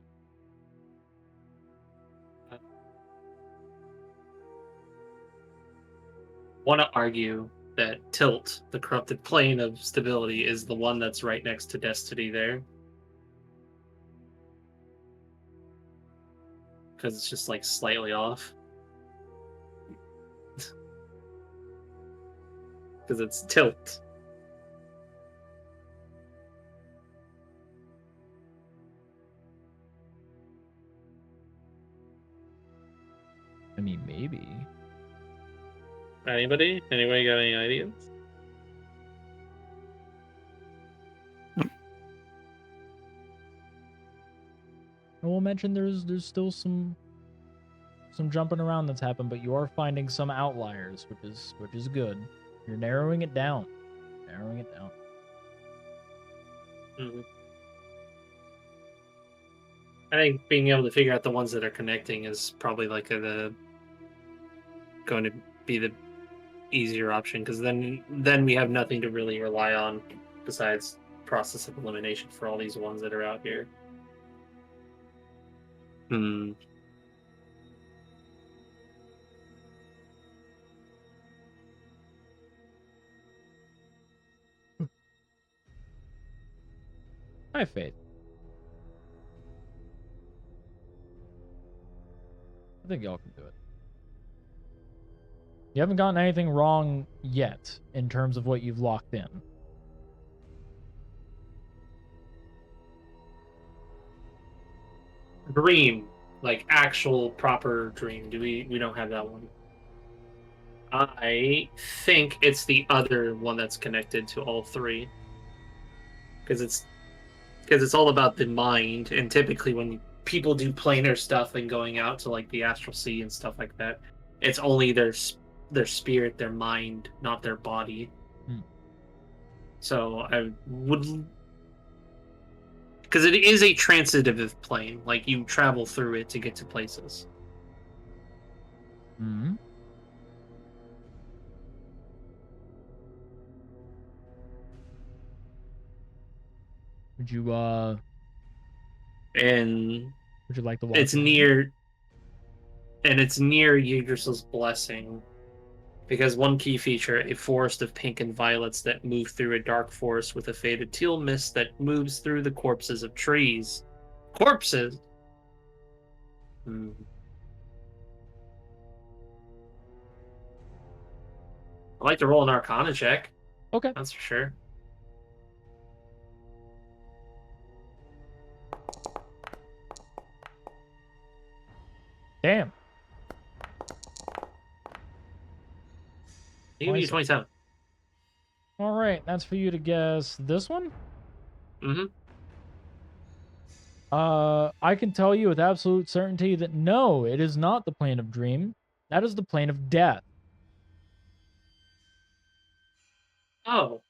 Want to argue that Tilt, the corrupted plane of stability, is the one that's right next to Destiny there. Because it's just like slightly off. Because it's Tilt. I mean, maybe. Anybody? Anybody got any ideas? I will mention there's still some jumping around that's happened, but you are finding some outliers, which is good. You're narrowing it down. Narrowing it down. Mm-hmm. I think being able to figure out the ones that are connecting is probably like going to be the easier option, because then we have nothing to really rely on besides process of elimination for all these ones that are out here. Hmm. I have faith. I think y'all can do it. You haven't gotten anything wrong yet in terms of what you've locked in. Dream, like actual proper dream. We don't have that one. I think it's the other one that's connected to all three, because it's all about the mind, and typically when people do planar stuff and going out to like the astral sea and stuff like that, it's only their spirit, their mind, not their body. So I would, because it is a transitive plane, like you travel through it to get to places. Hmm. Would you And would you like to walk? it's in? near Yggdrasil's blessing, because one key feature, a forest of pink and violets that move through a dark forest with a faded teal mist that moves through the corpses of trees. Corpses? Hmm. I'd like to roll an Arcana check. Okay. That's for sure. Damn. Give me 27. All right, that's for you to guess this one. Mm-hmm. I can tell you with absolute certainty that no, it is not the plane of dream. That is the plane of death. Oh.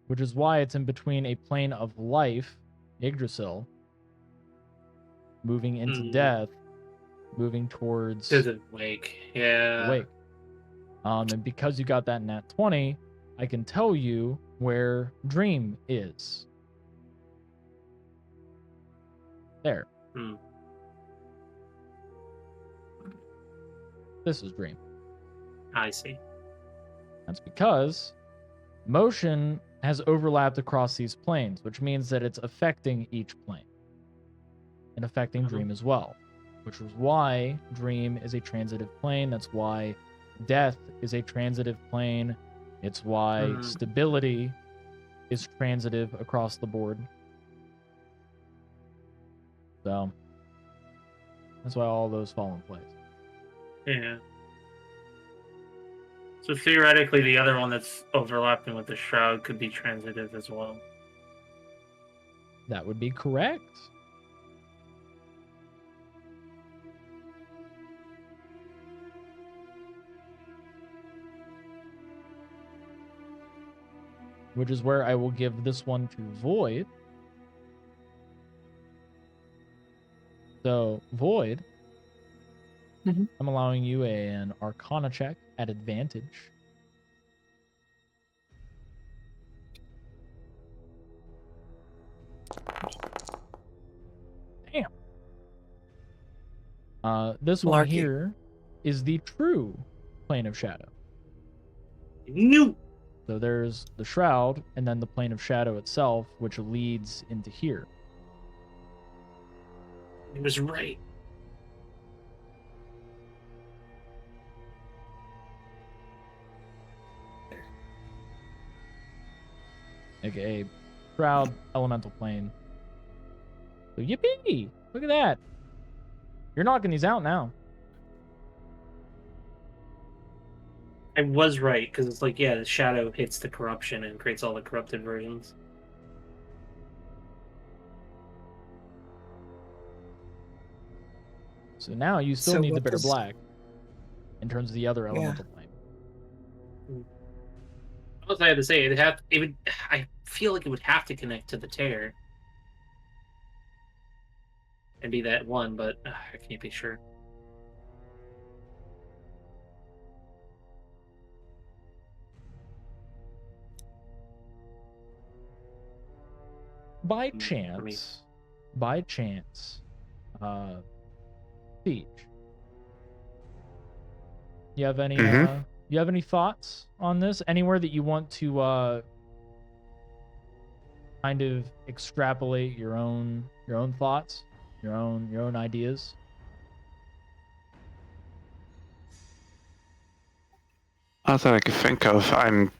Which is why it's in between a plane of life, Yggdrasil, moving into death, moving towards To the wake. Yeah. Wake. And because you got that nat 20, I can tell you where Dream is. There. Hmm. This is Dream. I see. That's because motion has overlapped across these planes, which means that it's affecting each plane and affecting Dream as well, which is why Dream is a transitive plane. That's why Death is a transitive plane. It's why Stability is transitive across the board. So that's why all those fall in place. Yeah. So theoretically, the other one that's overlapping with the shroud could be transitive as well. That would be correct. Which is where I will give this one to Void. So, Void, I'm allowing you an Arcana check at advantage. Damn. This one Larky. here is the true plane of shadow. No. So there's the shroud, and then the plane of shadow itself, which leads into here. He was right. AKA shroud elemental plane. So yippee! Look at that. You're knocking these out now. I was right, because it's like, yeah, the shadow hits the corruption and creates all the corrupted versions. So now you still So need the what bitter does- black in terms of the other elemental plane. All I had to say, I feel like it would have to connect to the tear. And be that one, but I can't be sure. By for me. chance, Siege. You have any you have any thoughts on this? Anywhere that you want to kind of extrapolate your own thoughts, your own ideas? Not that I could think of. I'm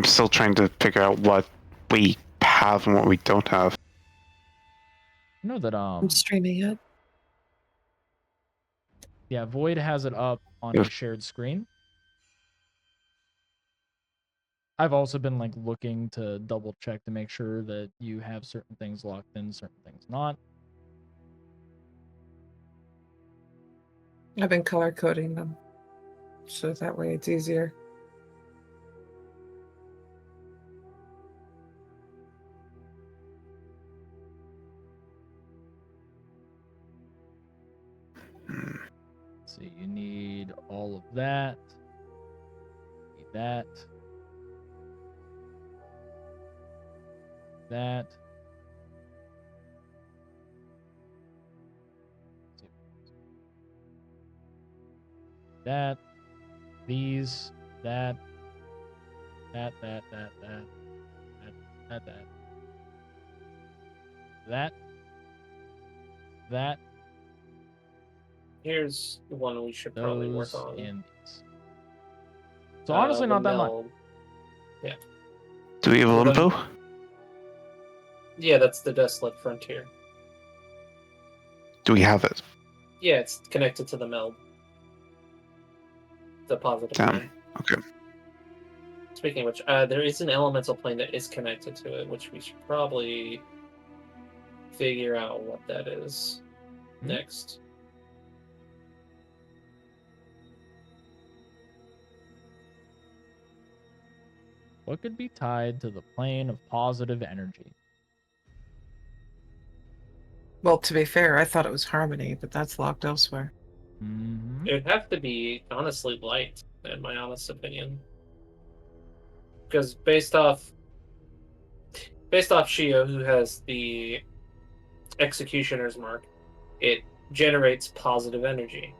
still trying to figure out what we have and what we don't have. You know that I'm streaming it. yeah, Void has it up on a shared screen. I've also been like looking to double check to make sure that you have certain things locked in, certain things not. I've been color coding them, so that way it's easier. Let's see, you need all of that. Need that. That. That. These. That. That. That. Here's the one we should probably work Those on. and these. So honestly, The not that much. meld. Yeah. Do we have We're limbo? done. Yeah, that's the Desolate Frontier. Do we have it? Yeah, it's connected to the meld. The positive Damn. plane. Okay. Speaking of which, there is an elemental plane that is connected to it, which we should probably figure out what that is next. What could be tied to the plane of positive energy? Well, to be fair, I thought it was harmony, but that's locked elsewhere. Mhm. It'd have to be honestly light, in my honest opinion. Because based off Shio, who has the executioner's mark, it generates positive energy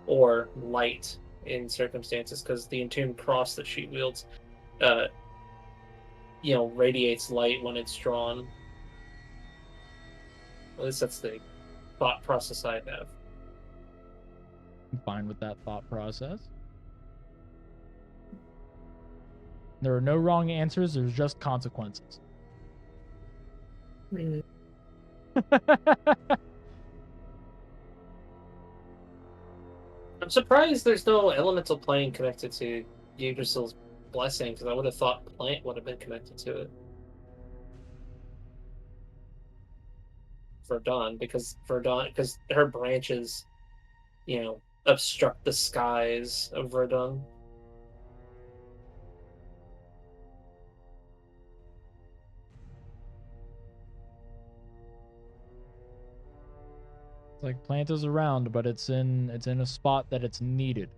or light in circumstances because the entombed cross that she wields, uh, radiates light when it's drawn. At least that's the thought process I have. I'm fine with that thought process. There are no wrong answers, there's just consequences. Mm. I'm surprised there's no elemental plane connected to Yggdrasil's blessing, because I would have thought plant would have been connected to it. Because her branches, obstruct the skies of Verdun. It's like plant is around, but it's in a spot that it's needed.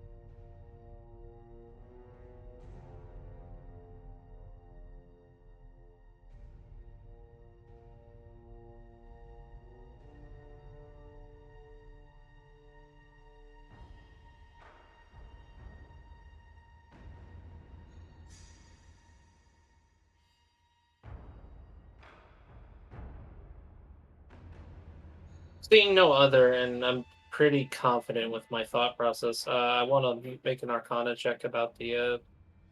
Seeing no other, and I'm pretty confident with my thought process. I want to make an Arcana check about the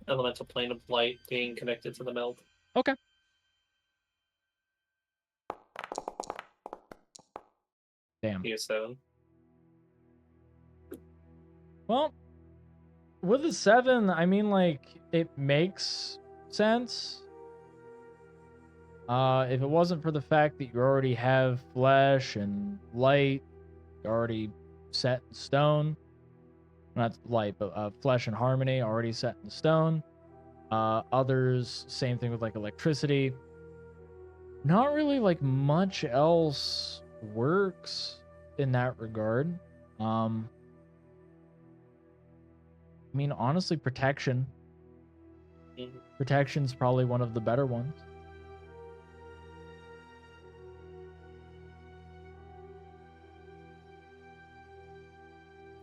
elemental plane of light being connected to the meld. Okay. Damn. PS7. Well, with the 7, I mean, like, it makes sense. If it wasn't for the fact that you already have flesh and light, you're already set in stone. Not light, but flesh and harmony already set in stone. Others, same thing with like electricity. Not really like much else works in that regard. I mean, honestly, protection. Protection's probably one of the better ones.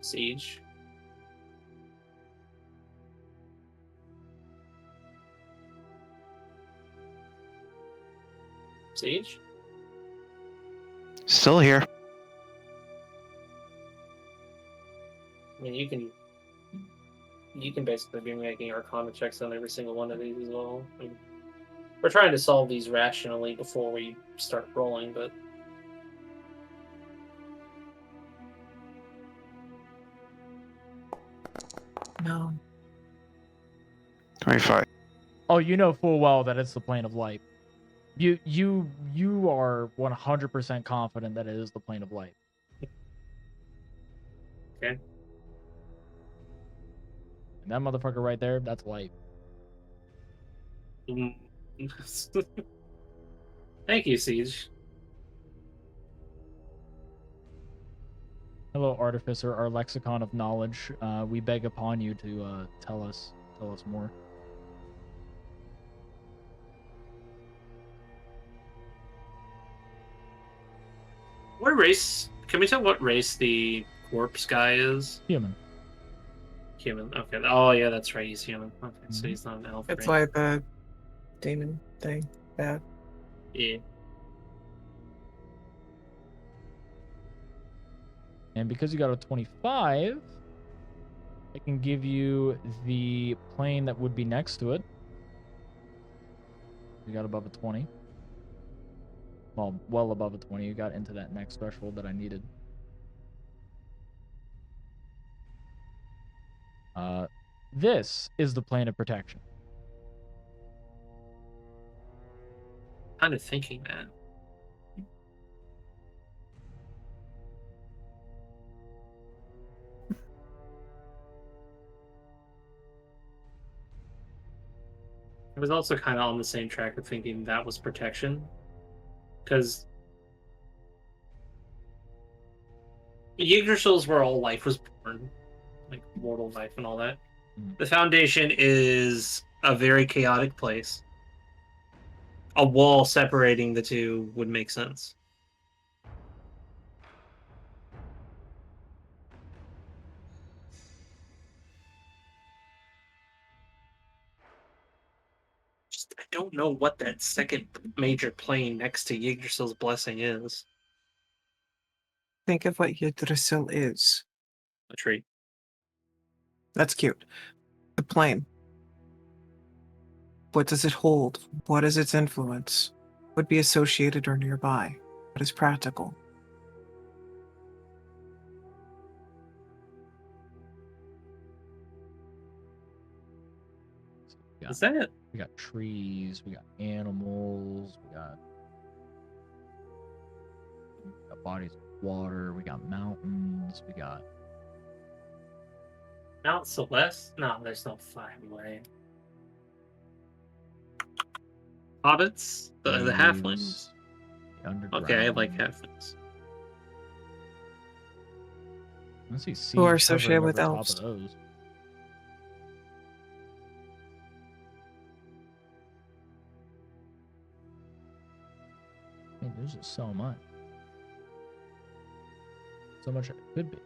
Siege. Siege? Still here. I mean, you can basically be making Arcana checks on every single one of these as well. I mean, we're trying to solve these rationally before we start rolling, but No. 25. Oh, you know full well that it's the plane of light. You are 100% confident that it is the plane of light. okay. And that motherfucker right there, that's light. Thank you, Siege. Hello, Artificer, our lexicon of knowledge. We beg upon you to tell us more. What race? Can we tell what race the corpse guy is? Human. Human. Okay. Oh yeah, that's right. He's human. Okay, so Mhm. he's not an elf. It's right? like the demon thing. Bad. Yeah. And because you got a 25, I can give you the plane that would be next to it. You got above a 20. Well above a 20. You got into that next threshold that I needed. This is the plane of protection. Kind of thinking that. I was also kind of on the same track of thinking that was protection, because Yggdrasil's where all life was born, like mortal life and all that. Mhm. The Foundation is a very chaotic place. A wall separating the two would make sense. Just, I don't know what that second major plane next to Yggdrasil's blessing is. Think of what Yggdrasil is. A tree. That's cute. The plane. What does it hold? What is its influence? Would be associated or nearby? What is practical? Yeah. Is that it? We got trees, we got animals, we got bodies of water, we got mountains, we got Mount Celeste? No, there's no flying way. Hobbits? The halflings? caves, the underground. Okay, I like halflings. I see seas Who are hovering associated over with top elves. of those. Man, there's just so much. So much it could be.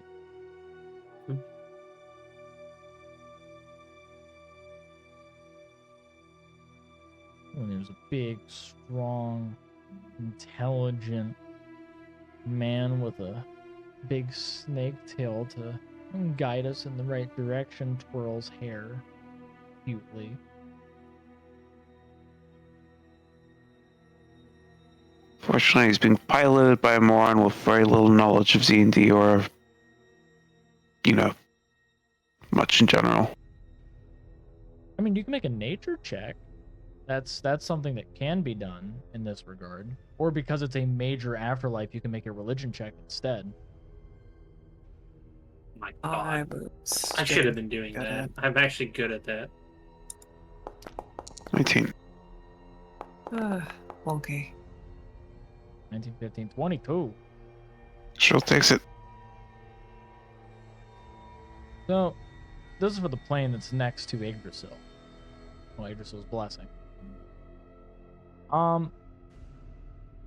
When there's a big, strong, intelligent man with a big snake tail to guide us in the right direction, twirls hair cutely. Fortunately, he's being piloted by a moron with very little knowledge of Z&D or, much in general. I mean, you can make a nature check. That's something that can be done in this regard. Or because it's a major afterlife, you can make a religion check instead. My I God. was I should have been doing good that. at- I'm actually good at that. 19. Wonky. 19, 15, 22. Sure takes it. So, this is for the plane that's next to Yggdrasil. Well, Yggdrasil's blessing.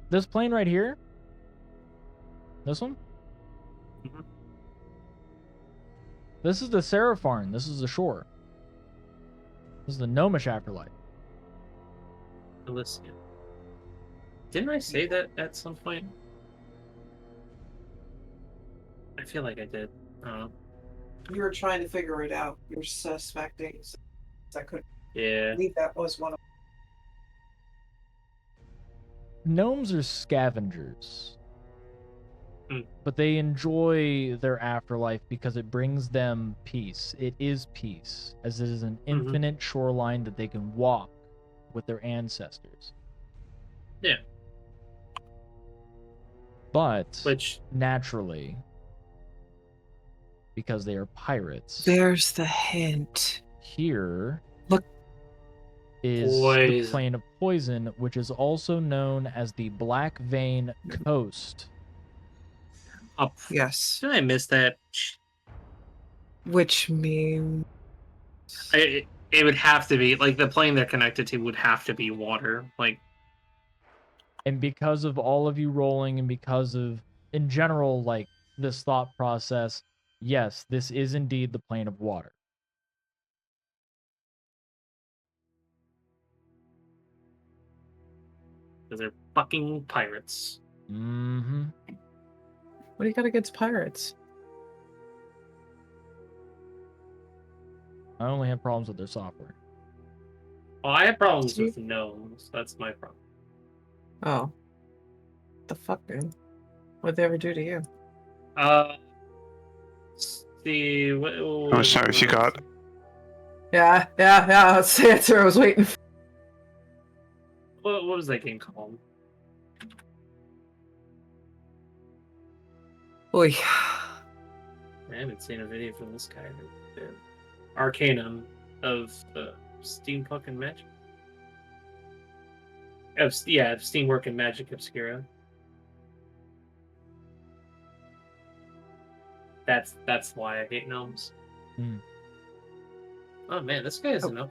This plane right here. This one. Mhm. This is the Serapharn. This is the shore. This is the Gnomish afterlife. Elysium. Didn't I say that at some point? I feel like I did. You were trying to figure it out. You're suspecting. I couldn't Yeah. believe that was one of Gnomes are scavengers. Hmm. But they enjoy their afterlife because it brings them peace. It is peace, as it is an infinite shoreline that they can walk with their ancestors. Yeah. But Which naturally, because they are pirates, There's the hint. here Look. is the Poison. plane of poison, which is also known as the Black Vein Coast. Yes. Did I miss that? Which means It would have to be like the plane they're connected to would have to be water. Like And because of all of you rolling, and because of, in general, like this thought process, yes, this is indeed the plane of water. because they're fucking pirates. Mm-hmm. what do you got against pirates? I only have problems with their software. Well, I have problems See? with gnomes. That's my problem. Oh. The fuck, dude? What'd they ever do to you? See, How much time have you got? Yeah. That's the answer I was waiting for. What was that game called? Oy. I haven't seen a video from this guy. Arcanum of Steampunk and Magic. Of Steamwork and Magic Obscura. That's why I hate gnomes. Hmm. Oh man, this guy has Oh. enough.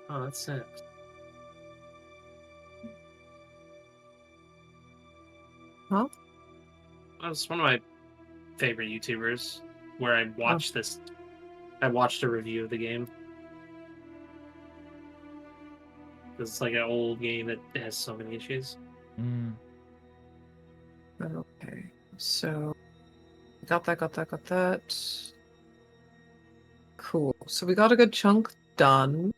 Oh, that's sad. Huh? That's one of my favorite YouTubers. Where I watched this. I watched a review of the game. It's like an old game that has so many issues. Mm. Okay. So got that. Cool. So we got a good chunk done.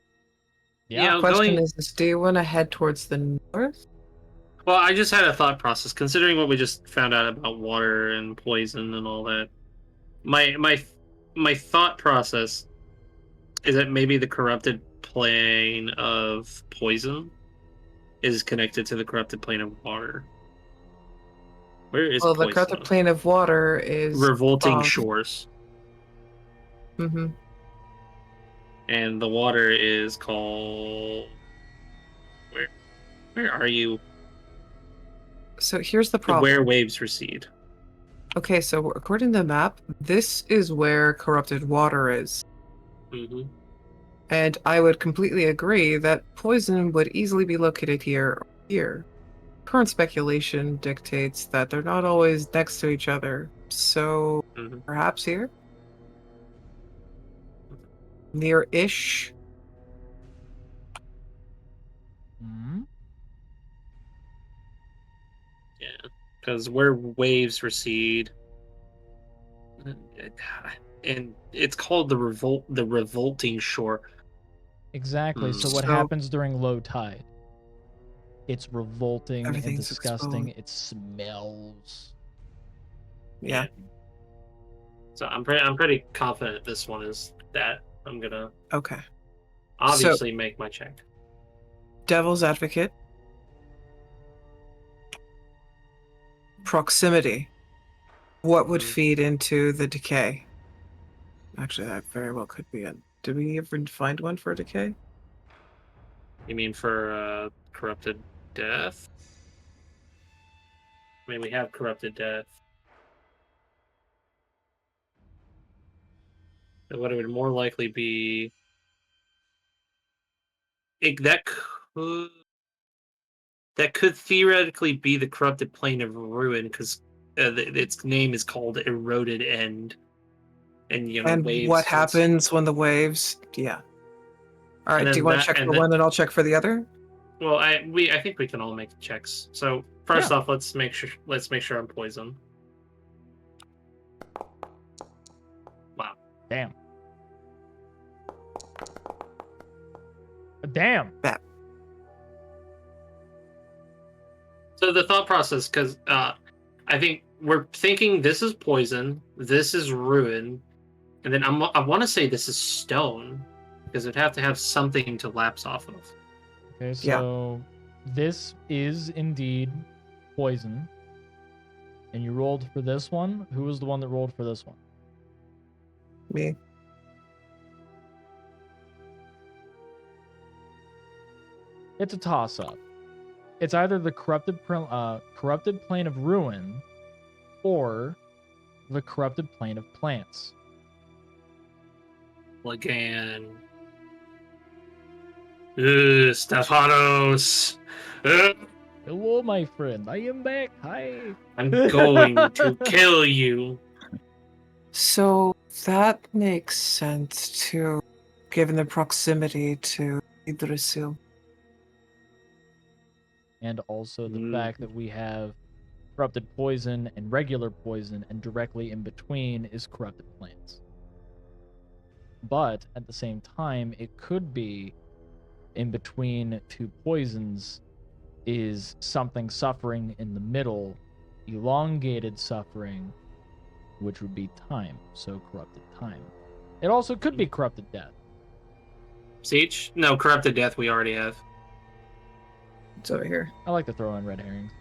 Yeah. Question is, do you want to head towards the north? Well, I just had a thought process, considering what we just found out about water and poison and all that. My thought process is that maybe the corrupted plane of poison is connected to the corrupted plane of water. Where is Well, the poison? corrupted plane of water is Revolting Shores, Mm-hmm. and the water is called. Where are you? So here's the problem. Where waves recede. Okay, so according to the map, this is where corrupted water is. Mm-hmm. And I would completely agree that poison would easily be located here or here. Current speculation dictates that they're not always next to each other. So Mm-hmm. perhaps here? Near-ish? Mm. Yeah, because where waves recede, and it's called the revolting shore. Exactly. So what So- happens during low tide? It's revolting and Everything's disgusting. exposed. It smells. Yeah. So I'm pretty confident this one is that. I'm gonna Okay. obviously make my check. Devil's advocate. Proximity. What would feed into the decay? Actually, that very well could be it. Did we ever find one for decay? You mean for corrupted death? I mean, we have corrupted death. But what it would more likely be, that could theoretically be the corrupted plane of ruin, because its name is called Eroded End, and And waves. what happens when the waves? Yeah. All right. And Do you then want that- to check and for then- one, and I'll check for the other? Well, I think we can all make checks. So first off, let's make sure I'm poisoned. Wow. Damn. Damn. So the thought process, because I think we're thinking this is poison, this is ruin, and then I want to say this is stone, because it'd have to have something to lapse off of. Okay, so this is indeed poison. And you rolled for this one. Who was the one that rolled for this one? Me. It's a toss-up. It's either the corrupted plane of ruin or the corrupted plane of plants. Again. Stefanos! Hello, my friend. I am back. Hi. I'm going to kill you. So that makes sense too, given the proximity to Idrisil. And also the fact that we have corrupted poison and regular poison, and directly in between is corrupted plants. But at the same time, it could be in between two poisons is something suffering in the middle, elongated suffering, which would be time. So corrupted time. It also could be corrupted death. Siege? No, corrupted death we already have. It's over here. I like to throw in red herrings.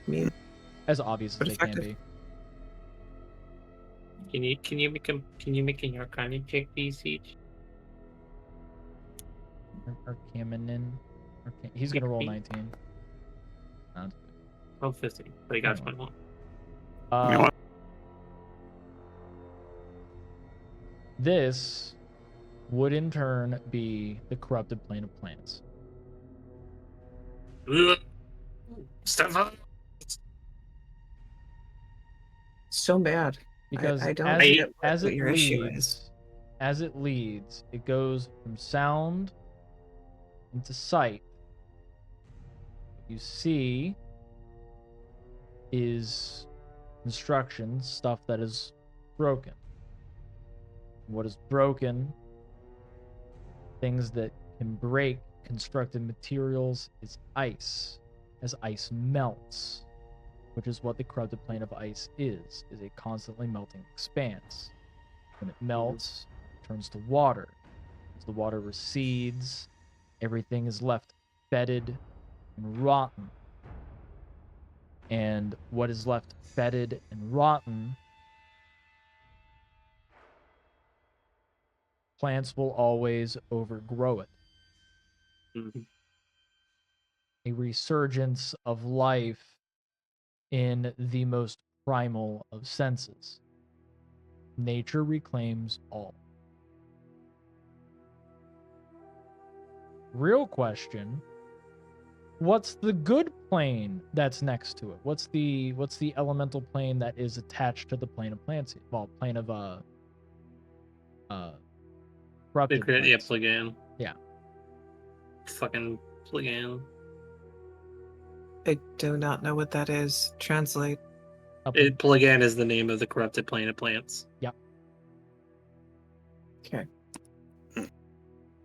Me. As obvious But as they can effective. be. Can you make an Arcana check, please, Siege? Arcamanin. He's gonna roll 19. Oh, 15. But he got 21. This would in turn be the corrupted plane of plants. Step up. So mad. Because I don't as, get it, as what it your issue is. leads, as it leads, it goes from sound into sight. What you see is instructions, stuff that is broken. What is broken, things that can break constructed materials, is ice. As ice melts, which is what the corrupted plane of ice is a constantly melting expanse. When it melts, it turns to water. As the water recedes, everything is left fetid and rotten. And what is left fetid and rotten, plants will always overgrow it. Mhm. A resurgence of life in the most primal of senses. Nature reclaims all. Real question, what's the good plane that's next to it? What's the elemental plane that is attached to the plane of plants? Well, plane of corrupted Yeah, plants. Pligan. Yeah. Fucking Pligan. I do not know what that is. Translate. Pligan is the name of the corrupted plane of plants. Okay.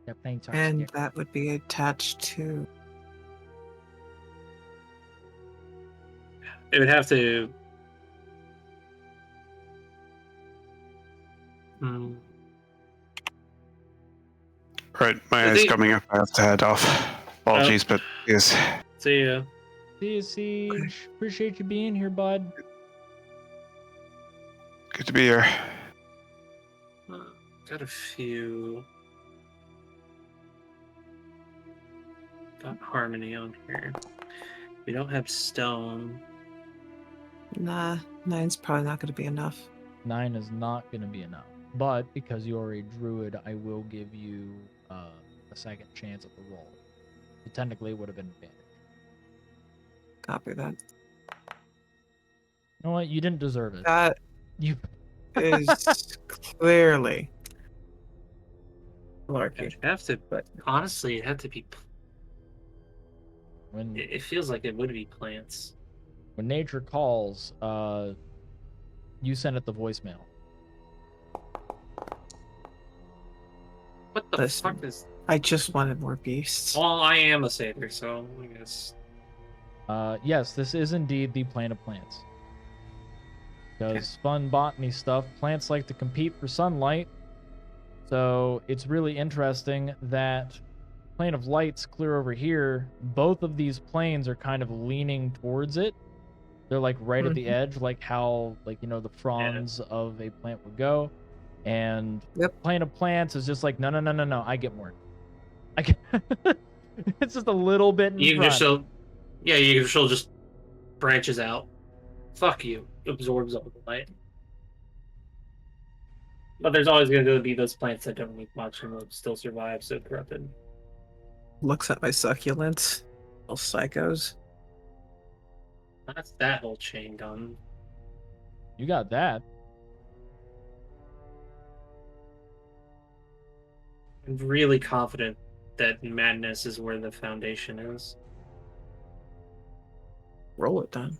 Yeah, planes are And scary. that would be attached to. It would have to. Hmm. Right, my I eyes think- coming up. I have to head off. Apologies, but yes. See ya. See you, Siege. Appreciate you being here, bud. Good to be here. Got a few. Got harmony on here. We don't have stone. Nah, 9's probably not going to be enough. 9 is not going to be enough. But because you're a druid, I will give you a second chance at the roll. So technically, it would have been advantage. Copy that. You know what? You didn't deserve it. That You is clearly It'd malarkey. have to, but honestly, it had to be. when It feels like it would be plants. when nature calls, you send it the voicemail. What the Listen. fuck is? I just wanted more beasts. Well, I am a satyr, so I guess. Yes, this is indeed the plane of plants. Because fun botany stuff, plants like to compete for sunlight. So it's really interesting that plane of light's clear over here. Both of these planes are kind of leaning towards it. They're like right at the edge, like how the fronds of a plant would go. And plane of plants is just like no, I get more. I get it's just a little bit in front. Yggdrasil just branches out. Fuck you. Absorbs all the light. But there's always going to be those plants that don't need much and will still survive, so corrupted. Looks at my succulents. Little psychos. That's that whole chain done. You got that. I'm really confident that madness is where the foundation is. Roll it then.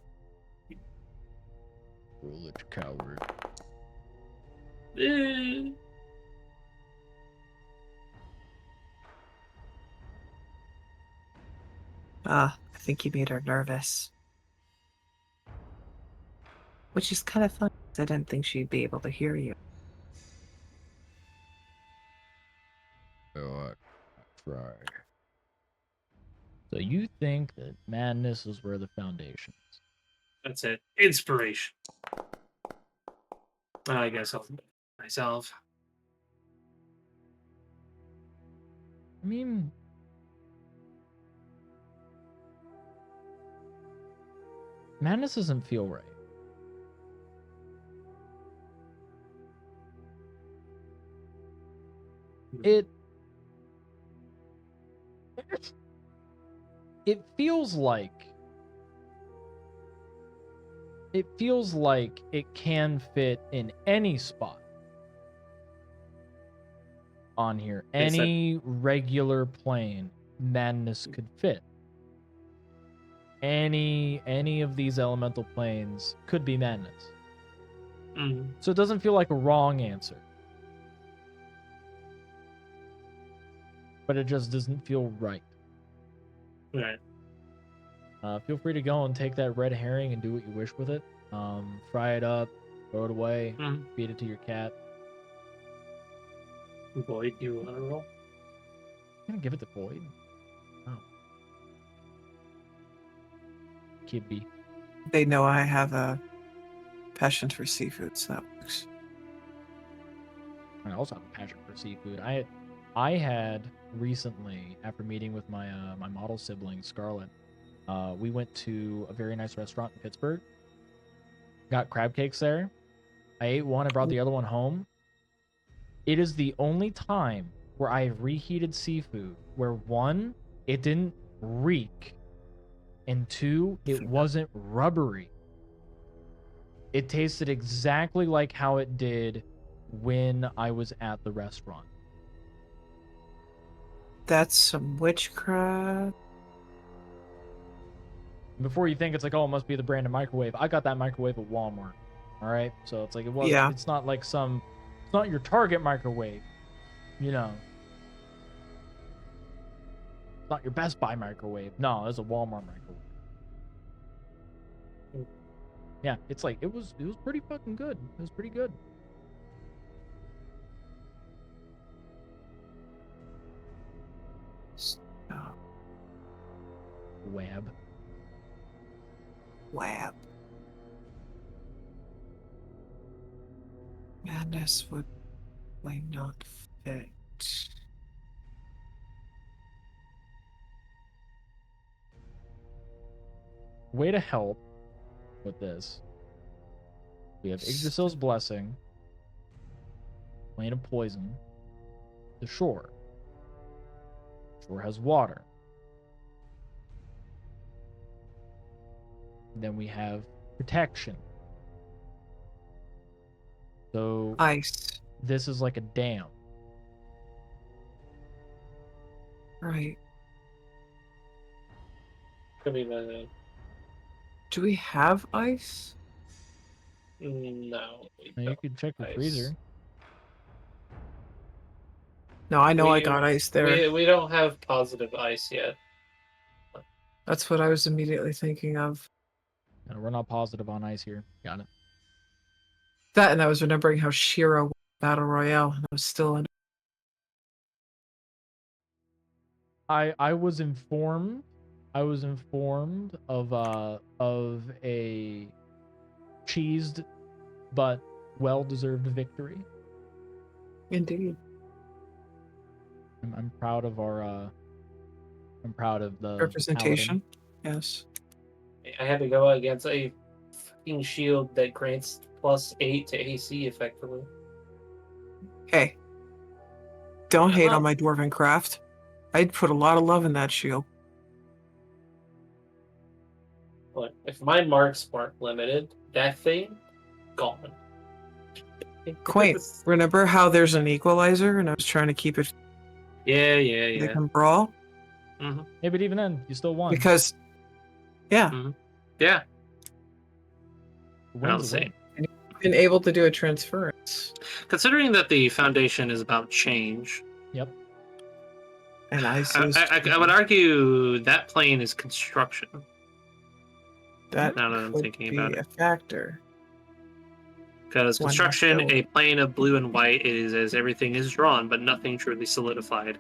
Roll it, coward. I think you made her nervous. Which is kind of fun. I didn't think she'd be able to hear you. Oh, I try. So you think that madness is where the foundation is? That's it. Inspiration. I guess I'll do it myself. I mean, madness doesn't feel right. It feels like it can fit in any spot on here. Any regular plane madness could fit. Any of these elemental planes could be madness. So it doesn't feel like a wrong answer. But it just doesn't feel right. Right. Feel free to go and take that red herring and do what you wish with it. Fry it up, throw it away, feed it to your cat. Void, you want to roll? I'm gonna give it to Void. Oh. Kibby. They know I have a passion for seafood, so that works. I also have a passion for seafood. I had recently, after meeting with my my model sibling Scarlett, we went to a very nice restaurant in Pittsburgh. Got crab cakes there. I ate one. I brought the other one home. It is the only time where I have reheated seafood where one, it didn't reek, and two, it wasn't rubbery. It tasted exactly like how it did when I was at the restaurant. That's some witchcraft. Before you think it's like, oh, it must be the brand of microwave, I got that microwave at Walmart. All right, so it's like it's not like it's not your Target microwave, you know. It's not your Best Buy microwave. No, it's a Walmart microwave. Yeah, it's like it was pretty fucking good. It was pretty good. Web. Madness would like not fit. Way to help with this. We have Yggdrasil's Blessing, Plane of Poison, the Shore. Shore has water. Then we have Protection. So Ice. this is like a dam. Right. Could be the... Do we have ice? No. we Now you don't. could check the Ice. freezer. No, I know I We- got ice there. We don't have positive ice yet. That's what I was immediately thinking of. No, we're not positive on ice here. Got it. That, and I was remembering how Shira won Battle Royale, and I was still in. I was informed. I was informed of a cheesed but well-deserved victory. Indeed. I'm proud of our I'm proud of the Representation. Yes. I had to go against a fucking shield that grants +8 to AC effectively. Hey. Don't hate on my dwarven craft. I'd put a lot of love in that shield. Look, if my marks weren't limited, that thing, gone. Quaint. Remember how there's an equalizer, and I was trying to keep it. Yeah. They can brawl Yeah, but even then, you still won. because, yeah, Yeah. The Around win's the a same. win. been able to do a transference, Considering that the foundation is about change, Yep. and ice I, is. I would argue that plane is construction. that now that I'm could thinking be about a it. factor. Because One construction, build. a plane of blue and white is as everything is drawn, but nothing truly solidified.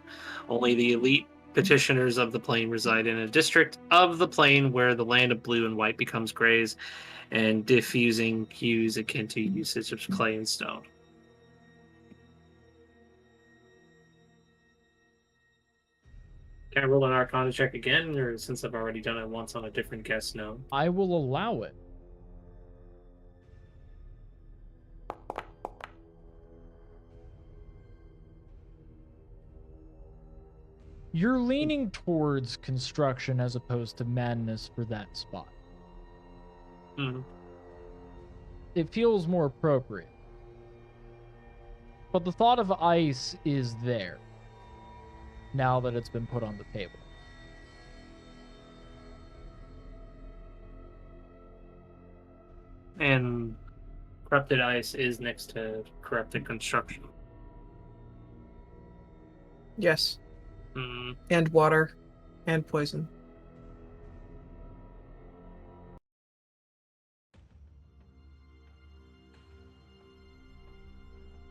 Only the elite petitioners of the plane reside in a district of the plane where the land of blue and white becomes grays and diffusing hues akin to usage of clay and stone. Can I roll an Arcana check again, or since I've already done it once on a different guest, no? I will allow it. You're leaning towards construction as opposed to madness for that spot. Hmm. It feels more appropriate. But the thought of ice is there now that it's been put on the table. And corrupted ice is next to corrupted construction. Yes. Hmm. And water. And poison.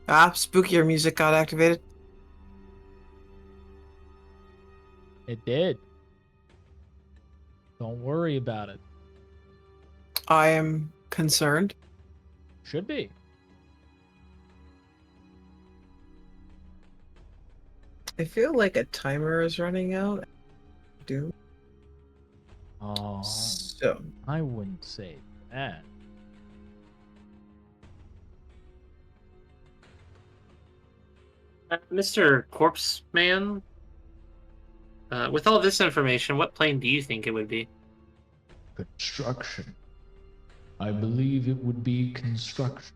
Ah, spookier music got activated. It did. Don't worry about it. I am concerned. Should be. I feel like a timer is running out. Do Oh, so. I wouldn't say that. Mr. Corpse Man, with all this information, what plane do you think it would be? Construction. I believe it would be construction.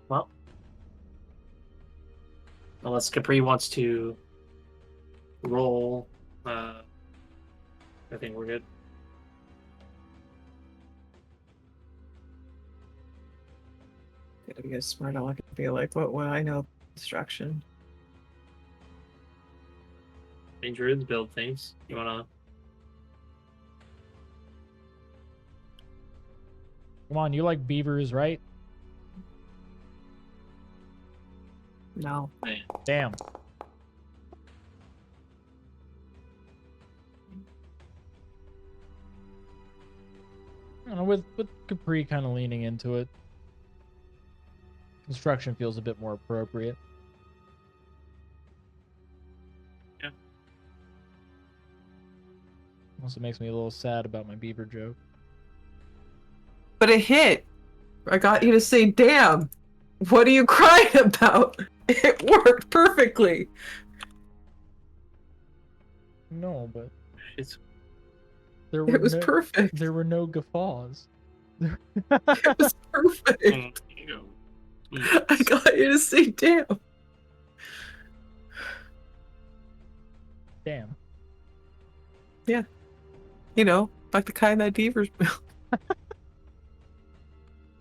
Well, unless Capri wants to roll, I think we're good. Gotta be as smart. I could be like, what would I know? Construction. I mean, druids build things. You wanna? Come on, you like beavers, right? No. Damn. I don't know, with Capri kind of leaning into it, construction feels a bit more appropriate. Yeah. Also makes me a little sad about my beaver joke. But it hit. I got you to say, damn. What are you crying about? It worked perfectly. No, but It's there It was perfect. There were no guffaws. It was perfect. I got you to say, damn. Damn. Yeah. You know, like the kind that beavers build.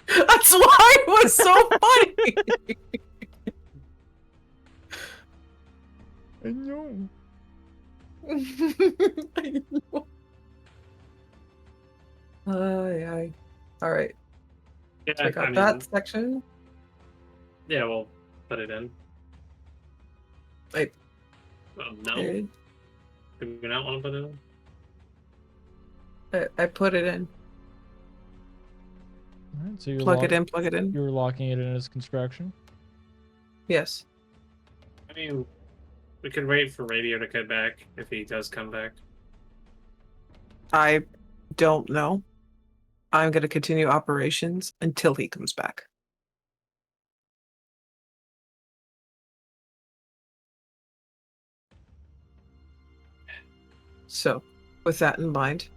That's why it was so funny. I know. I know. Aye. All right. Yeah, Check out I mean, that section. yeah, we'll put it in. Wait. Oh, no? Okay. Do we not want to put it in? I put it in. All right, so you're Plug it in. You're locking it in as construction. Yes. I mean, we could wait for Radio to come back if he does come back. I don't know. I'm going to continue operations until he comes back. So, with that in mind,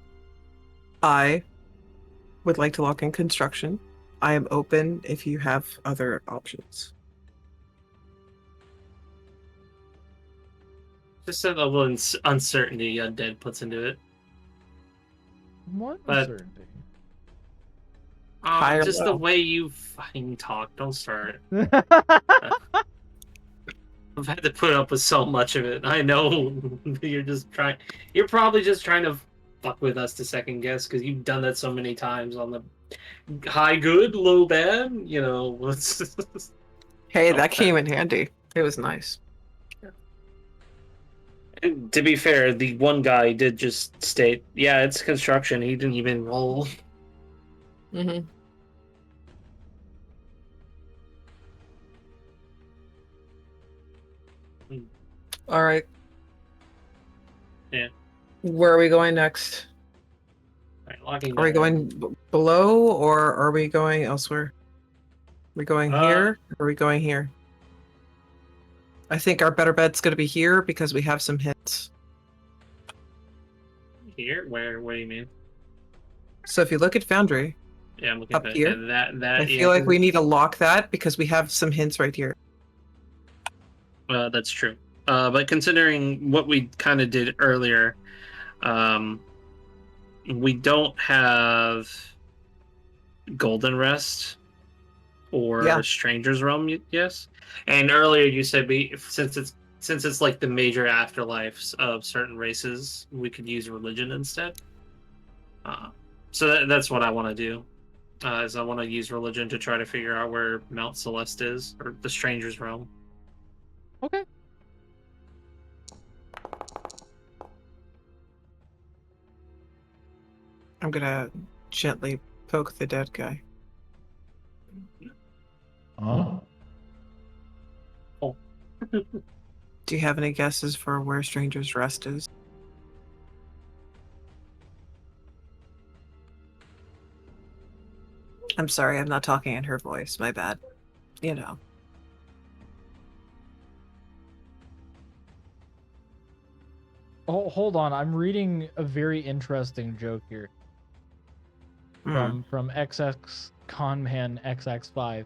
I would like to lock in construction. I am open if you have other options. Just a level of uncertainty Undead puts into it. What But- uncertainty? High or Just low? the way you fucking talk. Don't start. I've had to put up with so much of it. I know you're just trying. You're probably just trying to fuck with us to second guess because you've done that so many times on the high good, low bad. You know. Hey, Oh, that came in handy. It was nice. And to be fair, the one guy did just state, "Yeah, it's construction." He didn't even roll. Mm-hmm. All right. Yeah. Where are we going next? Right, locking Are we down. going below or are we going elsewhere? We going here or are we going here? I think our better bet's going to be here because we have some hints. Here? Where? What do you mean? So if you look at Foundry, Yeah, I'm looking Up at here? that. I feel like we need to lock that because we have some hints right here. That's true. But considering what we kind of did earlier, we don't have Golden Rest or Yeah. Stranger's Realm. Yes, and earlier you said since it's like the major afterlives of certain races, we could use religion instead. So that's what I want to do. Is I want to use religion to try to figure out where Mount Celeste is, or the Stranger's Realm. Okay. I'm going to gently poke the dead guy. Huh? Do you have any guesses for where Stranger's Rest is? I'm sorry, I'm not talking in her voice. My bad. You know. Oh, hold on. I'm reading a very interesting joke here from XX Conman XX5.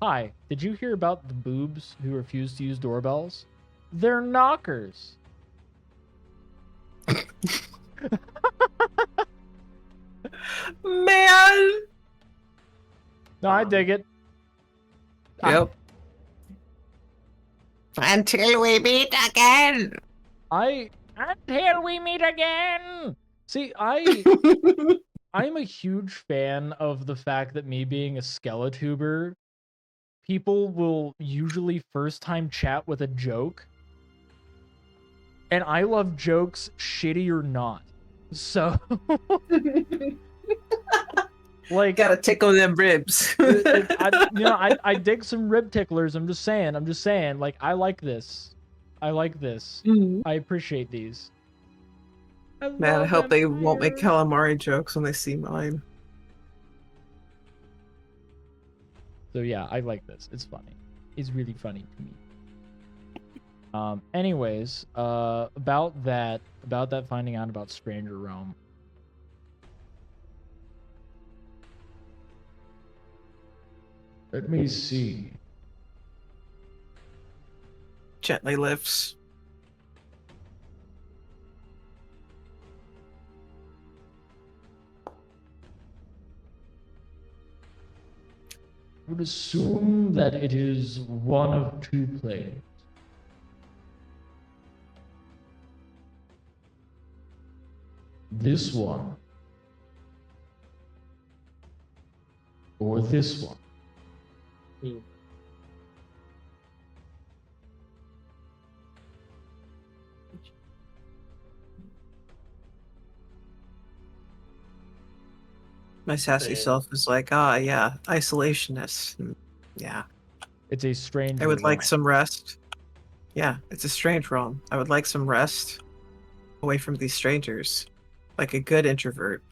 Hi, did you hear about the boobs who refuse to use doorbells? They're knockers. Man! No, I dig it. Yep. Until we meet again! Until we meet again. See, I'm a huge fan of the fact that me being a Skeletober, people will usually first time chat with a joke. And I love jokes, shitty or not. So like Gotta tickle them ribs. I dig some rib ticklers. I'm just saying, like, I like this. I appreciate these. Man, I hope they won't make calamari jokes when they see mine. So yeah, I like this. It's funny. It's really funny to me. Anyways, about that finding out about Stranger Realm. Let me see. Gently lifts. I would assume that it is one of two planes. This one. Or this one. My sassy self is like, yeah, isolationist. Yeah. It's a strange I would like realm. some rest. Yeah, it's a strange realm. I would like some rest away from these strangers. Like a good introvert.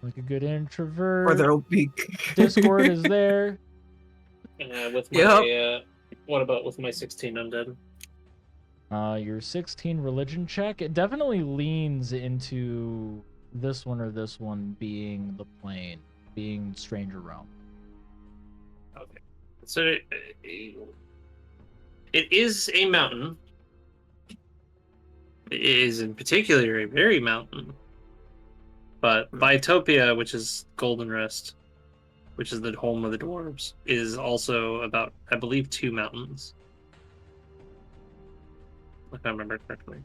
Like a good introvert. Or there'll be Discord is there. With my what about with my 16 undead? Your 16 religion check, it definitely leans into this one or this one being the plane, being Stranger Realm. Okay. So it is a mountain. It is in particular a very mountain. But Biotopia, which is Golden Rest, which is the home of the dwarves, is also about, I believe, 2 mountains. If I remember correctly.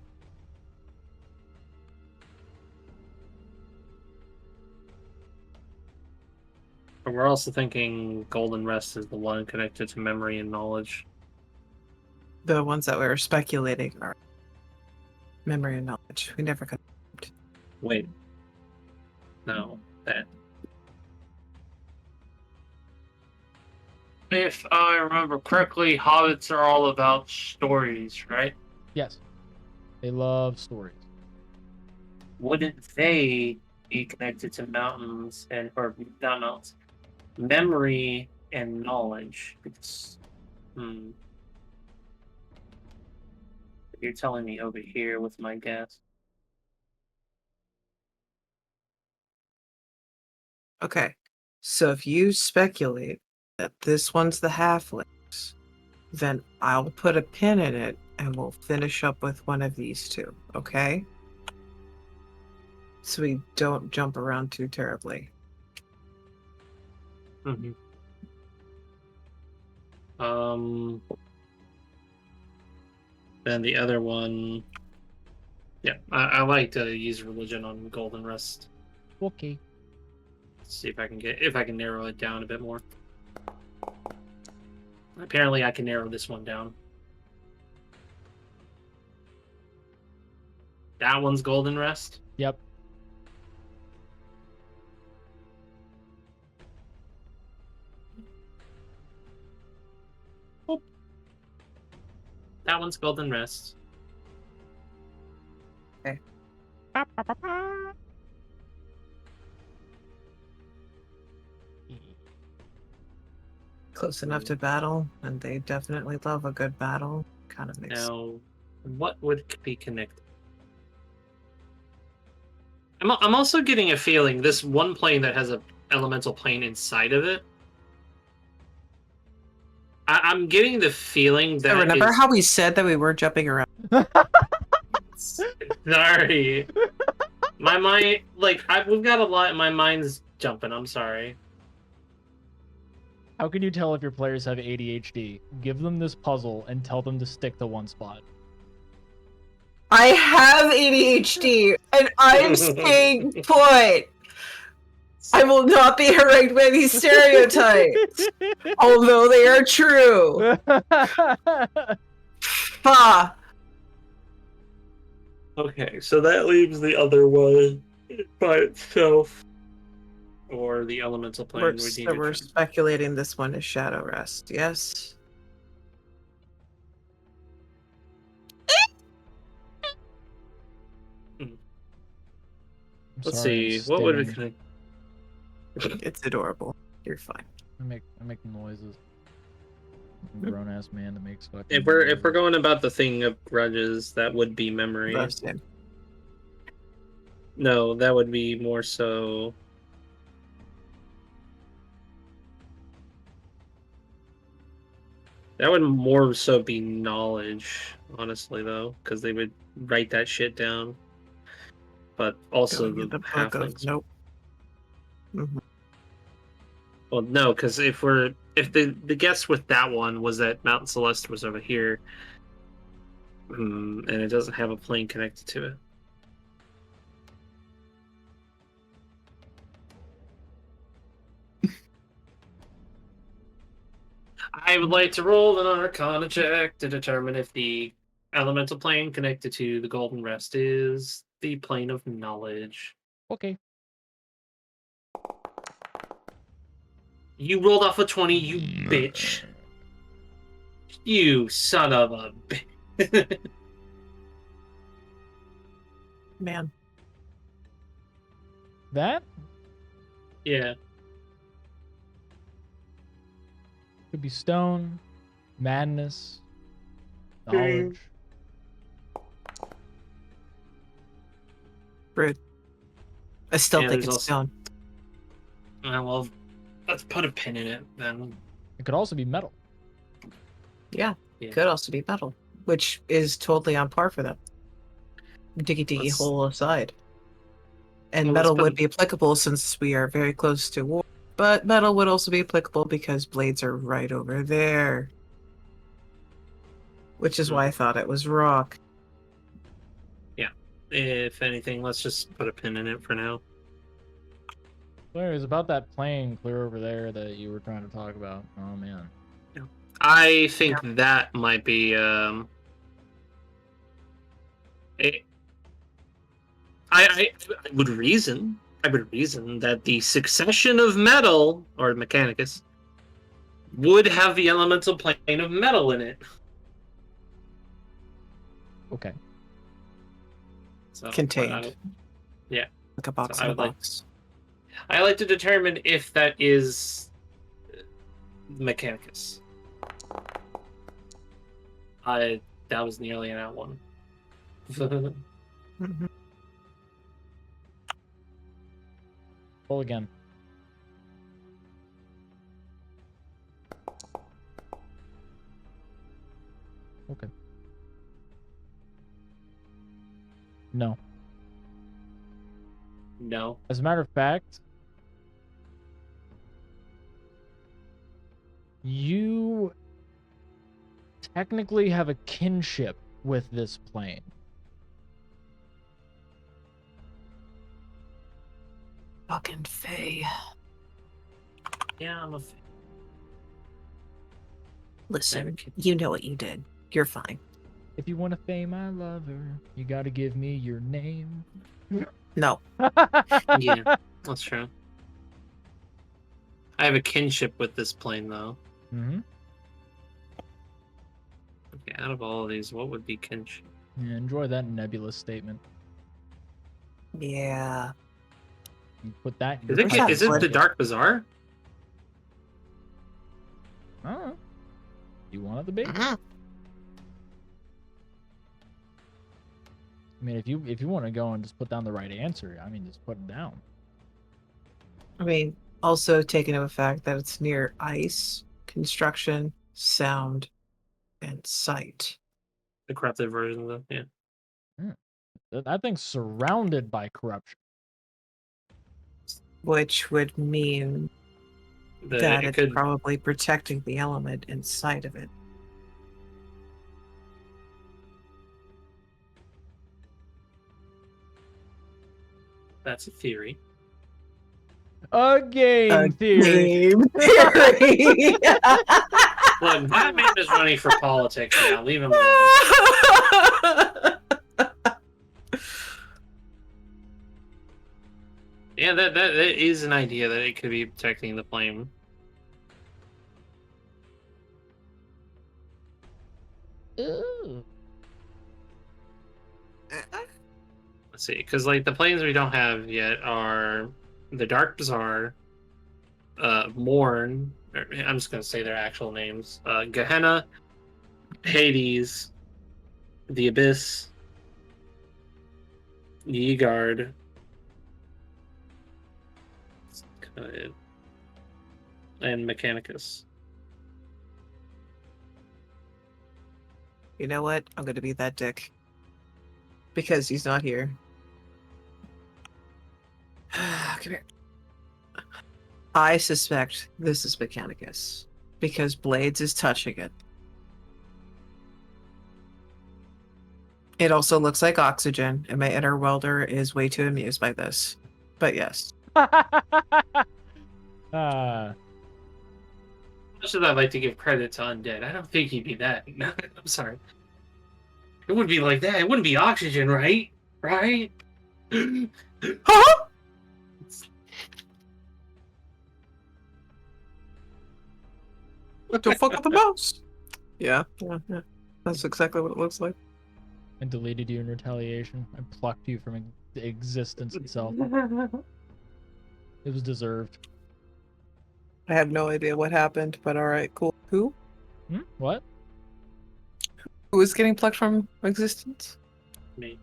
But we're also thinking Golden Rest is the one connected to memory and knowledge. the ones that we were speculating are memory and knowledge. We never confirmed. Wait. No, that. If I remember correctly, hobbits are all about stories, right? Yes. They love stories. Wouldn't they be connected to mountains or not mountains? Memory and knowledge. Because, you're telling me over here with my guess. Okay. So if you speculate that this one's the halflings, then I'll put a pin in it and we'll finish up with one of these two, okay? So we don't jump around too terribly. Mm-hmm. Then the other one, yeah, I like to use religion on Golden Rust. Okay. Let's see if I can narrow it down a bit more. Apparently, I can narrow this one down. That one's Golden Rest. Yep. That one's Golden Rest. Okay. Close enough to battle, and they definitely love a good battle. Kind of makes Now, what would be connected? I'm also getting a feeling this one plane that has a elemental plane inside of it. I'm getting the feeling that. So remember how we said that we were jumping around? Sorry, my mind, we've got a lot. My mind's jumping. I'm sorry. How can you tell if your players have ADHD? Give them this puzzle and tell them to stick to one spot. I have ADHD, and I'm staying put. I will not be harangued by these stereotypes, although they are true. Ha! Okay, so that leaves the other one by itself, or the elemental plane. We're speculating this one is Shadow Rest, yes? Let's see. What would we connect? It's adorable. You're fine. I make noises. Grown ass man that makes fucking. If we're going about the thing of grudges, that would be memory. That's him. No, that would be more so. That would more so be knowledge, honestly, though, because they would write that shit down. But also Going in the the book of halflings. nope. Mhm. Well, no, because if the guess with that one was that Mountain Celeste was over here, and it doesn't have a plane connected to it. I would like to roll an Arcana check to determine if the elemental plane connected to the Golden Rest is the plane of knowledge. Okay. You rolled off a 20, you bitch. You son of a bitch. Man. That Yeah. could be stone, madness, knowledge. Rude. I still Yeah, think there's it's also- stone. Well, let's put a pin in it then. It could also be metal. Yeah. Yeah. Could also be metal, which is totally on par for them. Diggy Let's- hole aside. And Well, let's metal put- would be applicable since we are very close to war. But metal would also be applicable because blades are right over there. Which is why I thought it was rock. If anything, let's just put a pin in it for now. So anyways, about that plane clear over there that you were trying to talk about. Oh man. I think that might be I would reason that the succession of metal or Mechanicus would have the elemental plane of metal in it. Okay. So, Contained. yeah. Like a box So I in a would like- box. I like to determine if that is Mechanicus. That was nearly an out one. Mhm. Roll again. Okay. No. No. As a matter of fact, you technically have a kinship with this plane. Fucking Faye. Yeah, I'm a. Listen, you know what you did. You're fine. If you want to fame my lover, you gotta give me your name. No. Yeah, that's true. I have a kinship with this plane, though. Mm-hmm. Okay, out of all of these, what would be kinship? Yeah, enjoy that nebulous statement. Yeah. You put that in Is your it, not is it the blood. Dark Bazaar? I don't know. You want it to be? Mm. I mean, if you want to go and just put down the right answer, I mean, just put it down. I mean, also taking into the fact that it's near ice, construction, sound, and sight. The corrupted version of it, yeah. That thing's surrounded by corruption. Which would mean that It it's could. probably protecting the element inside of it. That's a theory. A game theory. Game theory. Look, Batman is running for politics now. Leave him alone. Yeah, that is an idea that it could be protecting the flame. Ooh. Let's see, because like the planes we don't have yet are the Dark Bazaar, Morn. I'm just gonna say their actual names: Gehenna, Hades, the Abyss, Yeegard. That's kinda it. And Mechanicus. You know what? I'm going to be that dick. Because he's not here. Come here. I suspect this is Mechanicus. Because Blades is touching it. It also looks like oxygen, and my inner welder is way too amused by this. But yes. Much as I'd like to give credit to Undead, I don't think he'd be that. No, I'm sorry. It wouldn't be like that. It wouldn't be oxygen, right? Right? Huh? What the fuck with the mouse? Yeah. That's exactly what it looks like. I deleted you in retaliation. I plucked you from existence itself. It was deserved. I have no idea what happened, but alright, cool. Who? What? Who is getting plucked from existence? Me.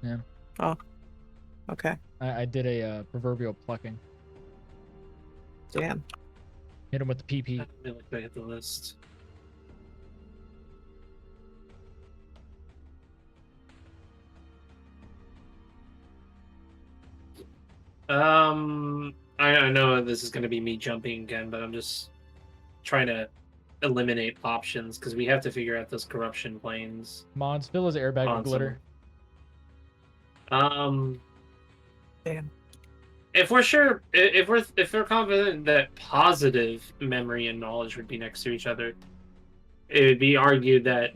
Yeah. Oh. Okay. I did a proverbial plucking. Damn. Hit him with the PP. Let me look back at the list. I know this is going to be me jumping again, but I'm just trying to eliminate options because we have to figure out those corruption planes. Mons, fill his airbag On with glitter. Damn. If If we're confident that positive memory and knowledge would be next to each other, it would be argued that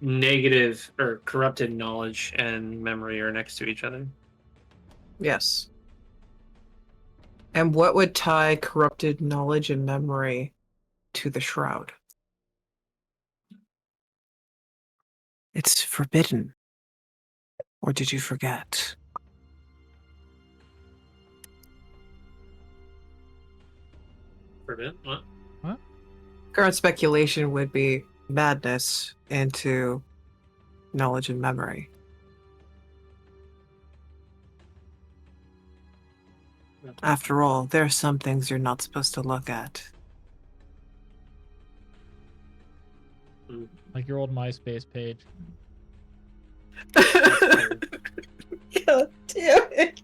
negative or corrupted knowledge and memory are next to each other. Yes. And what would tie corrupted knowledge and memory to the shroud? It's forbidden. Or did you forget? Forbidden? What? Current speculation would be madness into knowledge and memory. After all, there are some things you're not supposed to look at. Like your old MySpace page. God damn it.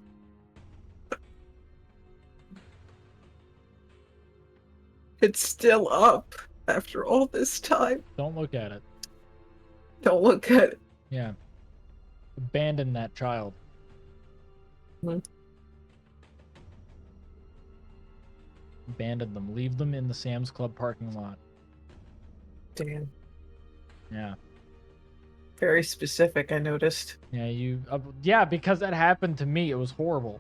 It's still up after all this time. Don't look at it. Don't look at it. Yeah. Abandon that child. Hmm. Abandon them. Leave them in the Sam's Club parking lot. Damn. Yeah. Very specific, I noticed. Yeah, yeah, because that happened to me. It was horrible.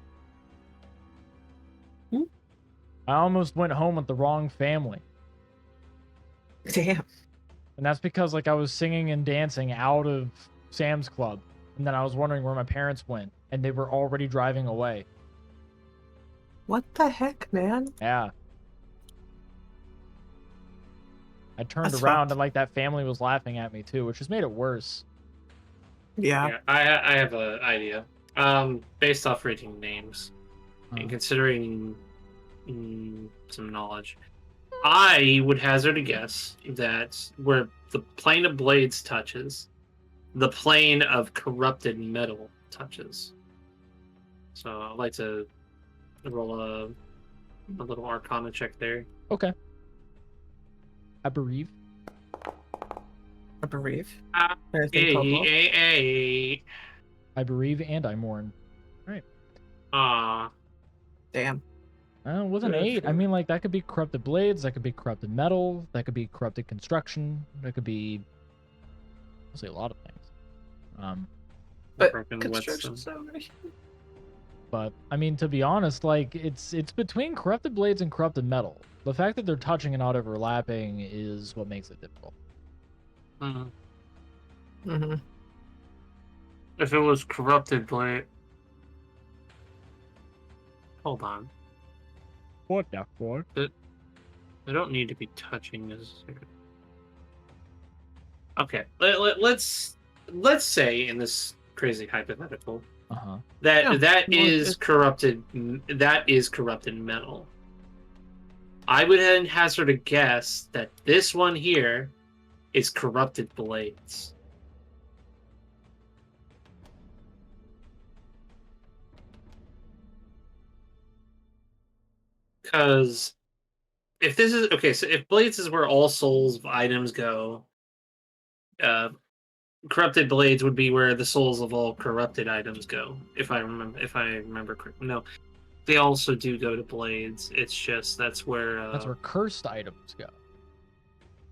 Hmm? I almost went home with the wrong family. Damn. And that's because, like, I was singing and dancing out of Sam's Club. And then I was wondering where my parents went. And they were already driving away. What the heck, man? Yeah. I turned That's around fucked. and, like, that family was laughing at me, too, which just made it worse. Yeah. Yeah, I have an idea. Based off reading names and considering some knowledge, I would hazard a guess that where the plane of blades touches, the plane of corrupted metal touches. So I'd like to roll a little Arcana check there. Okay. I bereave. I bereave. Ah, Anything called Hey. I bereave and I mourn. Ah, Damn. With an Yeah, 8, I sure. mean, like, that could be corrupted blades, that could be corrupted metal, that could be corrupted construction, that could be, I'll say a lot of things. But broken construction whetstone. already. But, I mean, to be honest, like, it's between corrupted blades and corrupted metal. The fact that they're touching and not overlapping is what makes it difficult. Mhm. Mm-hmm. If it was corrupted blade, hold on. What the fuck? They don't need to be touching necessarily. Okay, let's say in this crazy hypothetical Uh-huh. that Yeah, that well, is it- corrupted. That is corrupted metal. I would then hazard a guess that this one here is corrupted blades. Because if this is okay, so if blades is where all souls of items go, corrupted blades would be where the souls of all corrupted items go. If I remember correctly. No, they also do go to blades. It's just that's where That's where cursed items go.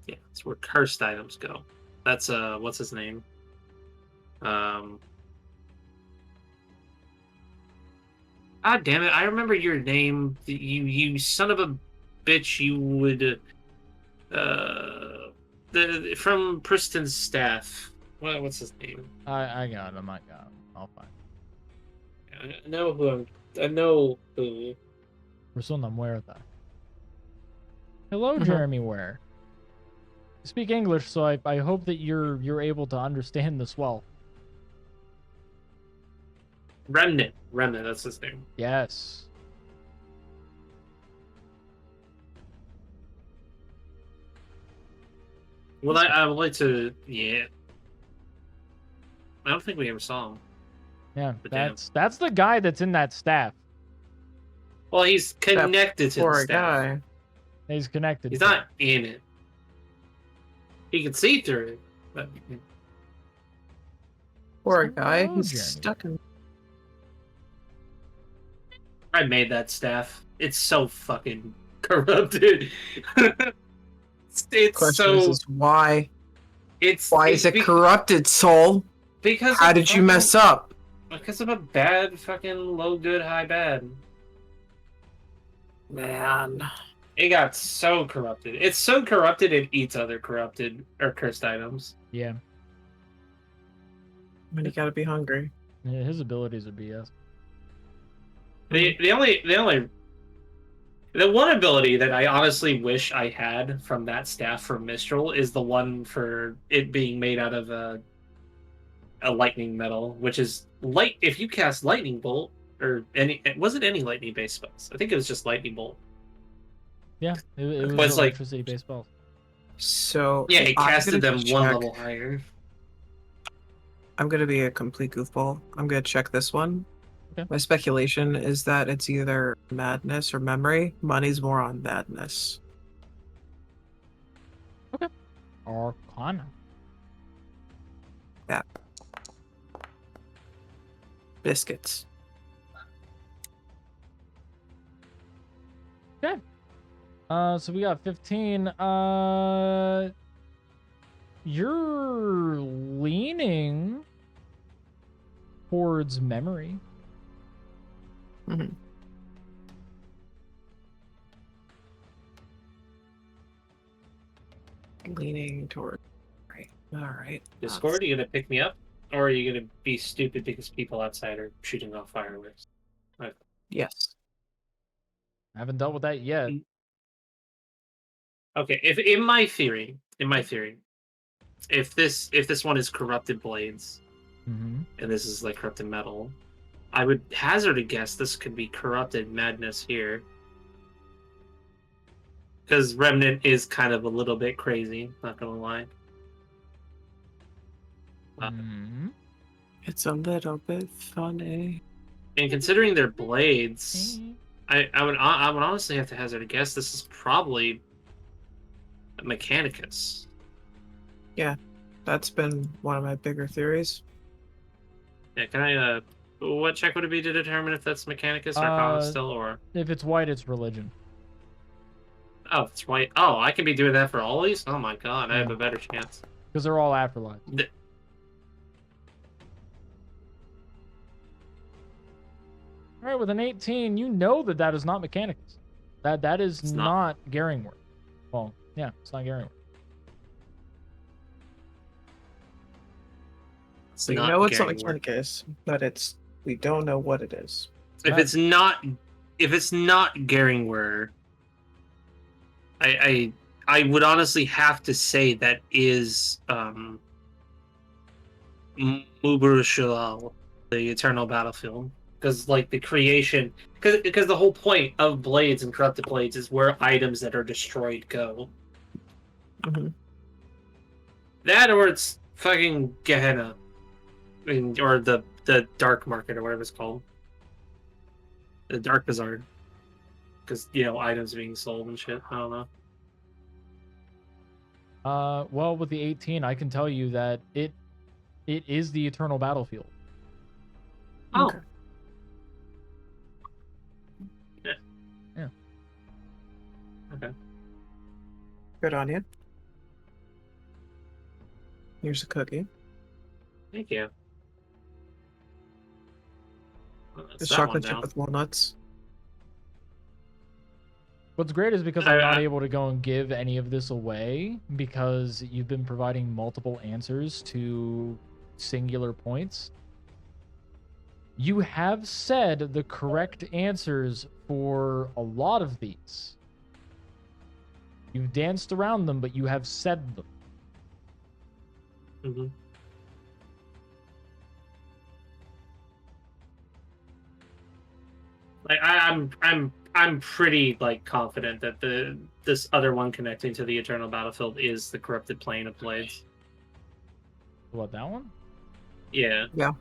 yeah, it's where cursed items go. That's what's his name? God damn it! I remember your name. You son of a bitch! You would the from Priston's staff. What's his name? I got him, I got him. I'll find him. I know who. I know who. Persona muerta. Hello, Mhm. Jeremy Ware. You speak English, so I hope that you're able to understand this well. Remnant. That's his name. Yes. Well, I would like to. Yeah. I don't think we ever saw him. Yeah, But damn. that's the guy that's in that staff. Well, he's connected to the Poor staff. guy. He's connected. He's to not in it. He can see through it. But Poor So, guy. oh, He's Jeremy. stuck in. I made that staff. It's so fucking corrupted. it's Question so. is why? It's Why is it corrupted, soul? Because How of did you fucking- mess up? Because of a bad fucking low good high bad. Man. It got so corrupted. It's so corrupted it eats other corrupted or cursed items. Yeah. I mean, you gotta be hungry. His abilities are BS. The only The one ability that I honestly wish I had from that staff for Mistral is the one for it being made out of a lightning metal, which is light. If you cast lightning bolt or was it any lightning based spells? I think it was just lightning bolt. Yeah, it But was it's like electricity based spells. So yeah, it I'm casted gonna them one check- level higher. I'm gonna be a complete goofball. I'm gonna check this one. Okay. My speculation is that it's either madness or memory. Money's more on madness. Arcana. Biscuits. Okay. So we got 15. You're leaning towards memory. Mhm. Leaning toward. Right. All right. Discord, are you gonna pick me up, or are you gonna be stupid because people outside are shooting off fireworks? Yes. I haven't dealt with that yet. Okay, if in my theory, if this one is corrupted blades Mm-hmm. and this is like corrupted metal, I would hazard a guess this could be corrupted madness here. Because Remnant is kind of a little bit crazy, not gonna lie. Mm-hmm. It's a little bit funny. And considering their blades, I would honestly have to hazard a guess this is probably a Mechanicus. That's been one of my bigger theories. Yeah, can I what check would it be to determine if that's Mechanicus or Arcana still, or If it's white, it's religion. oh, it's white. Oh, I can be doing that for all these? Oh my god, I have a better chance. Because they're all afterlife. All right, with an 18, you know that is not Mechanicus. That is It's not Garingworth. Well, yeah, it's not Garingworth. So you not know it's not Garingworth. Mechanicus, but we don't know what it is. If it's not Garingwer, I would honestly have to say that is Muburushilal, the Eternal Battlefield, because like the creation, because the whole point of blades and corrupted blades is where items that are destroyed go. Mhm. That or it's fucking Gehenna, or the dark market or whatever it's called, the dark bazaar, because items being sold and shit. I don't know. Well, with the 18, I can tell you that it is the Eternal Battlefield. Oh. Okay. Yeah. Okay. Good on you. Here's a cookie. Thank you. Well, that's It's that one chocolate chip down. with walnuts. What's great is because I'm not able to go and give any of this away because you've been providing multiple answers to singular points. You have said the correct answers for a lot of these. You've danced around them, but you have said them. Mhm. Like I'm pretty like confident that this other one connecting to the Eternal Battlefield is the corrupted plane of blades. What, that one? Yeah. Yeah.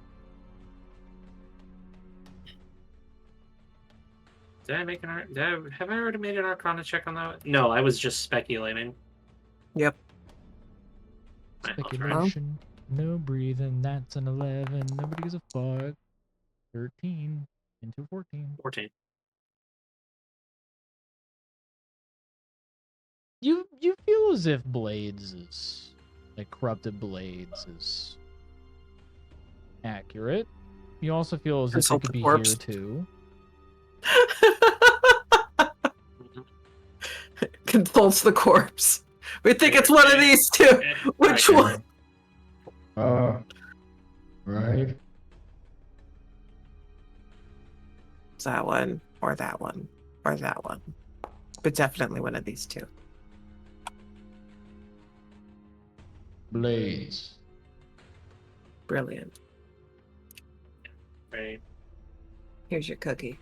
Did I make an have I already made an Arcana check on that? No, I was just speculating. Yep. Right, I'll try. Speculation. No breathing. That's an 11. Nobody gives a fuck. 13 into 14. 14. You feel as if Blades is like corrupted Blades is accurate. You also feel as if it Consult could the be corpse. here too. Consults the corpse. We think it's one of these two. Which one? Right. It's that one, or that one, or that one. but definitely one of these two. Blades. Brilliant. Right. Here's your cookie.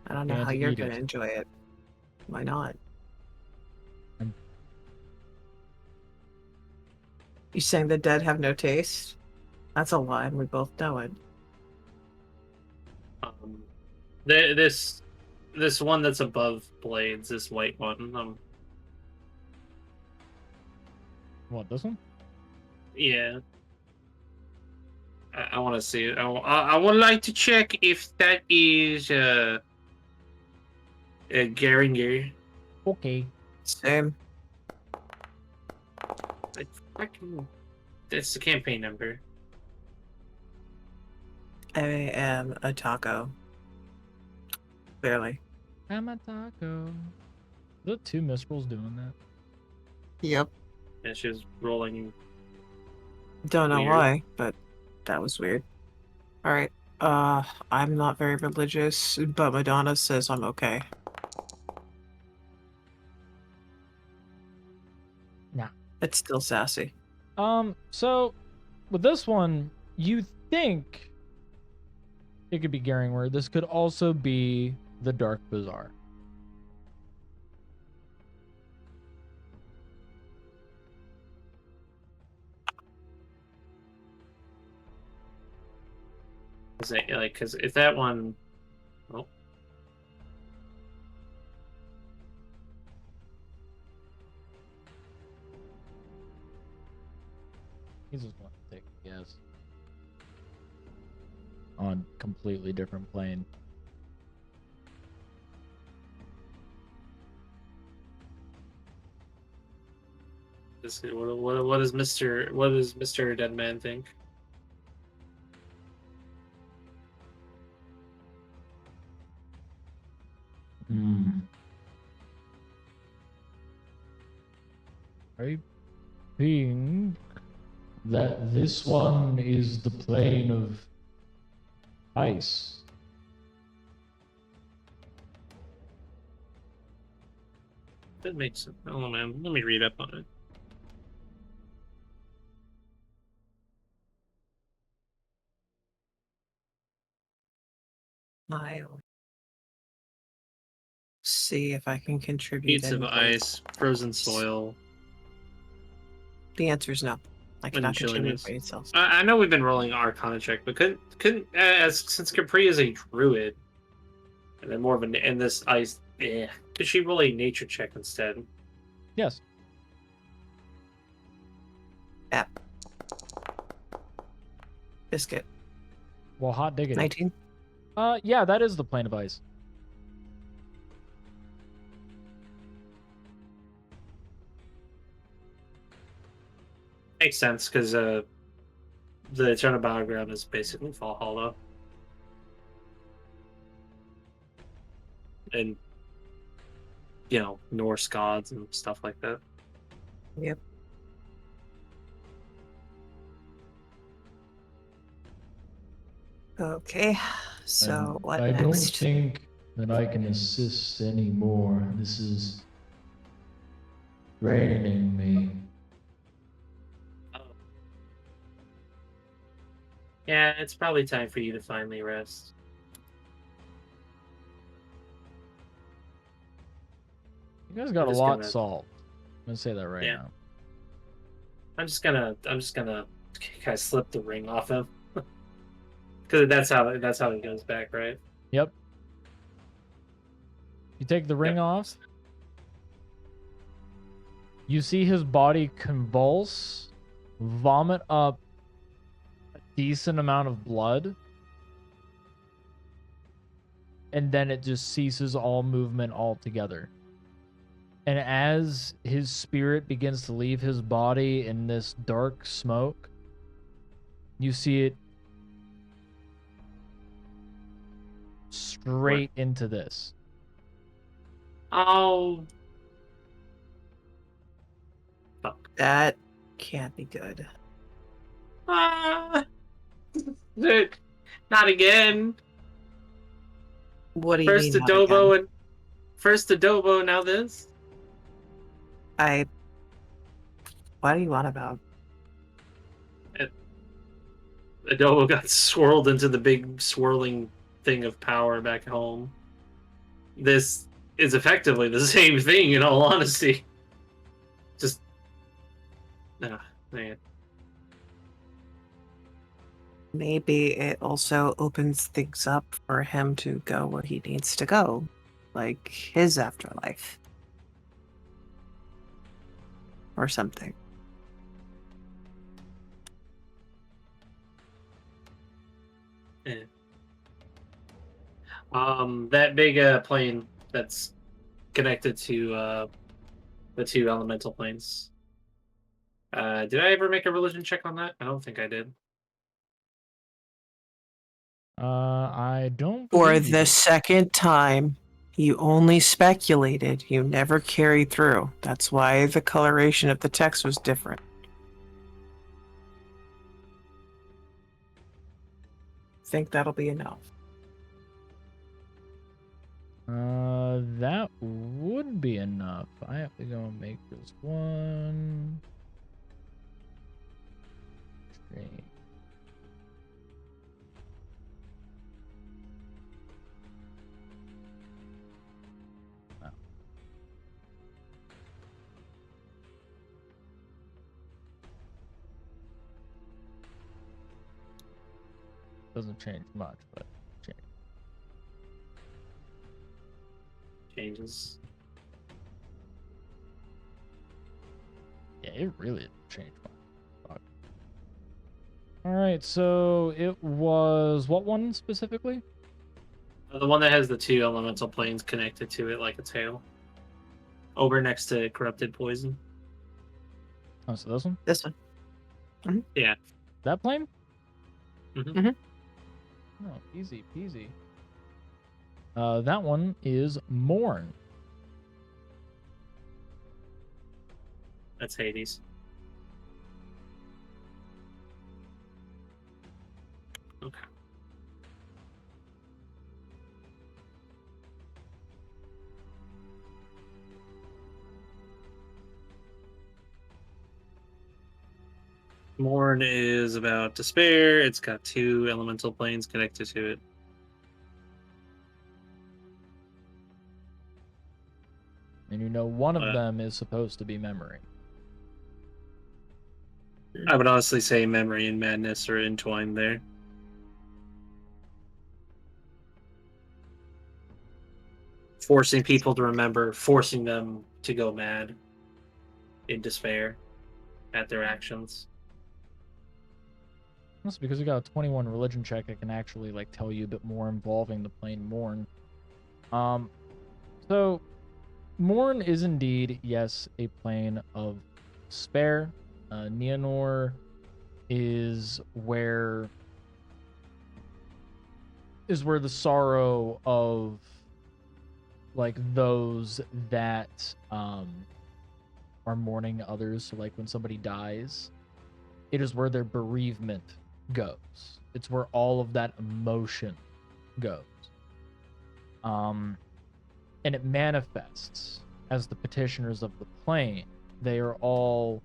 I don't know Can't how you're eat going to it. enjoy it. Why not? I'm- You saying the dead have no taste? That's a lie, and we both know it. This one that's above Blades, this white one. What, this one? Yeah. I want to see it. I would like to check if that is a Geringer. Okay. Same. That's the campaign number. I am a taco. Clearly. I'm a taco. Are the two Mistrals doing that? Yep. And she was rolling. Don't know Weird. why, but that was weird. Alright. I'm not very religious, but Madonna says I'm okay. Nah. It's still sassy. So with this one, you think it could be Geringer. This could also be the Dark Bazaar. Because if that one, oh, He's just going to take a guess. On completely different plane. what does Mr. Deadman think? I think that this one is the plane of ice. That makes sense. Oh man, let me read up on it. I'll see if I can contribute. Sheets of anything. ice, frozen soil, The answer is no. I and cannot contribute chilliness. by itself. I know we've been rolling Arcana check, but couldn't since Capri is a druid, and then more of in this ice, could she roll a nature check instead? Yes. App. Biscuit. Well, hot diggity. 19. Yeah, that is the plane of ice. Makes sense because the Eternal Battleground is basically Fall Hollow, and Norse gods and stuff like that. Yep. Okay, so And what I next? don't think that I can assist anymore. This is draining me. Yeah, it's probably time for you to finally rest. You guys got a just lot gonna- solved. I'm gonna say that right Yeah. now. I'm just gonna kind of slip the ring off him, because that's how he goes back, right? Yep. You take the ring Yep. off. You see his body convulse, vomit up a decent amount of blood, and then it just ceases all movement altogether. And as his spirit begins to leave his body in this dark smoke, you see it straight into this. Oh, fuck! That can't be good. Ah, dude, not again. What do you First mean? not adobo again? First adobo, now this. What do you want about? Adobo got swirled into the big swirling thing of power back home. This is effectively the same thing, in all honesty. Just, man. Maybe it also opens things up for him to go where he needs to go, like his afterlife. Or something. Yeah. That big plane that's connected to the two elemental planes. Did I ever make a religion check on that? I don't think I did. I don't. For believe you the did. second time, you only speculated, you never carried through. That's why the coloration of the text was different. Think that'll be enough. That would be enough. I have to go and make this one. Strange. Wow. Doesn't change much, but Changes. yeah, it really didn't change much. Fuck. All right, so it was what one specifically? The one that has the two elemental planes connected to it like a tail. Over next to corrupted poison. Oh, so this one? This one. Yeah. That plane? Mhm. Oh, easy peasy. That one is Morn. That's Hades. Okay. Morn is about despair. It's got two elemental planes connected to it. And you know one of them is supposed to be memory. I would honestly say memory and madness are entwined there. Forcing people to remember, forcing them to go mad in despair at their actions. That's because you got a 21 religion check. I can actually like tell you a bit more involving the plane Morn. So Morn is indeed, yes, a plane of despair. Neonor is where the sorrow of like those that are mourning others. So like when somebody dies, it is where their bereavement goes. It's where all of that emotion goes. And it manifests as the petitioners of the plane. They are all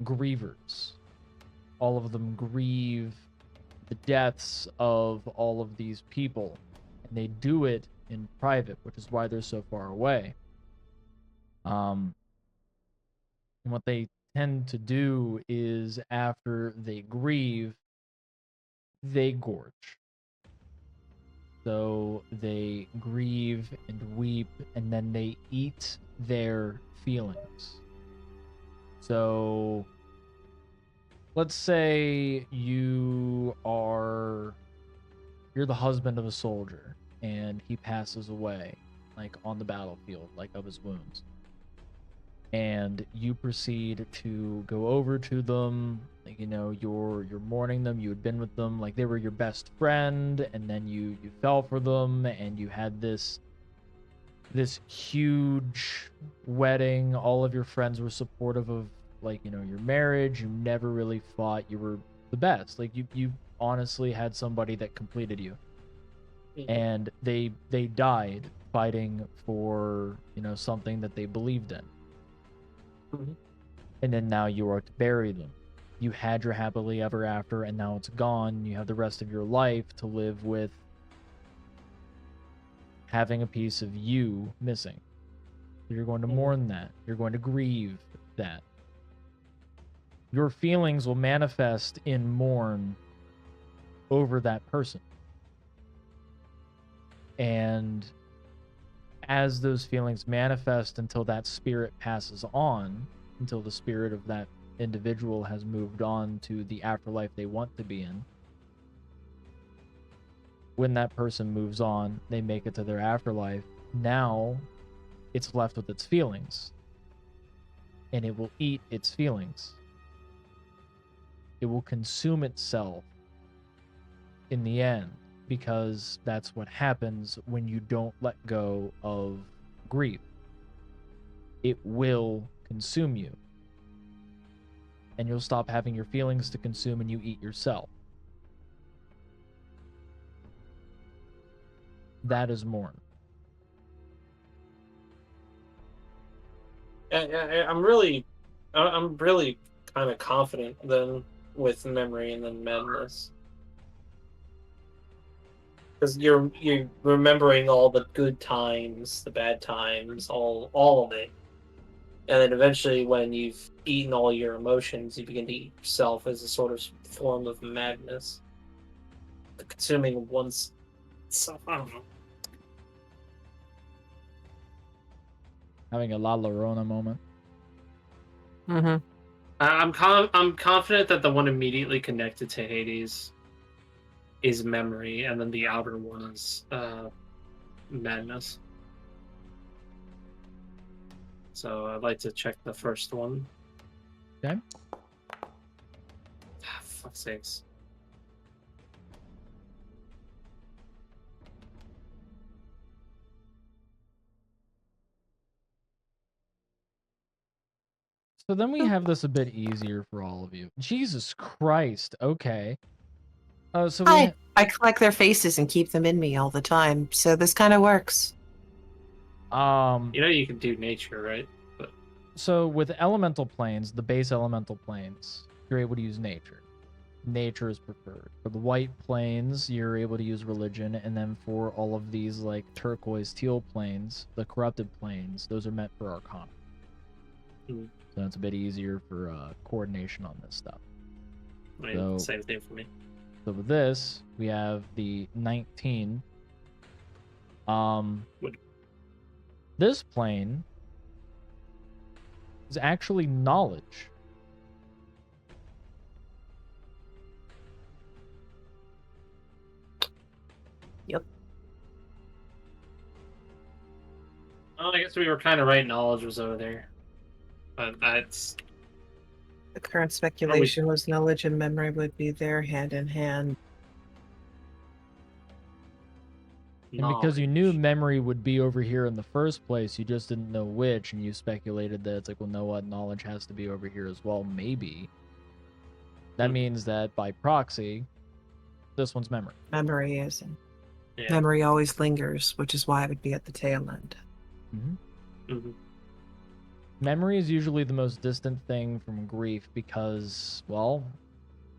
grievers. All of them grieve the deaths of all of these people. And they do it in private, which is why they're so far away. And what they tend to do is after they grieve, they gorge. So they grieve and weep, and then they eat their feelings. So let's say you're the husband of a soldier, and he passes away, like on the battlefield, like of his wounds. And you proceed to go over to them, like, you know, you're mourning them, you had been with them, like they were your best friend, and then you fell for them, and you had this huge wedding. All of your friends were supportive of, like, you know, your marriage. You never really thought you were the best. Like you honestly had somebody that completed you. And they died fighting for, something that they believed in. Mhm. And then now you are to bury them. You had your happily ever after, and now it's gone. You have the rest of your life to live with having a piece of you missing. You're going to mourn that. You're going to grieve that. Your feelings will manifest in mourn over that person. And as those feelings manifest until that spirit passes on, until the spirit of that individual has moved on to the afterlife they want to be in, when that person moves on, they make it to their afterlife, now it's left with its feelings. And it will eat its feelings. It will consume itself in the end, because that's what happens when you don't let go of grief. It will consume you. And you'll stop having your feelings to consume, and you eat yourself. That is mourn. I'm really kind of confident then with memory and then madness, because you're remembering all the good times, the bad times, all of it, and then eventually, when you've eaten all your emotions, you begin to eat yourself as a sort of form of madness, consuming one's self. I don't know. Having a La Llorona moment. Mm-hmm. I'm confident that the one immediately connected to Hades is memory, and then the outer one is madness. So I'd like to check the first one. Okay. Fuck's sakes. So then we have this a bit easier for all of you. Jesus Christ. Okay. So we I collect their faces and keep them in me all the time, so this kind of works. You can do nature, right? But So with elemental planes, the base elemental planes, you're able to use nature. Nature is preferred. For the white planes, you're able to use religion, and then for all of these like turquoise teal planes, the corrupted planes, those are meant for arcana. Mhm. So that's a bit easier for coordination on this stuff. I mean, So- same thing for me. So with this, we have the 19. This plane is actually knowledge. Well, I guess we were kind of right. Knowledge was over there, but that's The current speculation was knowledge and memory would be there hand in hand. And because you knew knowledge. memory would be over here in the first place, you just didn't know which, and you speculated that it's like, well, know what, knowledge has to be over here as well, maybe. That means that by proxy, this one's memory. Memory is. Yeah. Memory always lingers, which is why it would be at the tail end. Mm-hmm. Memory is usually the most distant thing from grief because, well,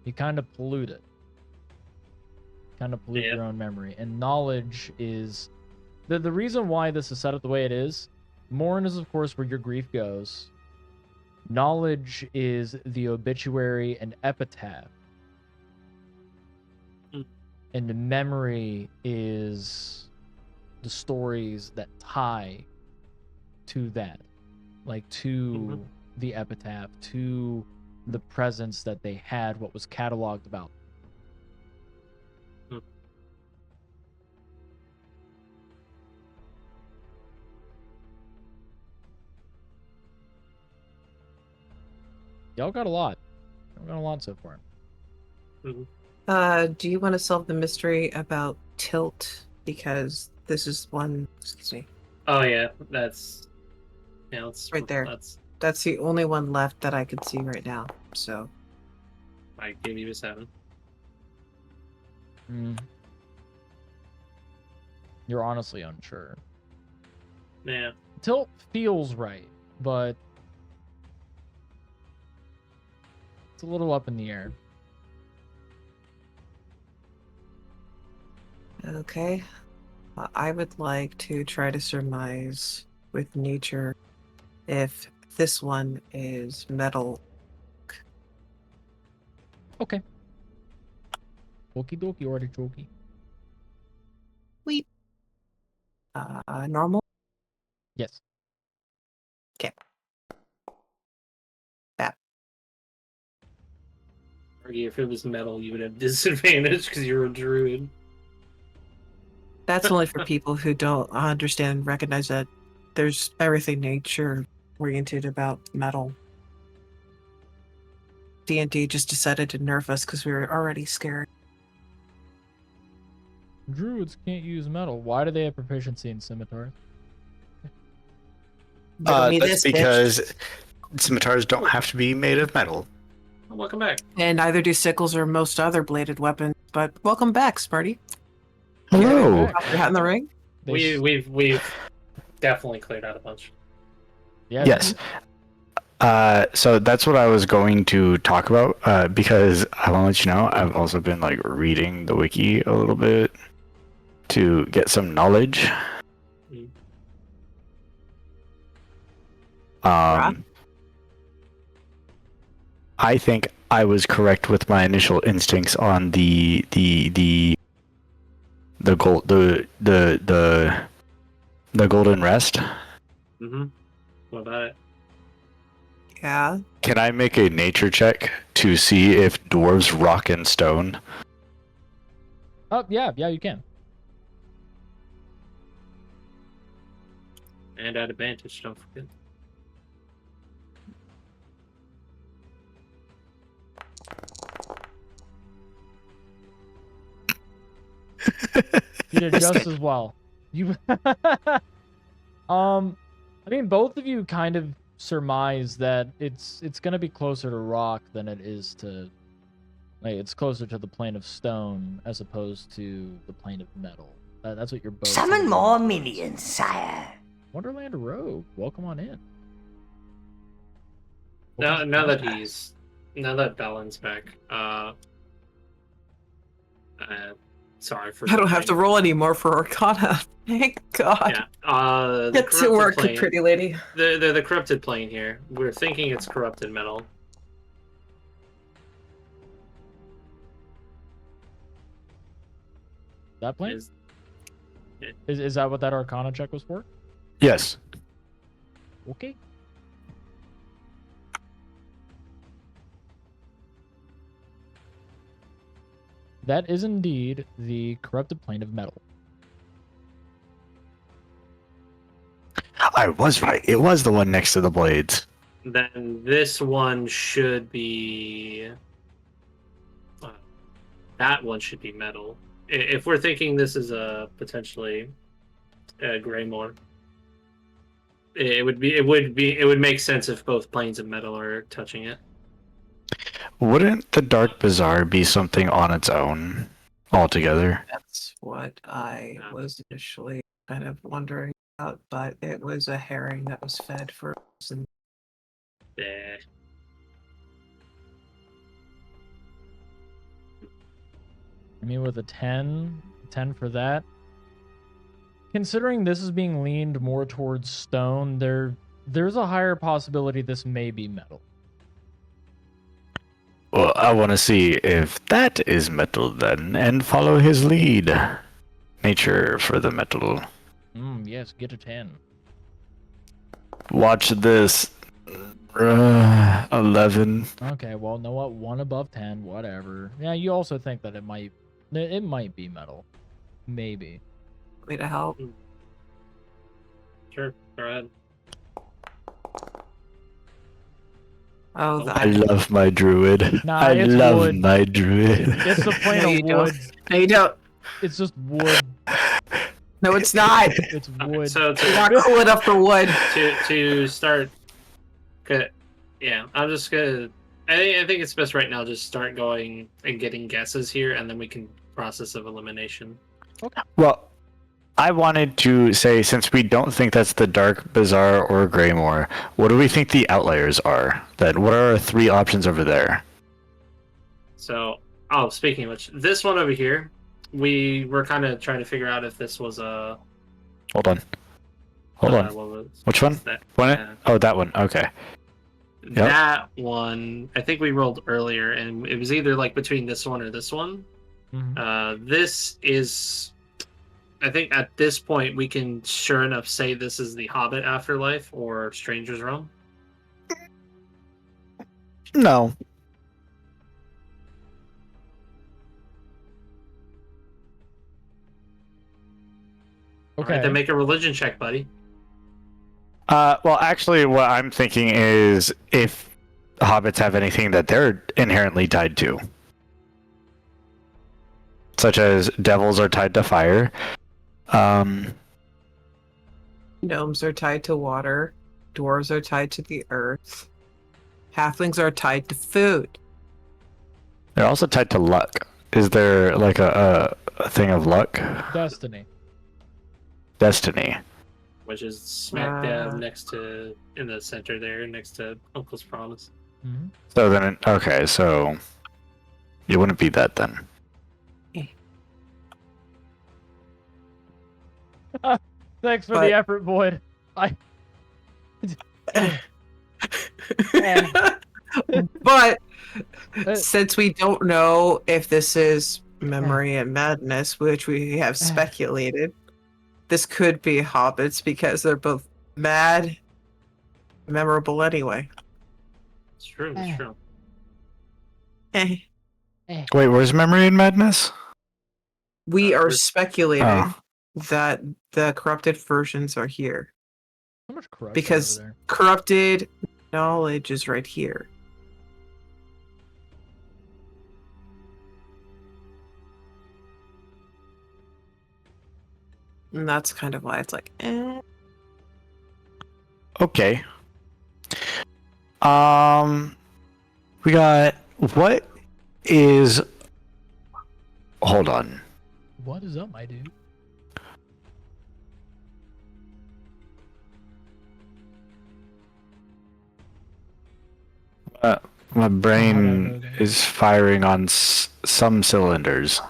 you kind of pollute it. Kind of pollute your own memory. And knowledge is... The reason why this is set up the way it is, mourn is, of course, where your grief goes. Knowledge is the obituary and epitaph. And memory is the stories that tie to that. Like to the epitaph, to the presence that they had, what was cataloged about. Y'all got a lot. Y'all got a lot so far. Do you want to solve the mystery about tilt? Because this is one. Excuse me. Oh yeah, that's Right there. That's the only one left that I could see right now. So I gave you a 7. You're honestly unsure. Yeah. Tilt feels right, but it's a little up in the air. Okay. I would like to try to surmise with nature if this one is metal. Okay. Okie dokie, artichoke. Wheat. Normal. Yes. Okay. That. Argue if it was metal, you would have disadvantage because you're a druid. That's only for people who don't understand and recognize that there's everything nature oriented about metal. D&D just decided to nerf us because we were already scared. Druids can't use metal. Why do they have proficiency in scimitars? Riddle me That's this, bitch. because scimitars don't have to be made of metal. Oh, welcome back. And neither do sickles or most other bladed weapons. But welcome back, Sparty. Hello. Drop your hat in the ring. We've definitely cleared out a bunch. Yeah. Yes. So that's what I was going to talk about, because I want to let you know I've also been like reading the wiki a little bit to get some knowledge. I think I was correct with my initial instincts on the golden rest. Mm-hmm. What about it? Yeah. Can I make a nature check to see if dwarves rock and stone? Oh, yeah, you can. And at advantage, don't forget. You did just as well. You I mean both of you kind of surmise that it's gonna be closer to rock than it is to it's closer to the plane of stone as opposed to the plane of metal. That's what you're both. Summon more minions, sire. Wonderland Rogue, welcome on in. Now that Ballin's back, sorry for. I don't have to roll anymore for Arcana. Thank God. Yeah. Get to work, plane, pretty lady. The corrupted plane here. We're thinking it's corrupted metal. That plane? Is that what that Arcana check was for? Yes. Okay. That is indeed the corrupted plane of metal. I was right. It was the one next to the blades. Then this one should be. That one should be metal. If we're thinking this is a potentially a Greymore, it would make sense if both planes of metal are touching it. Wouldn't the Dark Bazaar be something on its own altogether? That's what I was initially kind of wondering about, but it was a herring that was fed for us. And Yeah. I mean, with a 10 for that, considering this is being leaned more towards stone, there's a higher possibility this may be metal. Well, I want to see if that is metal then, and follow his lead. Nature for the metal. Yes, get a 10. Watch this. 11. Okay, well, know what? 1 above 10, whatever. Yeah, you also think that it might be metal. Maybe. way to help. Sure, go ahead. Oh, I love my druid. Nah, I it's love wood. my druid. It's the plane No, you of don't. wood. No, you don't. It's just wood. No, it's not. It's Okay, wood. so You're not cool enough for wood. to start, yeah, I'm just gonna. I think it's best right now. Just start going and getting guesses here, and then we can process of elimination. Well, I wanted to say, since we don't think that's the Dark Bazaar or Greymoor, what do we think the outliers are? Then what are our 3 options over there? So, speaking of which, this one over here, we were kind of trying to figure out if this was a. Hold on. Hold on. What was Which one? that? Oh, that one. Okay. That one, I think we rolled earlier, and it was either like between this one or this one. This is, I think at this point we can sure enough say this is the Hobbit Afterlife or Stranger's Realm. No. Okay. All right, then make a religion check, buddy. Well, actually, what I'm thinking is if hobbits have anything that they're inherently tied to, such as devils are tied to fire. Gnomes are tied to water. Dwarves are tied to the earth. Halflings are tied to food. They're also tied to luck. Is there like a thing of luck? Destiny. Destiny. Which is smack dab next to, in the center there, next to Uncle's Promise. Mm-hmm. So then, okay, so you wouldn't be that then. Thanks for the effort, Boyd. But since we don't know if this is memory and madness, which we have speculated, this could be hobbits because they're both mad, memorable anyway. It's true. It's true. Wait, where's memory and madness? We are speculating that the corrupted versions are here. How much corruption because over there? corrupted knowledge is right here. And that's kind of why it's like, Okay. We got what is. Hold on. What is up, my dude? My brain is firing on some cylinders.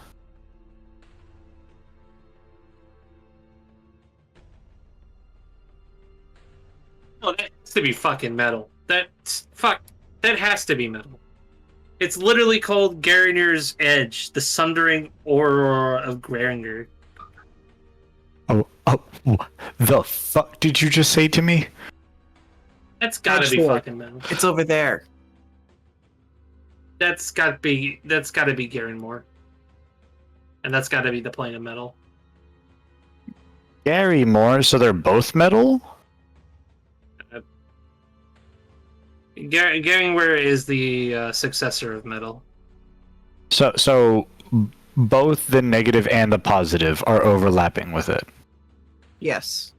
Oh, that has to be fucking metal. That has to be metal. It's literally called Garinger's Edge, the sundering aurora of Garinger. Oh, the fuck did you just say to me? That's gotta be fucking metal. It's over there. That's gotta be Garen Moore. And that's gotta be the plane of metal. Gary Moore, so they're both metal? Garingware is the successor of metal. So both the negative and the positive are overlapping with it. Yes.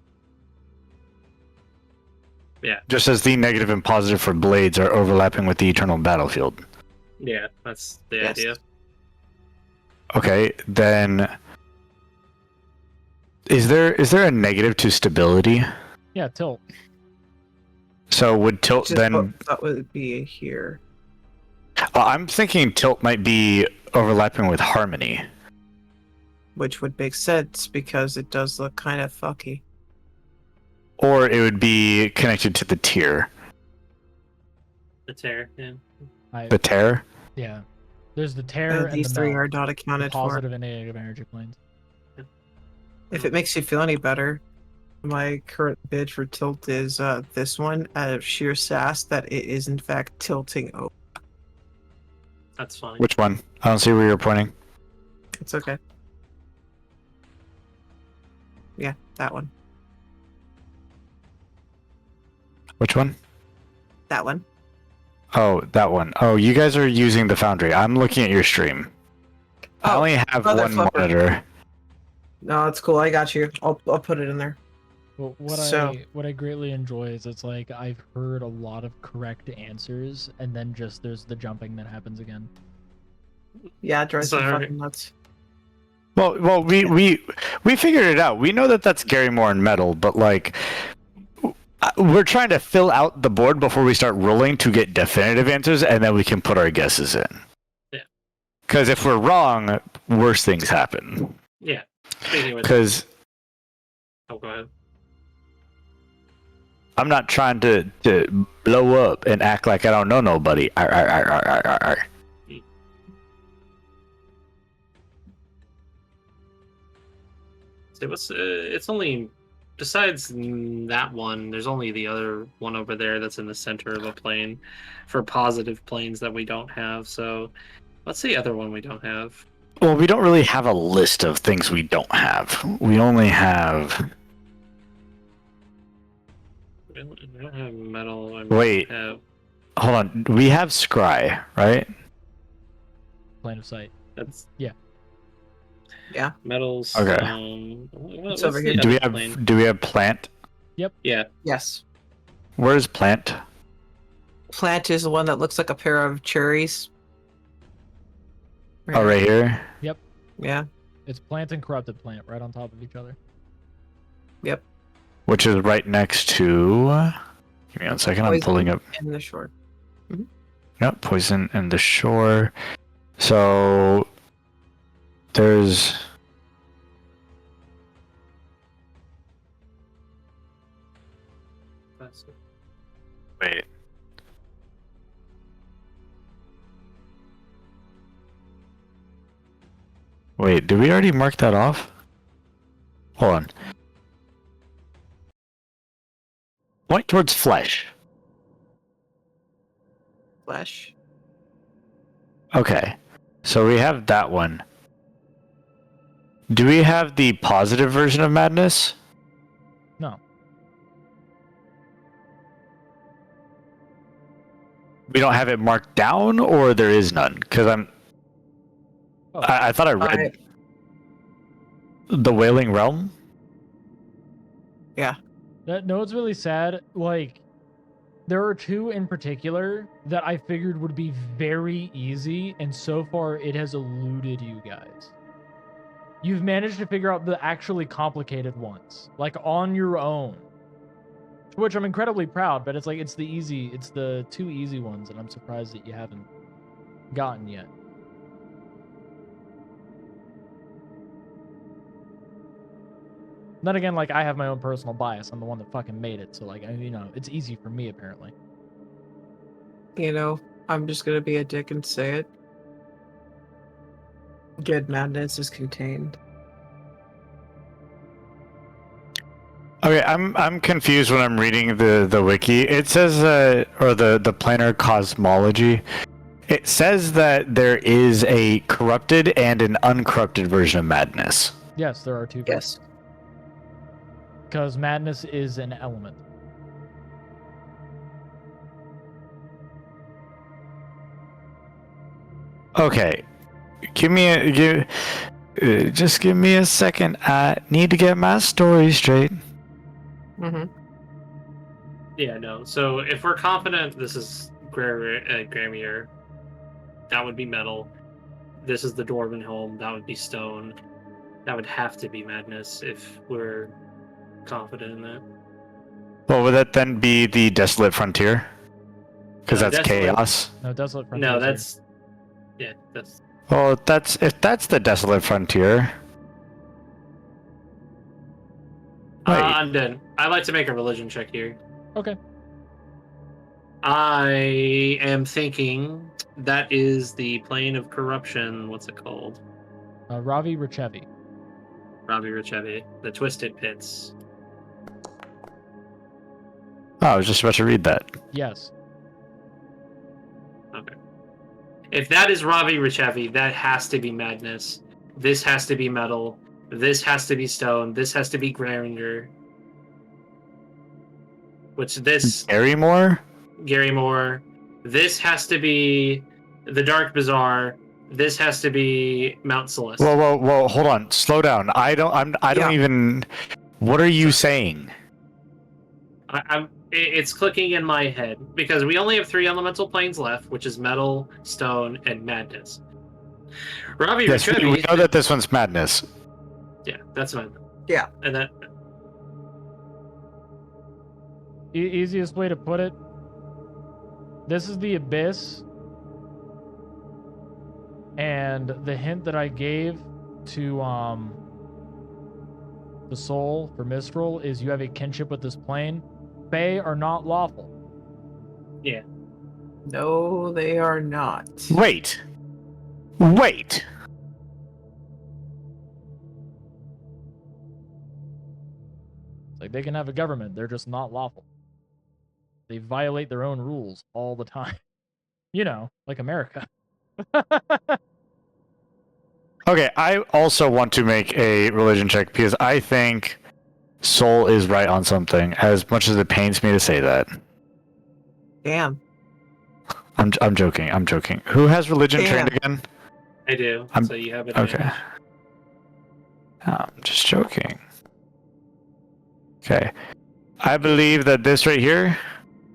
Yeah. Just as the negative and positive for blades are overlapping with the eternal battlefield. Yeah, that's the idea. Okay, then is there a negative to stability? Yeah, tilt. So would tilt then? That would be here. I'm thinking tilt might be overlapping with harmony. Which would make sense because it does look kind of fucky. Or it would be connected to the tier. The tear, yeah. The tear? Yeah. There's the tear and these the three melt, are not accounted the positive for. and negative energy planes. If it makes you feel any better, my current bid for tilt is this one out of sheer sass that it is in fact tilting over. That's fine. Which one? I don't see where you're pointing. It's okay. Yeah, that one. Which one? That one. Oh, that one. Oh, you guys are using the Foundry. I'm looking at your stream. I only have one monitor. No, it's cool. I got you. I'll put it in there. Well, what I greatly enjoy is it's like I've heard a lot of correct answers, and then just there's the jumping that happens again. Yeah, it drives me fucking nuts. Well, we figured it out. We know that that's Gary Moore and metal, but like, we're trying to fill out the board before we start rolling to get definitive answers, and then we can put our guesses in. Yeah. Because if we're wrong, worse things happen. Yeah. Speaking with. Because Oh, go ahead. I'm not trying to blow up and act like I don't know nobody. Arr, arr, arr, arr, arr, arr. It's only, besides that one, there's only the other one over there that's in the center of a plane for positive planes that we don't have. So what's the other one we don't have? Well, we don't really have a list of things we don't have. We only have. We don't have metal. Wait. Have... Hold on. We have scry, right? Plane of sight. That's Yeah. metals. Okay. It's over here. Do we have plant? Yeah. Yes. Where's plant? Plant is the one that looks like a pair of cherries. Oh, right here. Yeah. It's plant and corrupted plant right on top of each other. Yep. Which is right next to. Give me 1 second. I'm Poison pulling up. and the shore. Yep, poison and the shore. So there's. Wait. Wait, did we already mark that off? Hold on. Point towards flesh. Flesh. Okay. So we have that one. Do we have the positive version of madness? No. We don't have it marked down, or there is none? Because I thought I read the Wailing Realm. No, it's really sad. Like, there are two in particular that I figured would be very easy, and so far it has eluded you guys. You've managed to figure out the actually complicated ones, like on your own. Which I'm incredibly proud, but it's like it's the two easy ones, and I'm surprised that you haven't gotten yet. Then again, like, I have my own personal bias. I'm the one that fucking made it, so like, it's easy for me apparently. I'm just gonna be a dick and say it. Good madness is contained. Okay, I'm confused when I'm reading the wiki. It says or the planar cosmology. It says that there is a corrupted and an uncorrupted version of madness. Yes, there are two. Yes. Because madness is an element. Okay, just give me a second. I need to get my story straight. Mm-hmm. Yeah, no. So if we're confident this is Gramier, that would be metal. This is the Dwarven home, that would be stone. That would have to be madness if we're confident in that. Well, would that then be the Desolate Frontier? Because that's Desolate- chaos. No, Desolate Frontier. No, that's that's Well, if that's the Desolate Frontier. Wait. I'm done. I'd like to make a religion check here. Okay. I am thinking that is the plane of corruption. What's it called? Ravi Richevi. Ravi Richevi. The Twisted Pits. Oh, I was just about to read that. Yes. Okay. If that is Ravi Richevi, that has to be madness. This has to be metal. This has to be stone. This has to be Granger. Gary Moore? Gary Moore. This has to be the Dark Bazaar. This has to be Mount Celeste. Whoa, hold on. Slow down. I don't even. What are you saying? It's clicking in my head because we only have 3 elemental planes left, which is metal, stone, and madness. Robbie Yes, we Retrevi. know that this one's madness. Yeah, that's fine. Yeah. And that. Easiest way to put it, this is the abyss, and the hint that I gave to the soul for Mistral is you have a kinship with this plane. Fae are not lawful. Yeah. No, they are not. Wait. It's like they can have a government, they're just not lawful. They violate their own rules all the time. You know, like America. Okay, I also want to make a religion check because I think Soul is right on something, as much as it pains me to say that. Damn. I'm joking. Who has religion trained again? I do. I'm- So you have it. Okay. I'm just joking. Okay. I believe that this right here,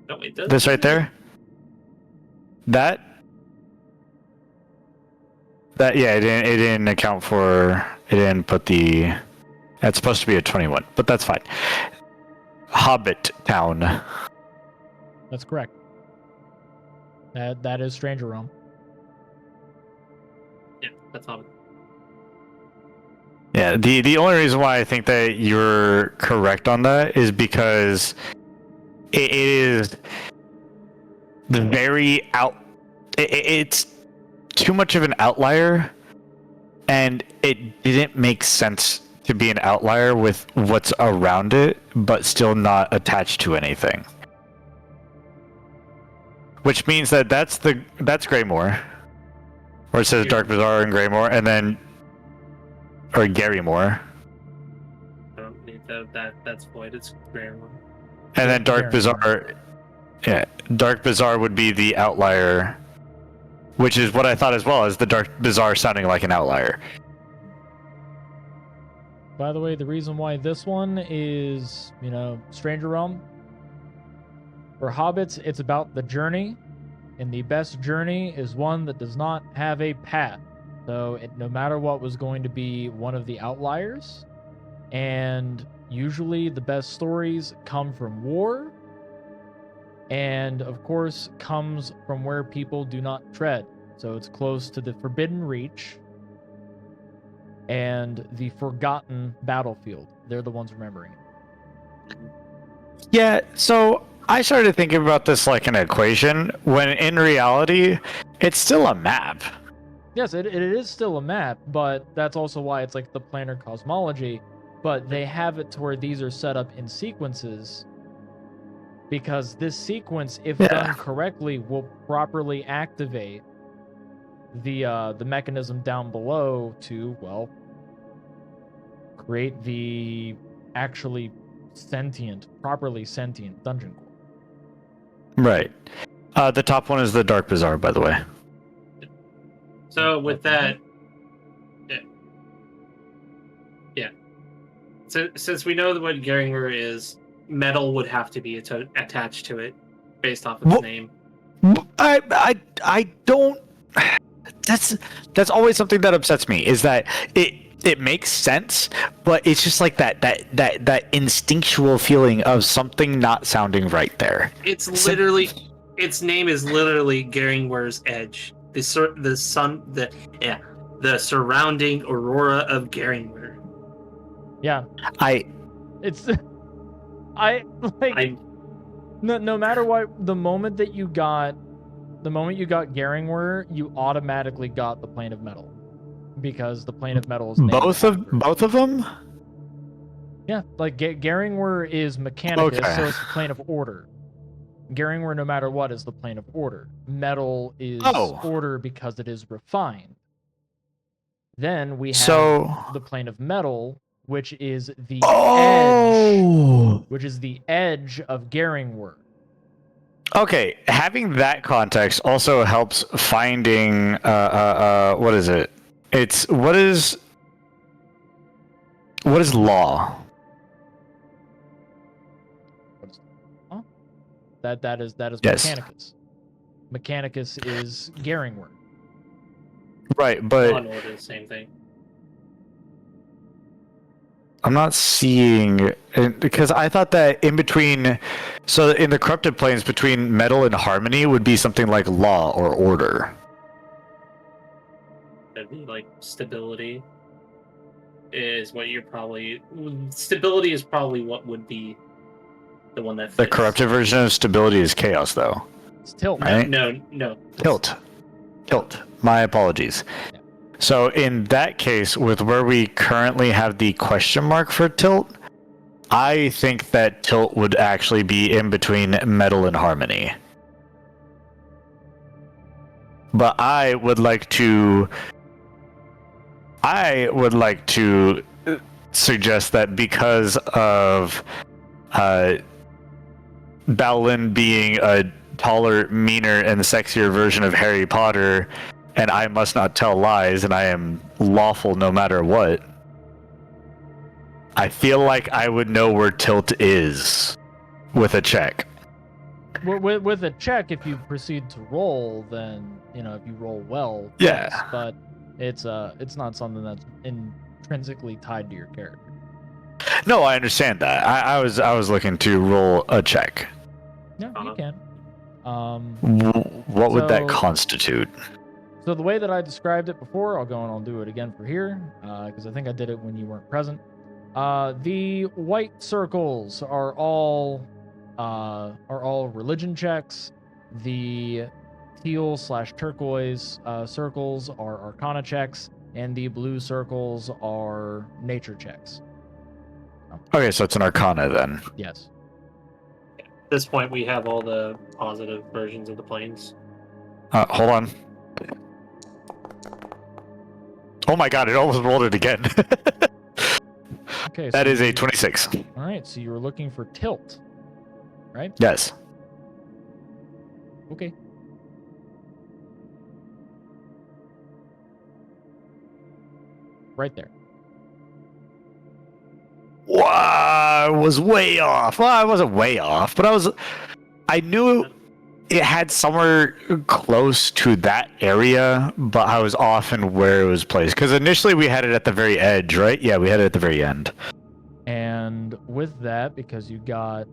No, it doesn't. this right there, that yeah, it didn't account for, it didn't put the, that's supposed to be a 21, but that's fine. Hobbit Town. That's correct. That is Stranger Realm. Yeah, that's all. Yeah, the only reason why I think that you're correct on that is because it is the very it's too much of an outlier, and it didn't make sense to be an outlier with what's around it, but still not attached to anything. Which means that that's Greymore, where it says Dark Bazaar and Greymore, and then or Garymore, I don't need that's void. It's rare one. and then Dark Garymore. Bazaar. Yeah, Dark Bazaar would be the outlier, which is what I thought as well as the Dark Bazaar sounding like an outlier. By the way, the reason why this one is, Stranger Realm, for hobbits, it's about the journey, and the best journey is one that does not have a path. So no matter what was going to be one of the outliers, and usually the best stories come from war, and of course comes from where people do not tread. So it's close to the Forbidden Reach and the Forgotten Battlefield. They're the ones remembering it. Yeah, so I started thinking about this like an equation, when in reality, it's still a map. Yes, it is still a map, but that's also why it's like the planar cosmology. But they have it to where these are set up in sequences, because this sequence, if done correctly, will properly activate the mechanism down below to, well, create the actually properly sentient dungeon core. Right. The top one is the Dark Bazaar, by the way. So with that, yeah. So since we know what Garymore is, metal would have to be attached to it, based off its name. I don't. That's always something that upsets me, is that it makes sense, but it's just like that instinctual feeling of something not sounding right there. It's literally, its name is literally Garymore's Edge. The surrounding aurora of Garymore. Yeah, it's no matter what, the moment you got Garymore, you automatically got the plane of metal, because the plane of metal is named both of them. Yeah, like Garymore is Mechanicus, Okay. so it's the plane of order. Garymore, no matter what, is the plane of order. Metal is order because it is refined. Then we have the plane of metal, which is the edge, which is the edge of Garymore. Okay, having that context also helps finding what is it? It's what is law? That is Yes. Mechanicus. Mechanicus is Garymore. Right, but On order, same thing. I'm not seeing because I thought that in between, so in the corrupted planes between metal and harmony would be something like law or order. That'd be like stability is what you're probably. Stability is probably what would be the one that fits. The corrupted version of stability is chaos, though. It's tilt. Right? No. Tilt. My apologies. Yeah. So in that case, with where we currently have the question mark for tilt, I think that tilt would actually be in between metal and harmony. But I would like to suggest that because of Balin being a taller, meaner, and sexier version of Harry Potter, and I must not tell lies, and I am lawful no matter what, I feel like I would know where tilt is with a check. With a check, if you proceed to roll, then if you roll well, Yeah. yes, but it's not something that's intrinsically tied to your character. No, I understand that. I was looking to roll a check. Yeah, you can. What would that So- constitute? So the way that I described it before, I'll go and I'll do it again for here, because I think I did it when you weren't present. The white circles are all religion checks. The teal/turquoise circles are arcana checks, and the blue circles are nature checks. Okay, so it's an arcana then. Yes. At this point, we have all the positive versions of the planes. Hold on. Oh my god, it almost rolled it again. Okay. That so is a 26. All right. So you were looking for tilt, right? Yes. Okay. Right there. Wow, I was way off. Well, I wasn't way off, but I knew it had somewhere close to that area, but I was off in where it was placed. Because initially we had it at the very edge, right? Yeah, we had it at the very end. And with that, because you got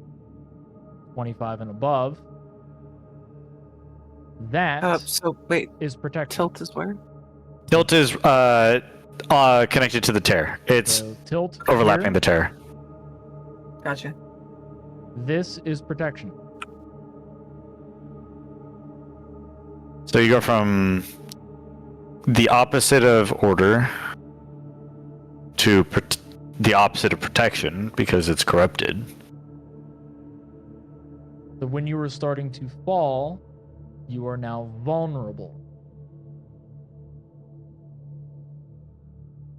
25 and above, that So wait, is protected. tilt is where? Tilt is connected to the tear. It's So tilt overlapping here, the tear. Gotcha. This is protection. So you go from the opposite of order to the opposite of protection because it's corrupted. So when you were starting to fall, you are now vulnerable.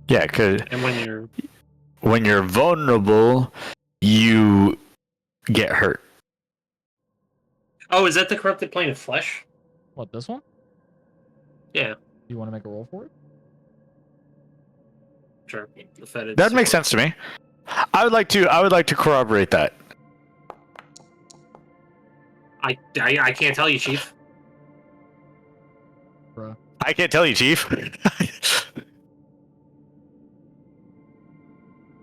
Yeah, because And when you're vulnerable, you get hurt. oh, is that the corrupted plane of flesh? What, this one? Yeah, You want to make a roll for it? sure. The fetid That makes sword. sense to me. I would like to corroborate that. I can't tell you, Chief. Bruh. I can't tell you, Chief.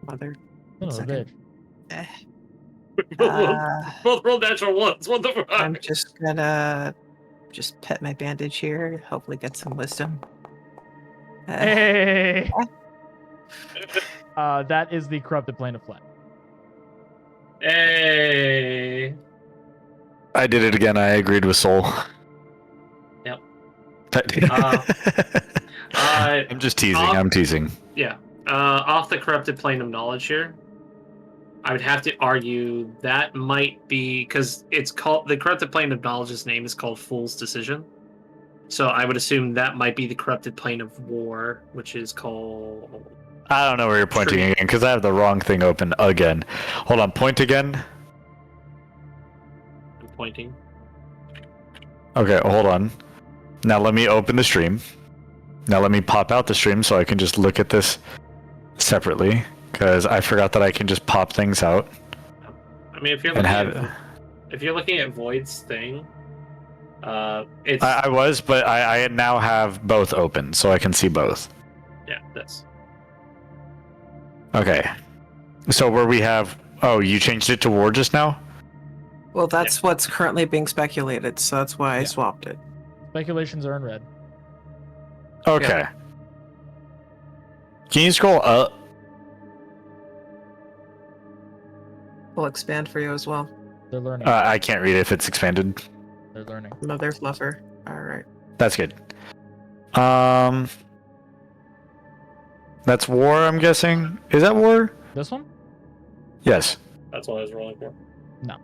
Mother. Son of a Second. bitch. Both rolled natural ones. What the fuck? I'm just gonna pet my bandage here. Hopefully, get some wisdom. Hey! That is the corrupted plane of flesh. Hey. I did it again. I agreed with Soul. Yep. I'm Uh, just teasing. off- I'm teasing. yeah. Off the corrupted plane of knowledge here, I would have to argue that might be because it's called the corrupted plane of knowledge's name is called Fool's Decision. So I would assume that might be the corrupted plane of war, which is called. I don't know where you're pointing again because I have the wrong thing open again. Hold on, point again. I'm pointing. Okay, hold on. Now let me open the stream. Now let me pop out the stream so I can just look at this separately because I forgot that I can just pop things out I mean, if you're and looking have. if you're looking at Void's thing, It's I was, but I now have both open, so I can see both. yeah, this. Okay. So where we have... Oh, you changed it to war just now? Well, that's what's currently being speculated, so that's why I Yeah. swapped it. Speculations are in red. Okay. Can you scroll up? We'll expand for you as well. They're learning. I can't read it if it's expanded. They're learning. Mother fluffer. All right. That's good. That's war, I'm guessing. Is that war? This one? Yes. That's what I was rolling for. No.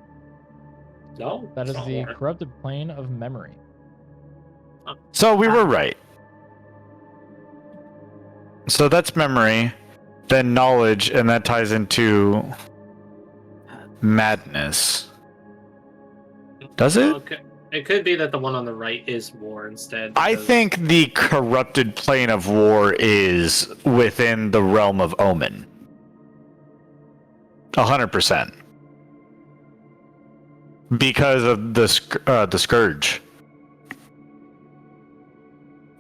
No, That it's is not the war. corrupted plane of memory. So we were right. So that's memory, then knowledge, and that ties into madness. Does it? Okay. It could be that the one on the right is war instead. I because- think the corrupted plane of war is within the realm of Omen. 100%. Because of the scourge.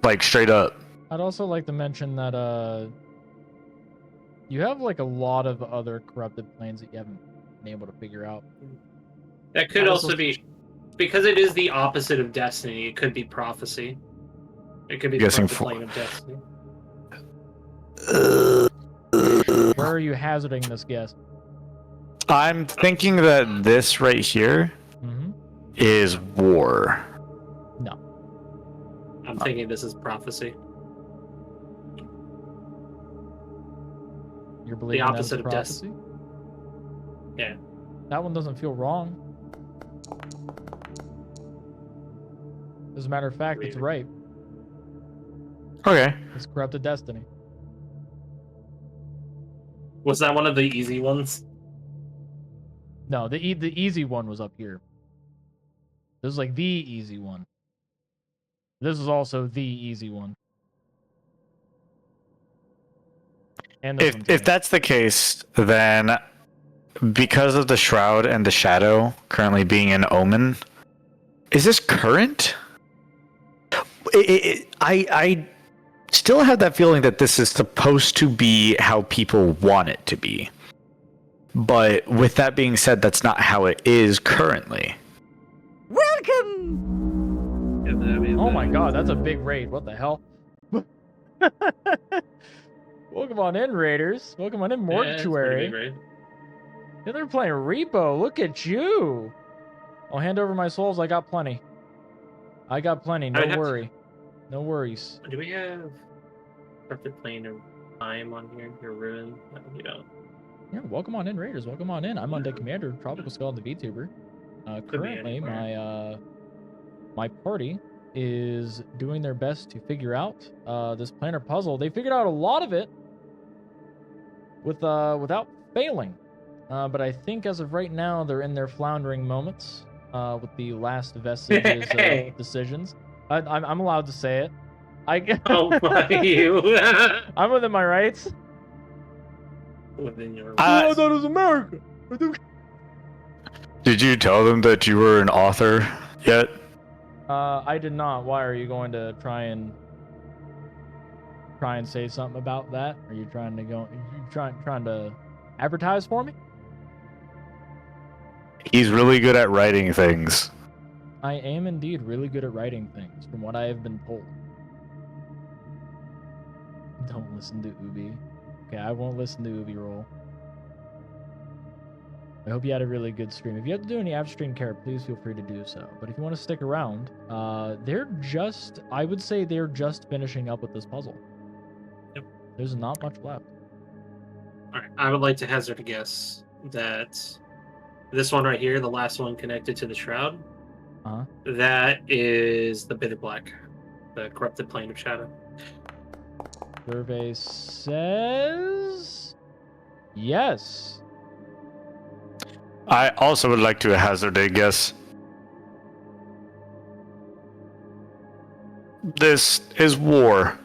Like, straight up. I'd also like to mention that you have like a lot of other corrupted planes that you haven't been able to figure out. That could also be because it is the opposite of destiny. It could be prophecy. It could be the Guessing corrupted plane of destiny. Where are you hazarding this guess? I'm thinking that this right here Mm-hmm. is war. I'm thinking this is prophecy. You're believing that's opposite of prophecy? Yeah. That one doesn't feel wrong. As a matter of fact, it's right. Okay. It's corrupted destiny. Was that one of the easy ones? No, the easy one was up here. This is like the easy one. This is also the easy one. And this one, If too. that's the case, then because of the shroud and the shadow currently being an omen, is this current? I still have that feeling that this is supposed to be how people want it to be. But with that being said, that's not how it is currently. Welcome! Oh my god, that's a big raid. What the hell? Welcome on in, Raiders. Welcome on in, Mortuary. Yeah, they're playing Repo. Look at you. I'll hand over my souls. I got plenty. I got plenty. No worry. No worries. Do we have corrupted plane or time on here? Your ruin? No, you don't. Yeah, welcome on in, Raiders. Welcome on in. I'm Undead Commander, Tropical Skull, the VTuber. Currently, my party is doing their best to figure out this planar puzzle. They figured out a lot of it without failing. But I think as of right now, they're in their floundering moments with the last vestiges of decisions. I'm allowed to say it. Oh, my you. I'm within my rights. Within your I thought it was America. Did you tell them that you were an author yet? I did not. Why are you going to try and say something about that? Are you trying to trying to advertise for me? He's really good at writing things. I am indeed really good at writing things, from what I have been told. Don't listen to Ubi. Okay, I won't listen to Ubi roll. I hope you had a really good stream. If you have to do any after-stream care, please feel free to do so. But if you want to stick around, I would say they're just finishing up with this puzzle. Yep. There's not much left. Alright, I would like to hazard a guess that this one right here, the last one connected to the shroud, that is the Bitter Black, the corrupted plane of shadow. Survey says yes. I also would like to hazard a guess. This is war.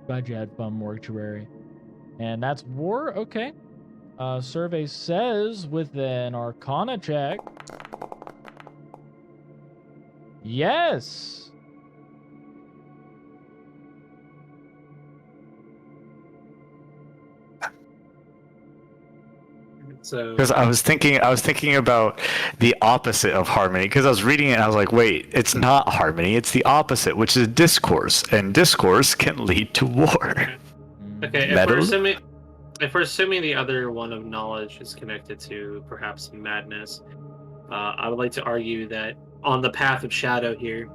Glad you had fun, Mortuary. And that's war? Okay. Survey says with an Arcana check. Yes. So Because I was thinking about the opposite of harmony. Because I was reading it, and I was like, wait, it's not harmony; it's the opposite, which is discourse, and discourse can lead to war. okay, Metal? if we're assuming the other one of knowledge is connected to perhaps madness, I would like to argue that on the path of shadow here,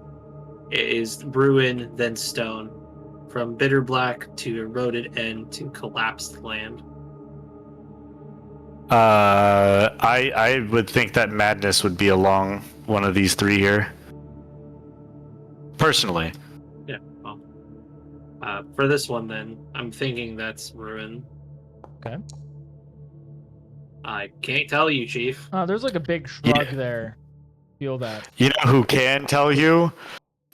it is ruin then stone, from bitter black to eroded end to collapsed land. I would think that madness would be along one of these three here. Personally, Yeah. Well, for this one, then I'm thinking that's ruin. Okay. I can't tell you, Chief. There's like a big shrug Yeah. there. Feel that. you know who can tell you?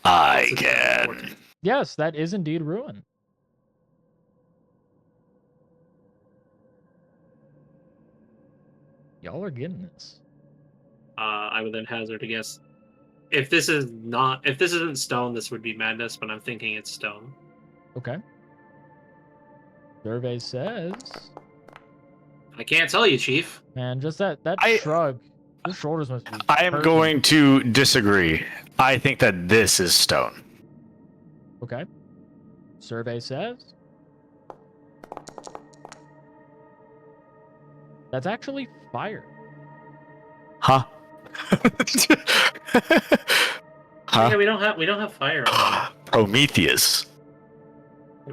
I It's can. important. Yes, that is indeed ruin. Y'all are getting this. I would then hazard a guess. If this isn't stone, this would be madness. But I'm thinking it's stone. Okay. Survey says, I can't tell you, Chief. man, just that shrug. His shoulders must be. I am hurting. going to disagree. I think that this is stone. Okay. Survey says, that's actually fire. Huh? Yeah, Huh? we don't have fire on Prometheus. it.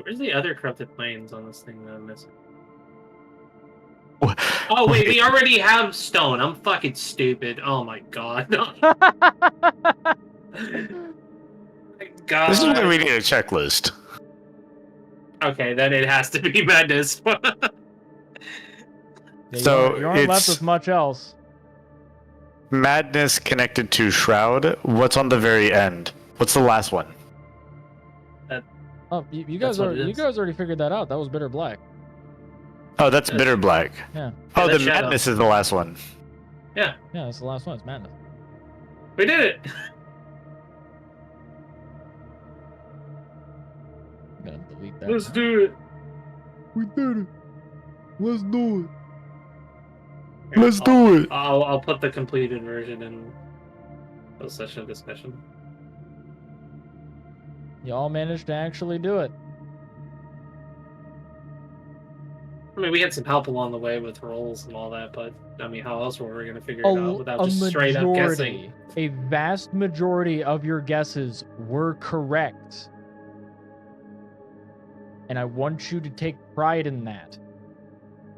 Where's the other corrupted planes on this thing that I'm missing? Wha- Oh wait, we already have stone. I'm fucking stupid. Oh my god. God. This is why we need a checklist. Okay, then it has to be madness. Yeah, So you aren't left it's- with much else. Madness connected to Shroud. What's on the very end? What's the last one? Oh, you That's guys what it you is. guys already figured that out. That was bitter black. Oh, that's Yeah. Bitter Black. Yeah. Oh, Yeah, the that's Shadow. Madness is the last one. Yeah, Yeah, that's the last one. It's madness. we did it. I'm gonna delete that. Let's now. do it. We did it. Let's do it. Let's do it. I'll put the completed version in the session of discussion. Y'all managed to actually do it. I mean, we had some help along the way with rolls and all that, but I mean, how else were we going to figure it out without just straight up guessing? A vast majority of your guesses were correct. And I want you to take pride in that.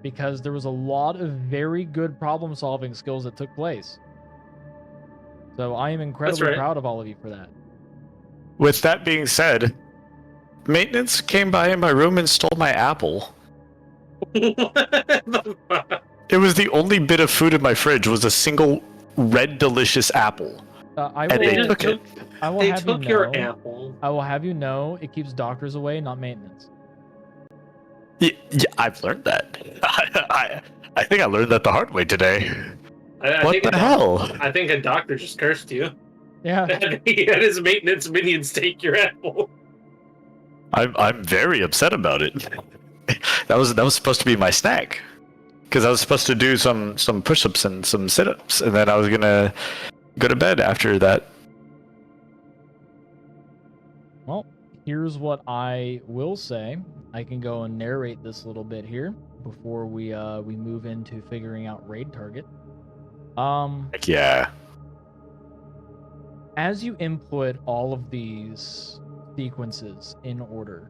Because there was a lot of very good problem solving skills that took place. So I am incredibly right. proud of all of you for that. With that being said, maintenance came by in my room and stole my apple. It was the only bit of food in my fridge was a single red delicious apple. I And they will, took it. I will They have you took know, your apple. I will have you know it keeps doctors away, not maintenance. Yeah, I've learned that. I think I learned that the hard way today. I What think the hell? I think a doctor just cursed you. Yeah. He had his maintenance minions take your apple. I'm very upset about it. That was supposed to be my snack, because I was supposed to do some push-ups and some sit-ups, and then I was gonna go to bed after that. Well, here's what I will say. I can go and narrate this a little bit here before we move into figuring out raid target. Heck yeah. As you input all of these sequences in order,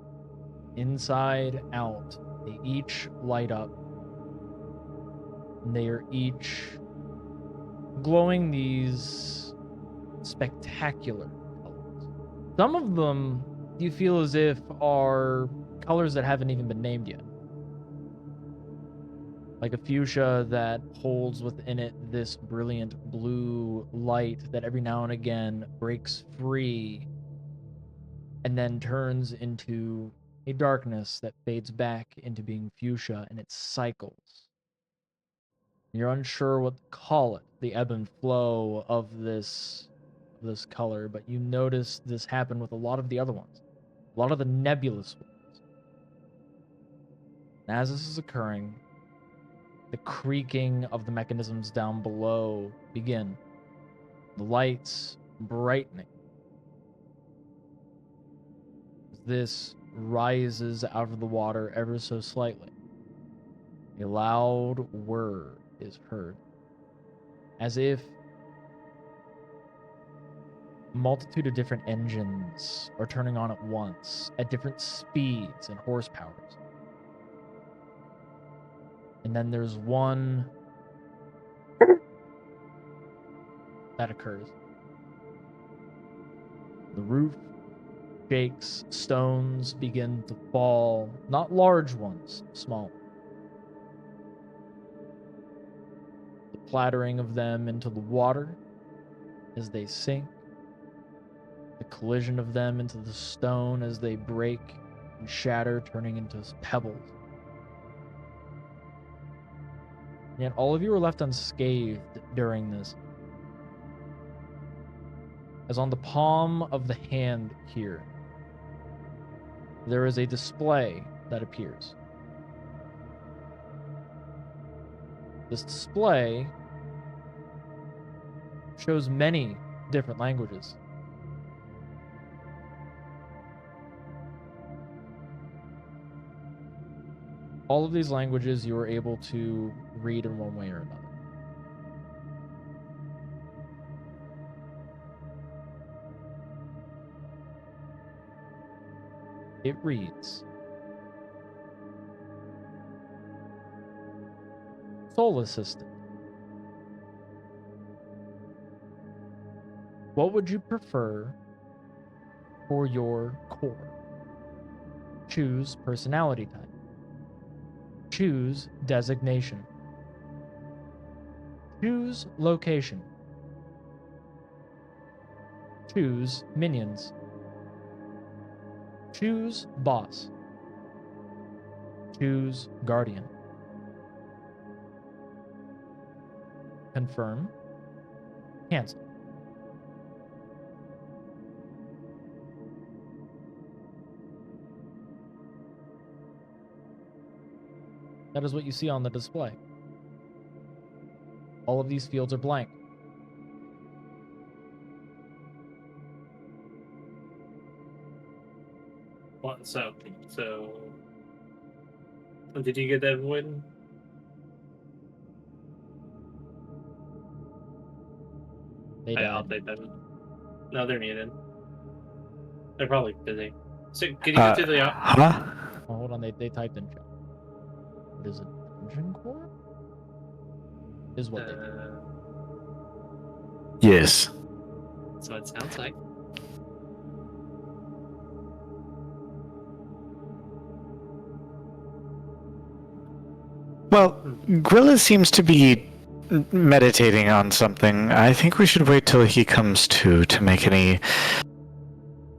inside out, they each light up. They are each glowing these spectacular colors. Some of them you feel as if are colors that haven't even been named yet. Like a fuchsia that holds within it this brilliant blue light that every now and again breaks free and then turns into a darkness that fades back into being fuchsia, and it cycles You're unsure what to call it, the ebb and flow of this color, but you notice this happen with a lot of the other ones, a lot of the nebulous ones. And as this is occurring, the creaking of the mechanisms down below begin. The lights brightening. This rises out of the water ever so slightly. A loud whir is heard, as if a multitude of different engines are turning on at once, at different speeds and horsepowers. And then there's one that occurs. The roof shakes, stones begin to fall, not large ones, small. The plattering of them into the water as they sink, the collision of them into the stone as they break and shatter, turning into pebbles. And yet all of you are left unscathed during this, as on the palm of the hand here, there is a display that appears. This display shows many different languages. All of these languages you are able to read in one way or another. It reads, Soul Assistant, what would you prefer for your core? Choose personality type. Choose designation. Choose location. Choose minions. Choose boss. Choose guardian. Confirm. Cancel. That is what you see on the display. All of these fields are blank. What? So, did you get that void? They I'll died. take them. No, they're muted. They're probably busy. So, can you go to the Huh? Oh, hold on, they typed in chat. It is a dungeon core? Is what they did. Yes. That's what it sounds like. Well, Grilla seems to be meditating on something. I think we should wait till he comes to make any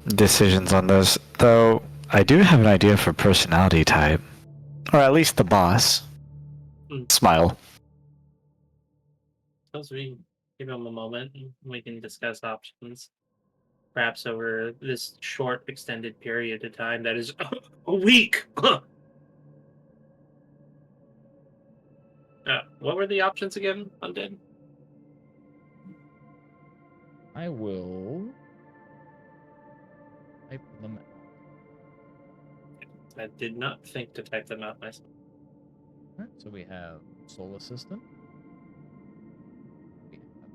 decisions on this. Though I do have an idea for personality type, or at least the boss. Smile. Suppose we give him a moment and we can discuss options. Perhaps over this short, extended period of time that is a week. What were the options again, Undead? I will type them out. I did not think to type them out myself. Alright, so we have Soul Assistant. We have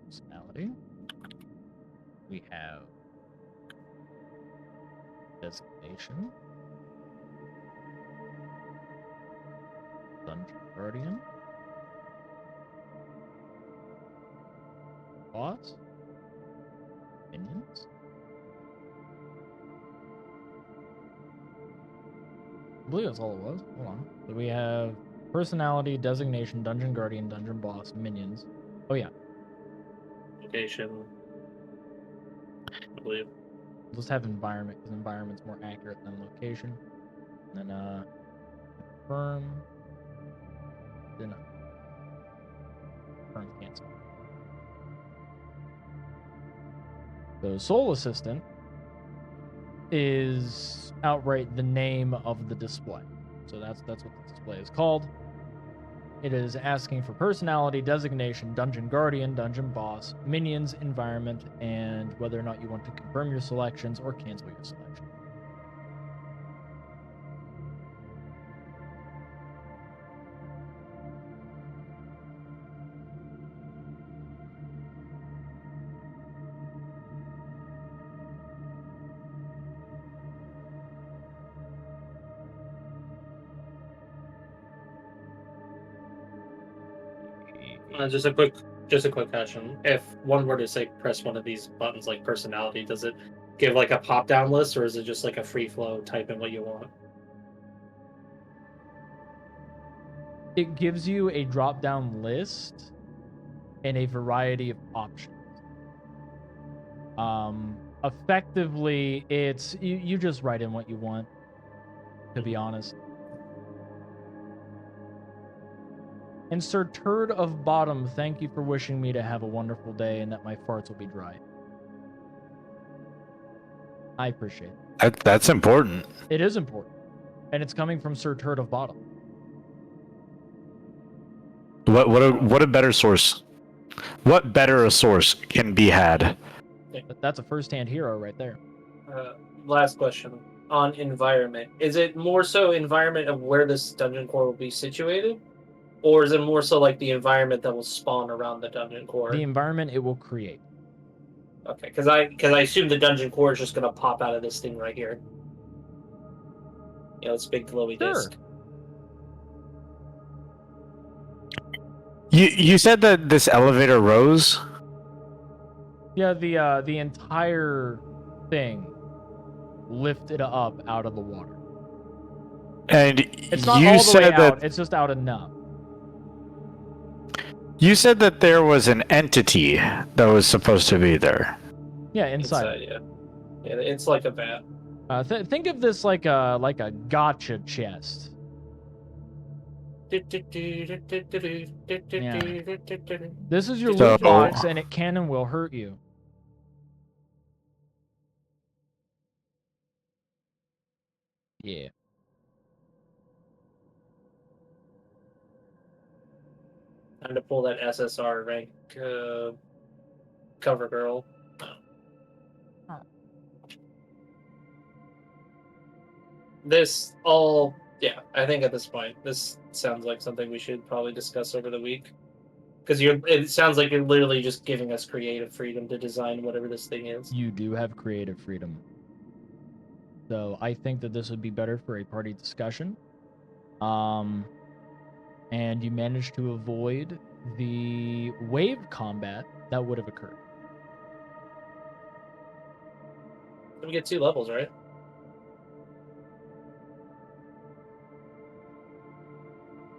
Personality. We have Designation. Dungeon Guardian. Boss. Minions. I believe that's all it was. Hold on. So we have Personality, Designation, Dungeon Guardian, Dungeon Boss, Minions. Oh yeah. Location. I believe. We'll just have Environment, because Environment's more accurate than Location. And then, Confirm. Deny. The Soul Assistant is outright the name of the display. So that's what the display is called. It is asking for personality, designation, dungeon guardian, dungeon boss, minions, environment, and whether or not you want to confirm your selections or cancel your selection. Just a quick question. If one were to say press one of these buttons like personality, does it give like a pop down list, or is it just like a free flow, type in what you want? It gives you a drop down list and a variety of options. Effectively, it's you just write in what you want, to be honest. And Sir Turd of Bottom, thank you for wishing me to have a wonderful day and that my farts will be dry. I appreciate it. That's important. It is important. And it's coming from Sir Turd of Bottom. What a better source? What better a source can be had? That's a first-hand hero right there. Last question on environment. Is it more so environment of where this dungeon core will be situated? Or is it more so like the environment that will spawn around the dungeon core? The environment it will create. Okay, because I assume the dungeon core is just going to pop out of this thing right here. You know, it's big glowy disc. You said that this elevator rose? Yeah, the entire thing lifted up out of the water. And it's not you all the said way that out, it's just out enough. You said that there was an entity that was supposed to be there. Yeah, inside. Yeah, it's like a bat. Think of this like a gotcha chest. Yeah. This is your loot box, and it can and will hurt you. Yeah. Time to pull that SSR rank cover girl. This all, yeah, I think at this point, this sounds like something we should probably discuss over the week. Because it sounds like you're literally just giving us creative freedom to design whatever this thing is. You do have creative freedom. So I think that this would be better for a party discussion. And you managed to avoid the wave combat that would have occurred. We get 2 levels, right?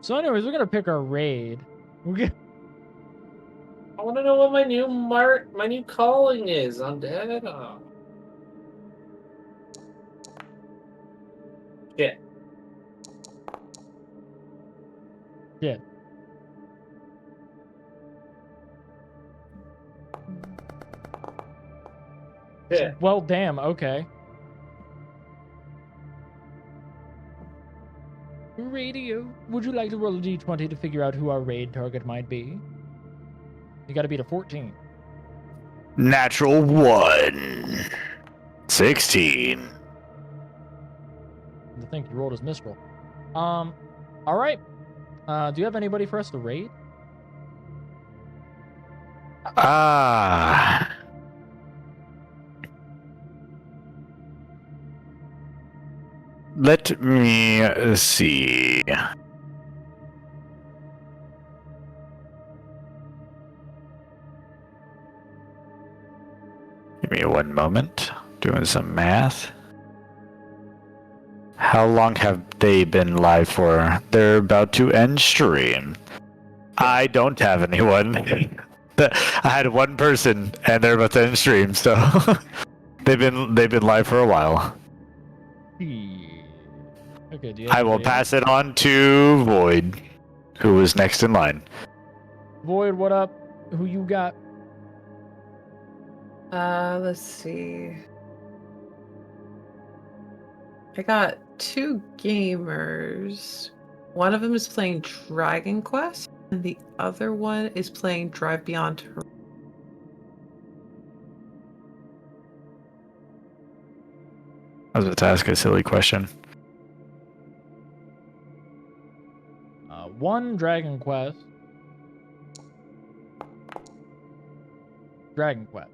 So anyways, we're going to pick our raid. I want to know what my new calling is on Data. Shit. Yeah. Yeah. Well, damn, okay. Radio. Would you like to roll a d20 to figure out who our raid target might be? You gotta beat a 14. Natural 1. 16. I think you rolled as Mistral. Alright. Do you have anybody for us to raid? Let me see. Give me one moment. Doing some math. How long have they been live for? They're about to end stream. I don't have anyone. I had one person, and they're about to end stream, so they've been live for a while. Okay, do you I will pass it on to Void, who is next in line. Void, what up? Who you got? Let's see. I got 2 gamers. One of them is playing Dragon Quest, and the other one is playing Drive Beyond Horizon. I was about to ask a silly question. One Dragon Quest. Dragon Quest.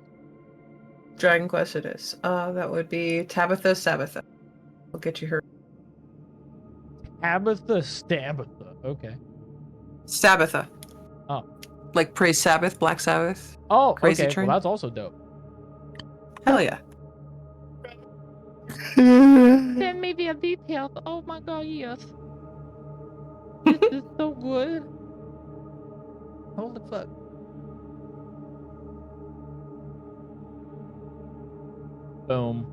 Dragon Quest it is. That would be Tabitha. I'll get you her. Stabatha. Okay. Sabbatha. Oh. Like Praise Sabbath, Black Sabbath. Oh, Crazy okay. Train? Well, that's also dope. Hell yeah. Send me the details. Oh my god, yes. This is so good. Holy fuck. Boom.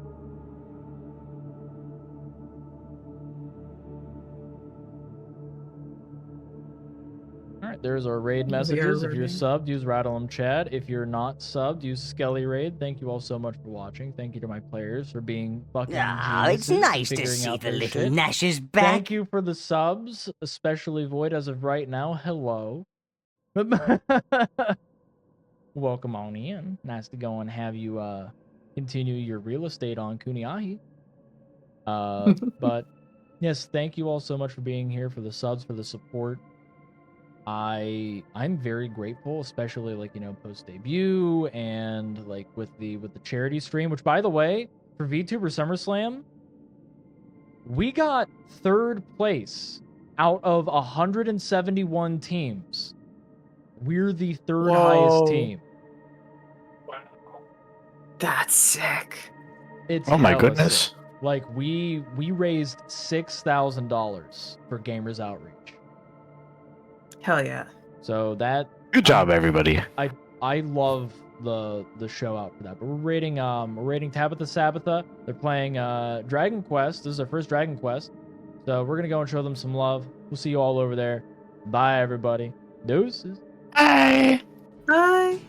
All right, there's our raid We are messages. If you're running. subbed, use Rattle 'em Chat. If you're not subbed, use Skelly Raid. Thank you all so much for watching. Thank you to my players for being fucking It's geniuses and nice to figuring see out the their little shit. Nash's back. Thank you for the subs, especially Void as of right now. Hello. Welcome on in. Nice to go and have you continue your real estate on Kuniahi. But yes, thank you all so much for being here, for the subs, for the support. I'm very grateful, especially like, you know, post debut and like with the charity stream, which by the way, for VTuber SummerSlam, we got 3rd place out of 171 teams. We're the 3rd highest team. That's sick. It's Oh my hella goodness. sick. Like we raised $6,000 for Gamers Outreach. Hell yeah. So that Good job, everybody. I love the show out for that. But we're rating Tabitha Sabbatha. They're playing Dragon Quest. This is their first Dragon Quest. So we're gonna go and show them some love. We'll see you all over there. Bye everybody. Deuces. Bye. Bye.